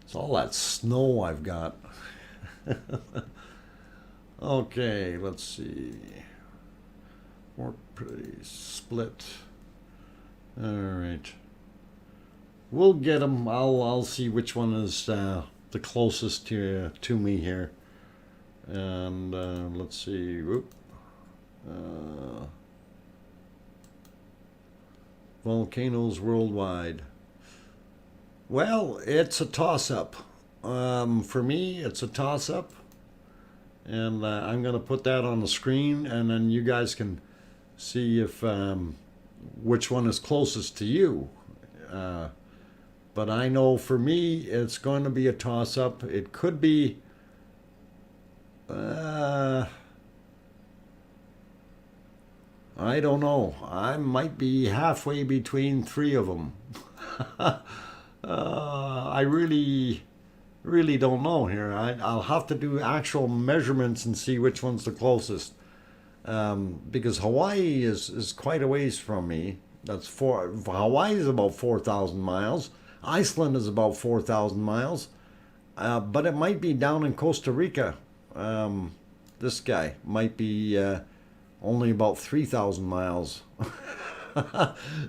It's all that snow I've got. Okay, let's see. Work pretty split. All right. We'll get them. I'll see which one is the closest to me here. And let's see. Whoop. Volcanoes worldwide. Well, it's a toss-up. For me, it's a toss-up. And I'm going to put that on the screen, and then you guys can see if which one is closest to you. But I know for me, it's going to be a toss-up. It could be... I don't know. I might be halfway between three of them. I really don't know here. I'll have to do actual measurements and see which one's the closest. Because Hawaii is quite a ways from me. Hawaii is about 4,000 miles. Iceland is about 4,000 miles. But it might be down in Costa Rica. This guy might be only about 3,000 miles.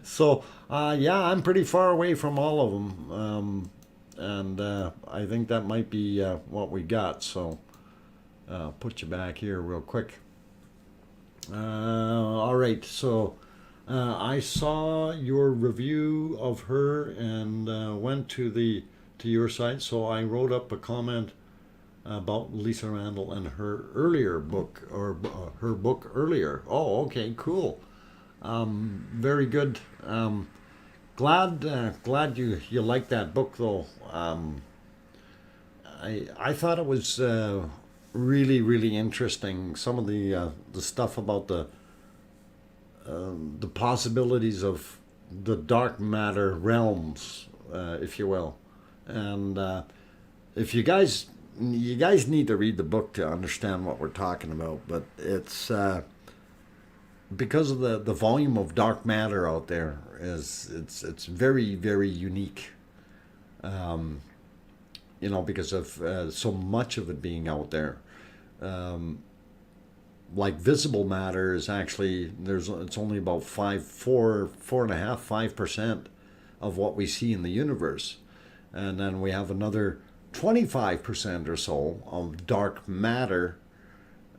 So, yeah, I'm pretty far away from all of them. And I think that might be what we got. So, put you back here real quick. All right, so I saw your review of her and went to your site. So I wrote up a comment about Lisa Randall and her earlier book, or her book earlier. Oh, okay, cool. Very good. Glad you liked that book, though. I thought it was really interesting. Some of the stuff about the possibilities of the dark matter realms, if you will, and if you guys need to read the book to understand what we're talking about. But it's because of the volume of dark matter out there it's very unique. Because of so much of it being out there. Like visible matter is actually it's only about 4.5% of what we see in the universe, and then we have another 25% or so of dark matter,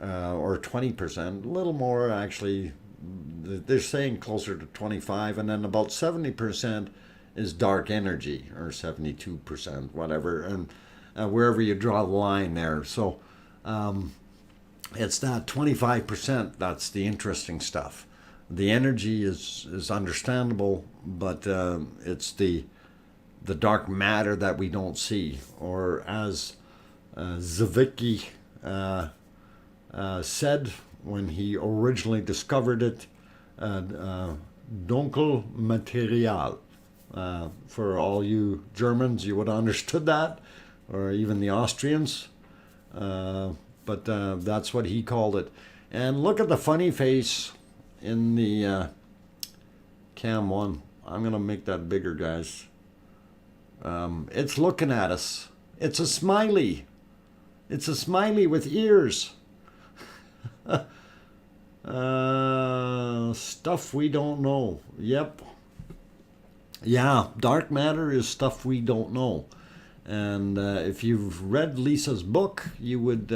or 20%, a little more actually. They're saying closer to 25, and then about 70% is dark energy, or 72%, whatever, and wherever you draw the line there. So it's that 25% that's the interesting stuff. The energy is understandable, but it's the dark matter that we don't see, or as Zwicky said when he originally discovered it, dunkel Material. For all you Germans, you would have understood that, or even the Austrians. But that's what he called it. And look at the funny face in the cam one. I'm going to make that bigger, guys. It's looking at us. It's a smiley. It's a smiley with ears. Stuff we don't know. Yep. Yeah, dark matter is stuff we don't know. And if you've read Lisa's book, you would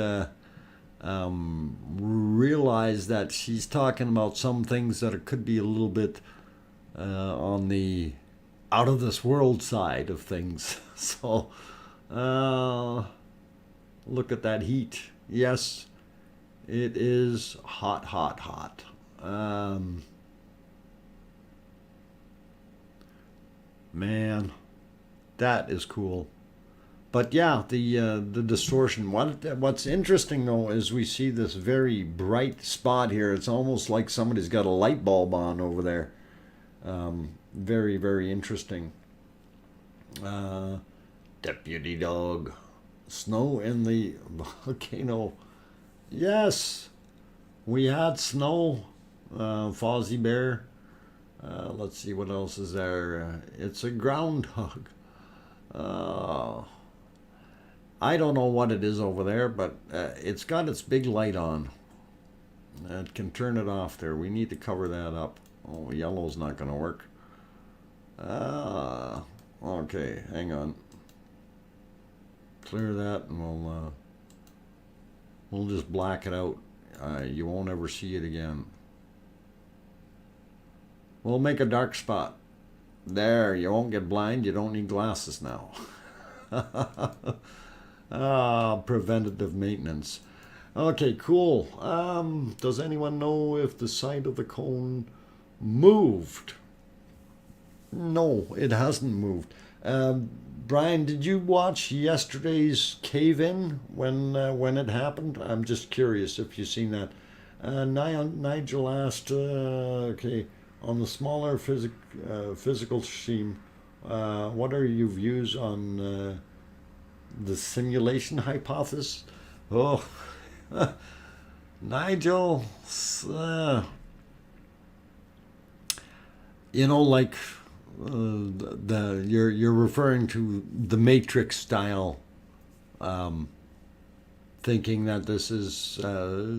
realize that she's talking about some things that could be a little bit on the out of this world side of things. So, look at that heat. Yes, it is hot, hot, hot. Man, that is cool. But yeah, the distortion. What's interesting though is we see this very bright spot here. It's almost like somebody's got a light bulb on over there. Very, very interesting. Uh, Deputy Dog. Snow in the volcano. Yes, we had snow. Fozzie Bear. Let's see what else is there. It's a groundhog. Uh, I don't know what it is over there, but it's got its big light on. It can turn it off there. We need to cover that up. Oh, yellow's not going to work. Okay, hang on. Clear that, and we'll just black it out. You won't ever see it again. We'll make a dark spot. There, you won't get blind. You don't need glasses now. Preventative maintenance. Okay, cool. Does anyone know if the side of the cone moved? No, it hasn't moved. Brian, did you watch yesterday's cave-in when it happened? I'm just curious if you've seen that. Nigel asked, okay, on the smaller physical scheme, what are your views on the simulation hypothesis? Oh, Nigel, like you're referring to the Matrix style, thinking that this is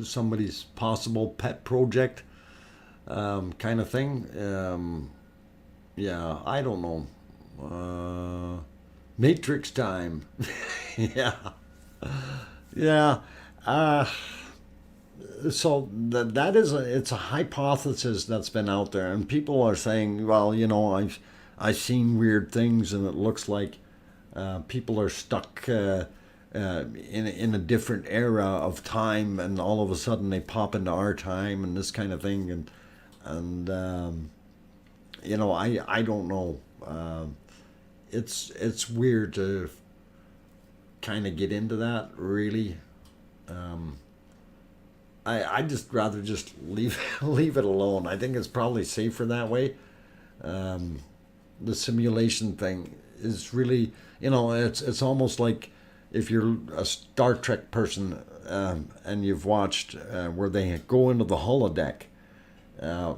somebody's possible pet project, kind of thing. Yeah, I don't know. Matrix time. Yeah, yeah. So that is it's a hypothesis that's been out there, and people are saying, well, I've seen weird things, and it looks like people are stuck in a different era of time, and all of a sudden they pop into our time and this kind of thing, and I don't know. It's weird to kind of get into that, really. I just rather just leave it alone. I think it's probably safer that way. The simulation thing is really, it's almost like if you're a Star Trek person, and you've watched where they go into the holodeck.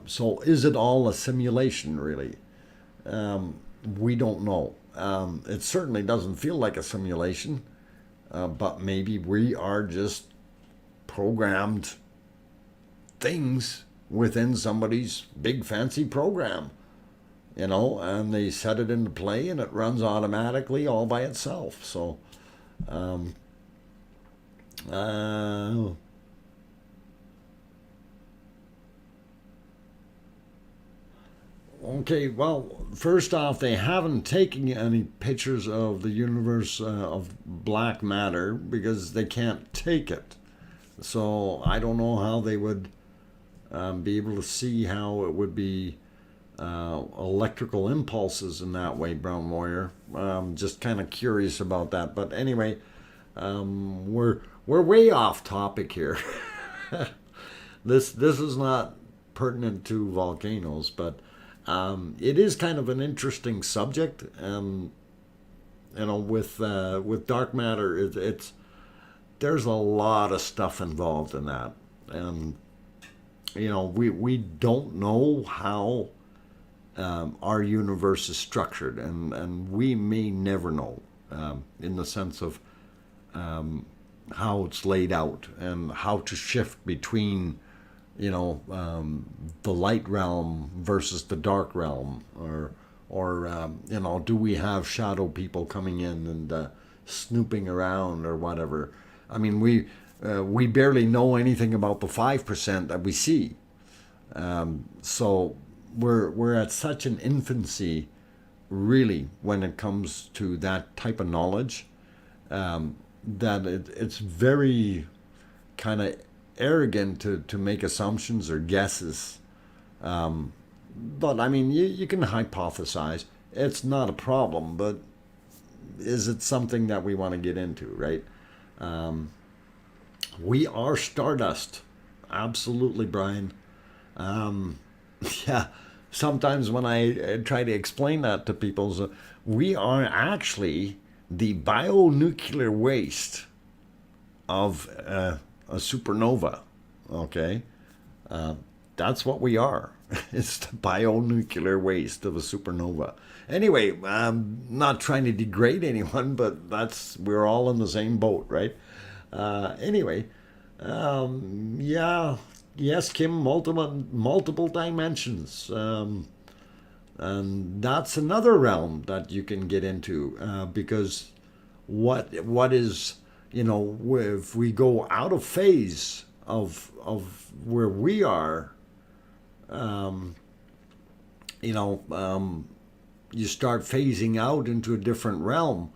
So is it all a simulation, really? We don't know. It certainly doesn't feel like a simulation, but maybe we are just programmed things within somebody's big fancy program, and they set it into play and it runs automatically all by itself. So, okay, well, first off, they haven't taken any pictures of the universe of black matter because they can't take it. So I don't know how they would be able to see how it would be electrical impulses in that way, Brown Warrior. Just kind of curious about that. But anyway, we're way off topic here. This is not pertinent to volcanoes, but it is kind of an interesting subject. With dark matter, it's there's a lot of stuff involved in that, and we don't know how our universe is structured, and we may never know, in the sense of how it's laid out and how to shift between the light realm versus the dark realm, or or you know, do we have shadow people coming in and snooping around or whatever? I mean, we barely know anything about the 5% that we see. So we're at such an infancy, really, when it comes to that type of knowledge, that it's very kind of arrogant to make assumptions or guesses. But I mean, you can hypothesize. It's not a problem, but is it something that we want to get into, right? We are stardust. Absolutely, Brian. Yeah, sometimes when I try to explain that to people, so we are actually the bionuclear waste of a supernova. Okay, that's what we are. It's the bionuclear waste of a supernova. Anyway, I'm not trying to degrade anyone, but we're all in the same boat, right? Anyway, yeah, yes, Kim, multiple dimensions, and that's another realm that you can get into, because what is, you know, if we go out of phase of where we are, you know, you start phasing out into a different realm.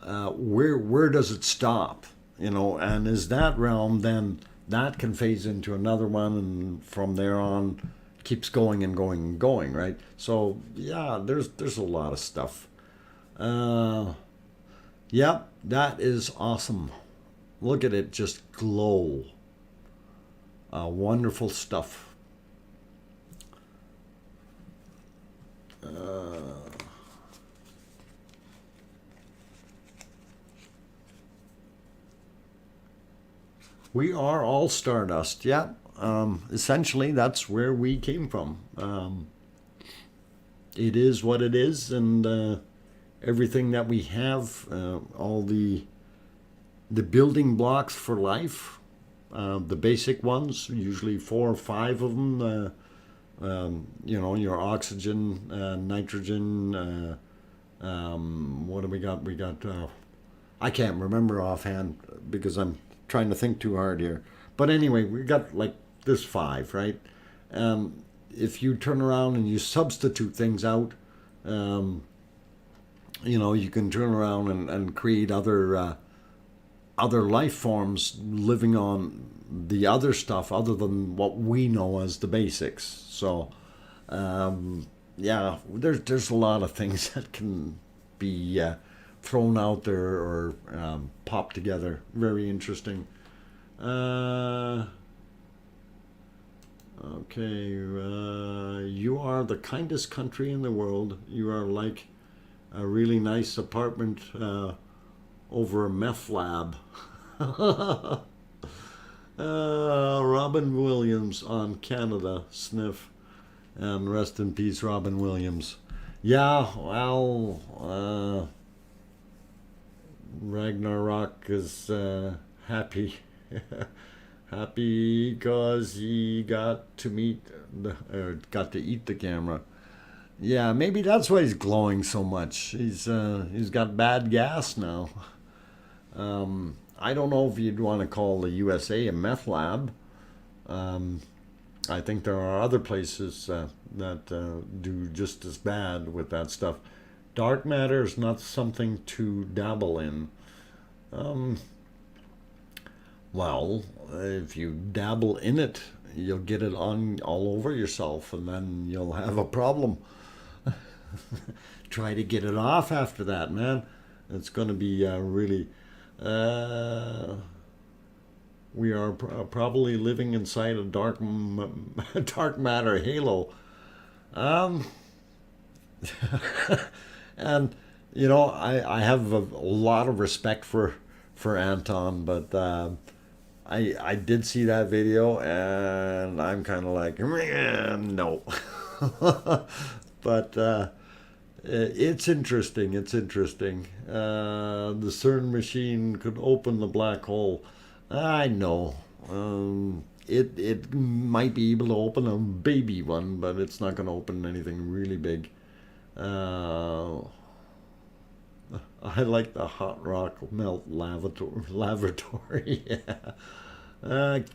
Where does it stop? You know, and is that realm, then that can phase into another one, and from there on keeps going and going and going, right? So yeah, there's a lot of stuff. Yep, that is awesome. Look at it just glow. Wonderful stuff. We are all stardust. Yeah. Essentially, that's where we came from. It is what it is, and everything that we have, all the building blocks for life, the basic ones, usually 4 or 5 of them. You know, your oxygen, nitrogen. What do we got? We got. I can't remember offhand because I'm trying to think too hard here. But anyway, we got like this 5, right? If you turn around and you substitute things out, you know, you can turn around and create other life forms living on the other stuff other than what we know as the basics. So, yeah, there's a lot of things that can be thrown out there or popped together. Very interesting. Okay, you are the kindest country in the world. You are like a really nice apartment over a meth lab. Robin Williams on Canada, sniff. And rest in peace, Robin Williams. Yeah, well, Ragnarok is happy. Happy because he got to got to eat the camera. Yeah, maybe that's why he's glowing so much. He's got bad gas now. I don't know if you'd want to call the USA a meth lab. I think there are other places that do just as bad with that stuff. Dark matter is not something to dabble in. Well, if you dabble in it, you'll get it on all over yourself, and then you'll have a problem. Try to get it off after that, man. It's going to be really... we are probably living inside a dark matter halo. And, you know, I have a lot of respect for Anton, but I did see that video, and I'm kind of like, no. But it's interesting. It's interesting. The CERN machine could open the black hole. I know. It might be able to open a baby one, but it's not going to open anything really big. Uh, I like the hot rock melt lavatory. Yeah.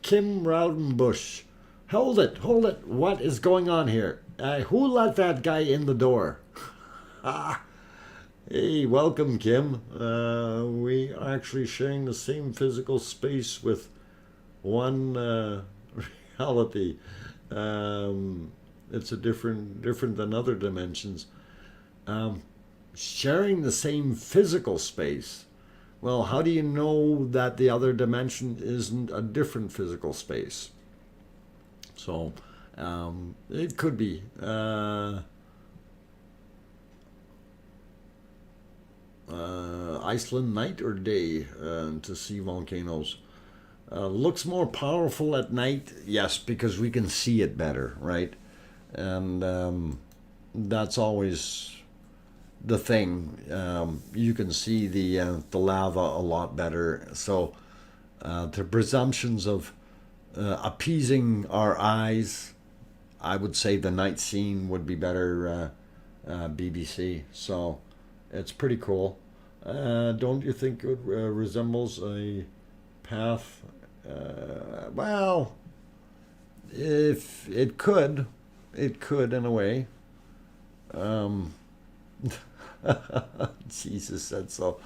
Kim Rowdenbush. Hold it, hold it. What is going on here? Who let that guy in the door? Ah, hey, welcome, Kim. We are actually sharing the same physical space with one reality. It's a different than other dimensions. Um, Sharing the same physical space. Well, how do you know that the other dimension isn't a different physical space? So it could be. Iceland night or day to see volcanoes. Looks more powerful at night, yes, because we can see it better, right? And that's always the thing. You can see the lava a lot better. So the presumptions of appeasing our eyes, I would say the night scene would be better BBC. So it's pretty cool. Don't you think it resembles a path? Well, if it could in a way. Um, Jesus said so.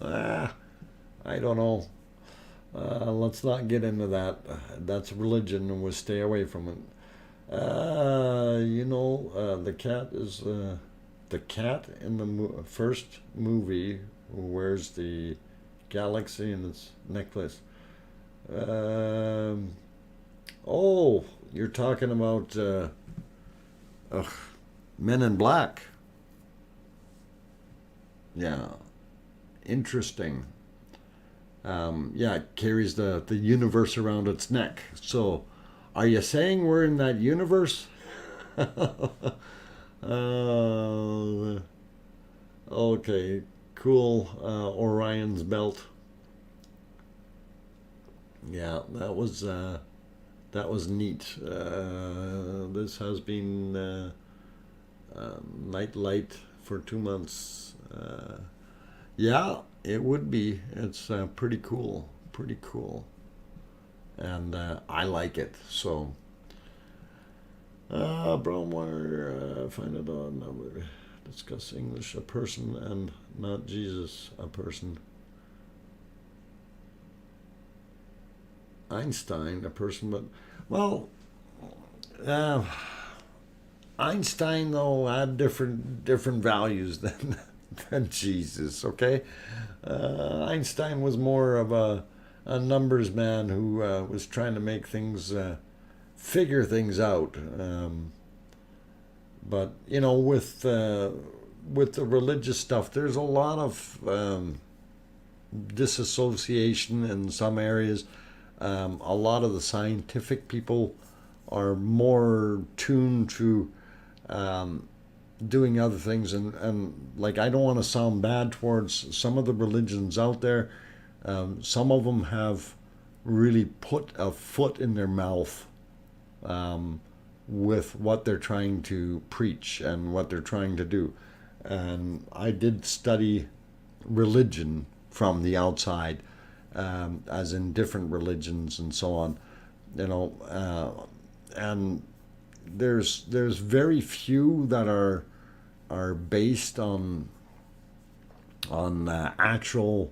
I don't know. Let's not get into that. That's religion, and we'll stay away from it. The cat is the cat in the first movie who wears the galaxy in its necklace. Um, oh, you're talking about ugh, Men in Black. Yeah, interesting. Yeah, it carries the universe around its neck. So, are you saying we're in that universe? uh, okay, cool. Orion's belt. Yeah, that was neat. This has been night light for 2 months. Yeah, it would be. It's pretty cool. Pretty cool. And I like it. So, Bromwire, find it on. Discuss English, a person, and not Jesus, a person. Einstein, a person, but, well, uh, Einstein, though, had different values than Jesus, okay? Einstein was more of a numbers man who was trying to make things, figure things out. But, with the religious stuff, there's a lot of disassociation in some areas. A lot of the scientific people are more tuned to doing other things, and like, I don't want to sound bad towards some of the religions out there. Some of them have really put a foot in their mouth with what they're trying to preach and what they're trying to do. And I did study religion from the outside, as in different religions and so on, and there's very few that are based on actual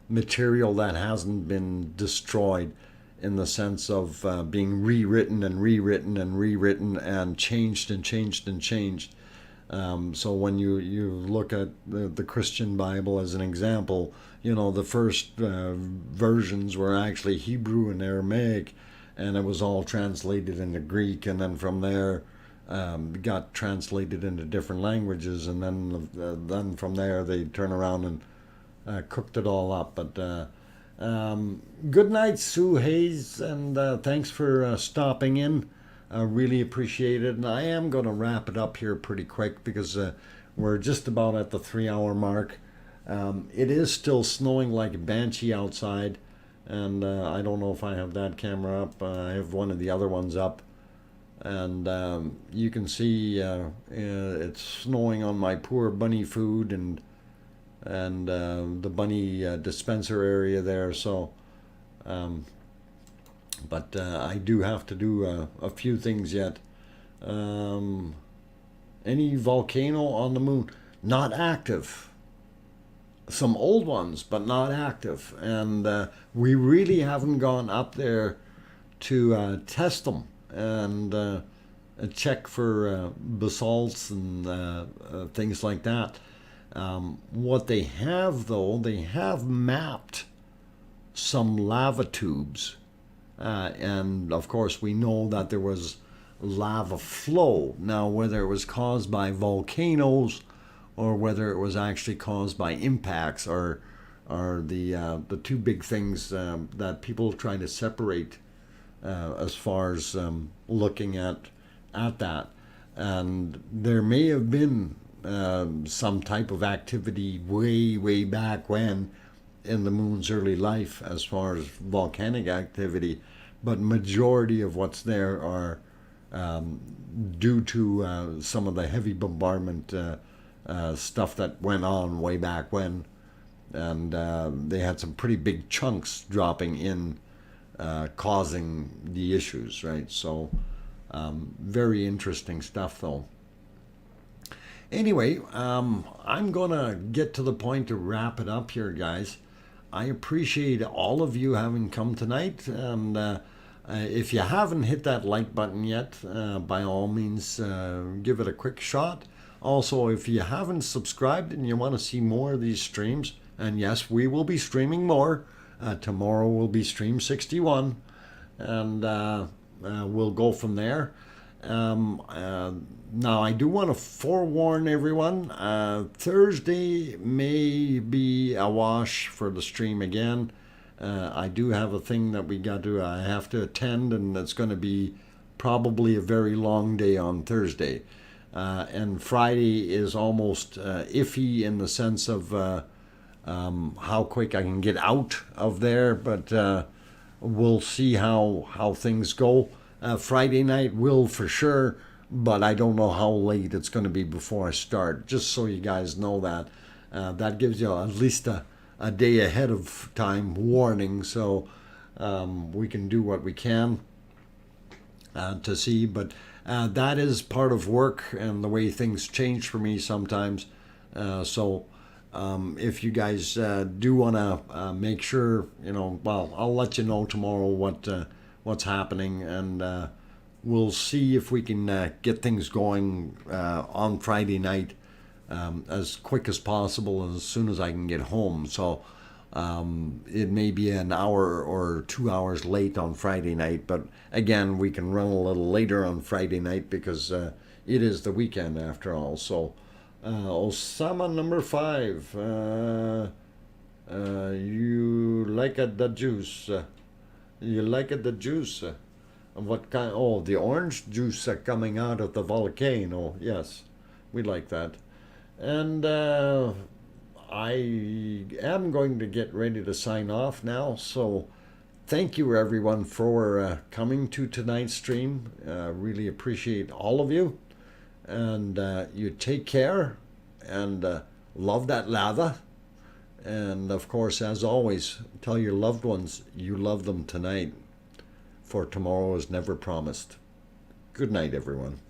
material that hasn't been destroyed, in the sense of being rewritten and rewritten and rewritten and changed and changed and changed. So when you look at the Christian Bible as an example, the first versions were actually Hebrew and Aramaic, and it was all translated into Greek, and then from there got translated into different languages, and then from there they turn around and cooked it all up. But good night, Sue Hayes, and thanks for stopping in. I really appreciate it, and I am going to wrap it up here pretty quick, because we're just about at the 3 hour mark. It is still snowing like a banshee outside, and I don't know if I have that camera up. I have one of the other ones up. And you can see it's snowing on my poor bunny food and the bunny dispenser area there. So, but I do have to do a few things yet. Any volcano on the moon? Not active. Some old ones, but not active. And we really haven't gone up there to test them and check for basalts and things like that. What they have, though, they have mapped some lava tubes. And of course, we know that there was lava flow. Now, whether it was caused by volcanoes or whether it was actually caused by impacts are the two big things that people try to separate as far as looking at that. And there may have been some type of activity way back when in the moon's early life as far as volcanic activity, but majority of what's there are due to some of the heavy bombardment stuff that went on way back when, and they had some pretty big chunks dropping in, causing the issues, right? So very interesting stuff, though. Anyway, I'm gonna get to the point to wrap it up here, guys. I appreciate all of you having come tonight, and if you haven't hit that like button yet, by all means, give it a quick shot. Also, if you haven't subscribed and you want to see more of these streams, and yes, we will be streaming more. Tomorrow will be stream 61, and we'll go from there. Now, I do want to forewarn everyone, Thursday may be a wash for the stream again. I do have a thing that I have to attend, and it's going to be probably a very long day on Thursday. And Friday is almost iffy in the sense of how quick I can get out of there, but we'll see how things go. Friday night will for sure, but I don't know how late it's going to be before I start, just so you guys know that. That gives you at least a day ahead of time warning, so we can do what we can to see. But that is part of work and the way things change for me sometimes. So if you guys do want to make sure, well, I'll let you know tomorrow what's happening, and we'll see if we can get things going on Friday night as quick as possible, as soon as I can get home. So it may be an hour or 2 hours late on Friday night, but again, we can run a little later on Friday night because it is the weekend after all. So Osama number 5, you like it, the juice? You like it, the juice? What kind? Oh, the orange juice coming out of the volcano. Yes, we like that. And I am going to get ready to sign off now. So thank you, everyone, for coming to tonight's stream. Really appreciate all of you. And you take care and love that lava. And of course, as always, tell your loved ones you love them tonight, for tomorrow is never promised. Good night, everyone.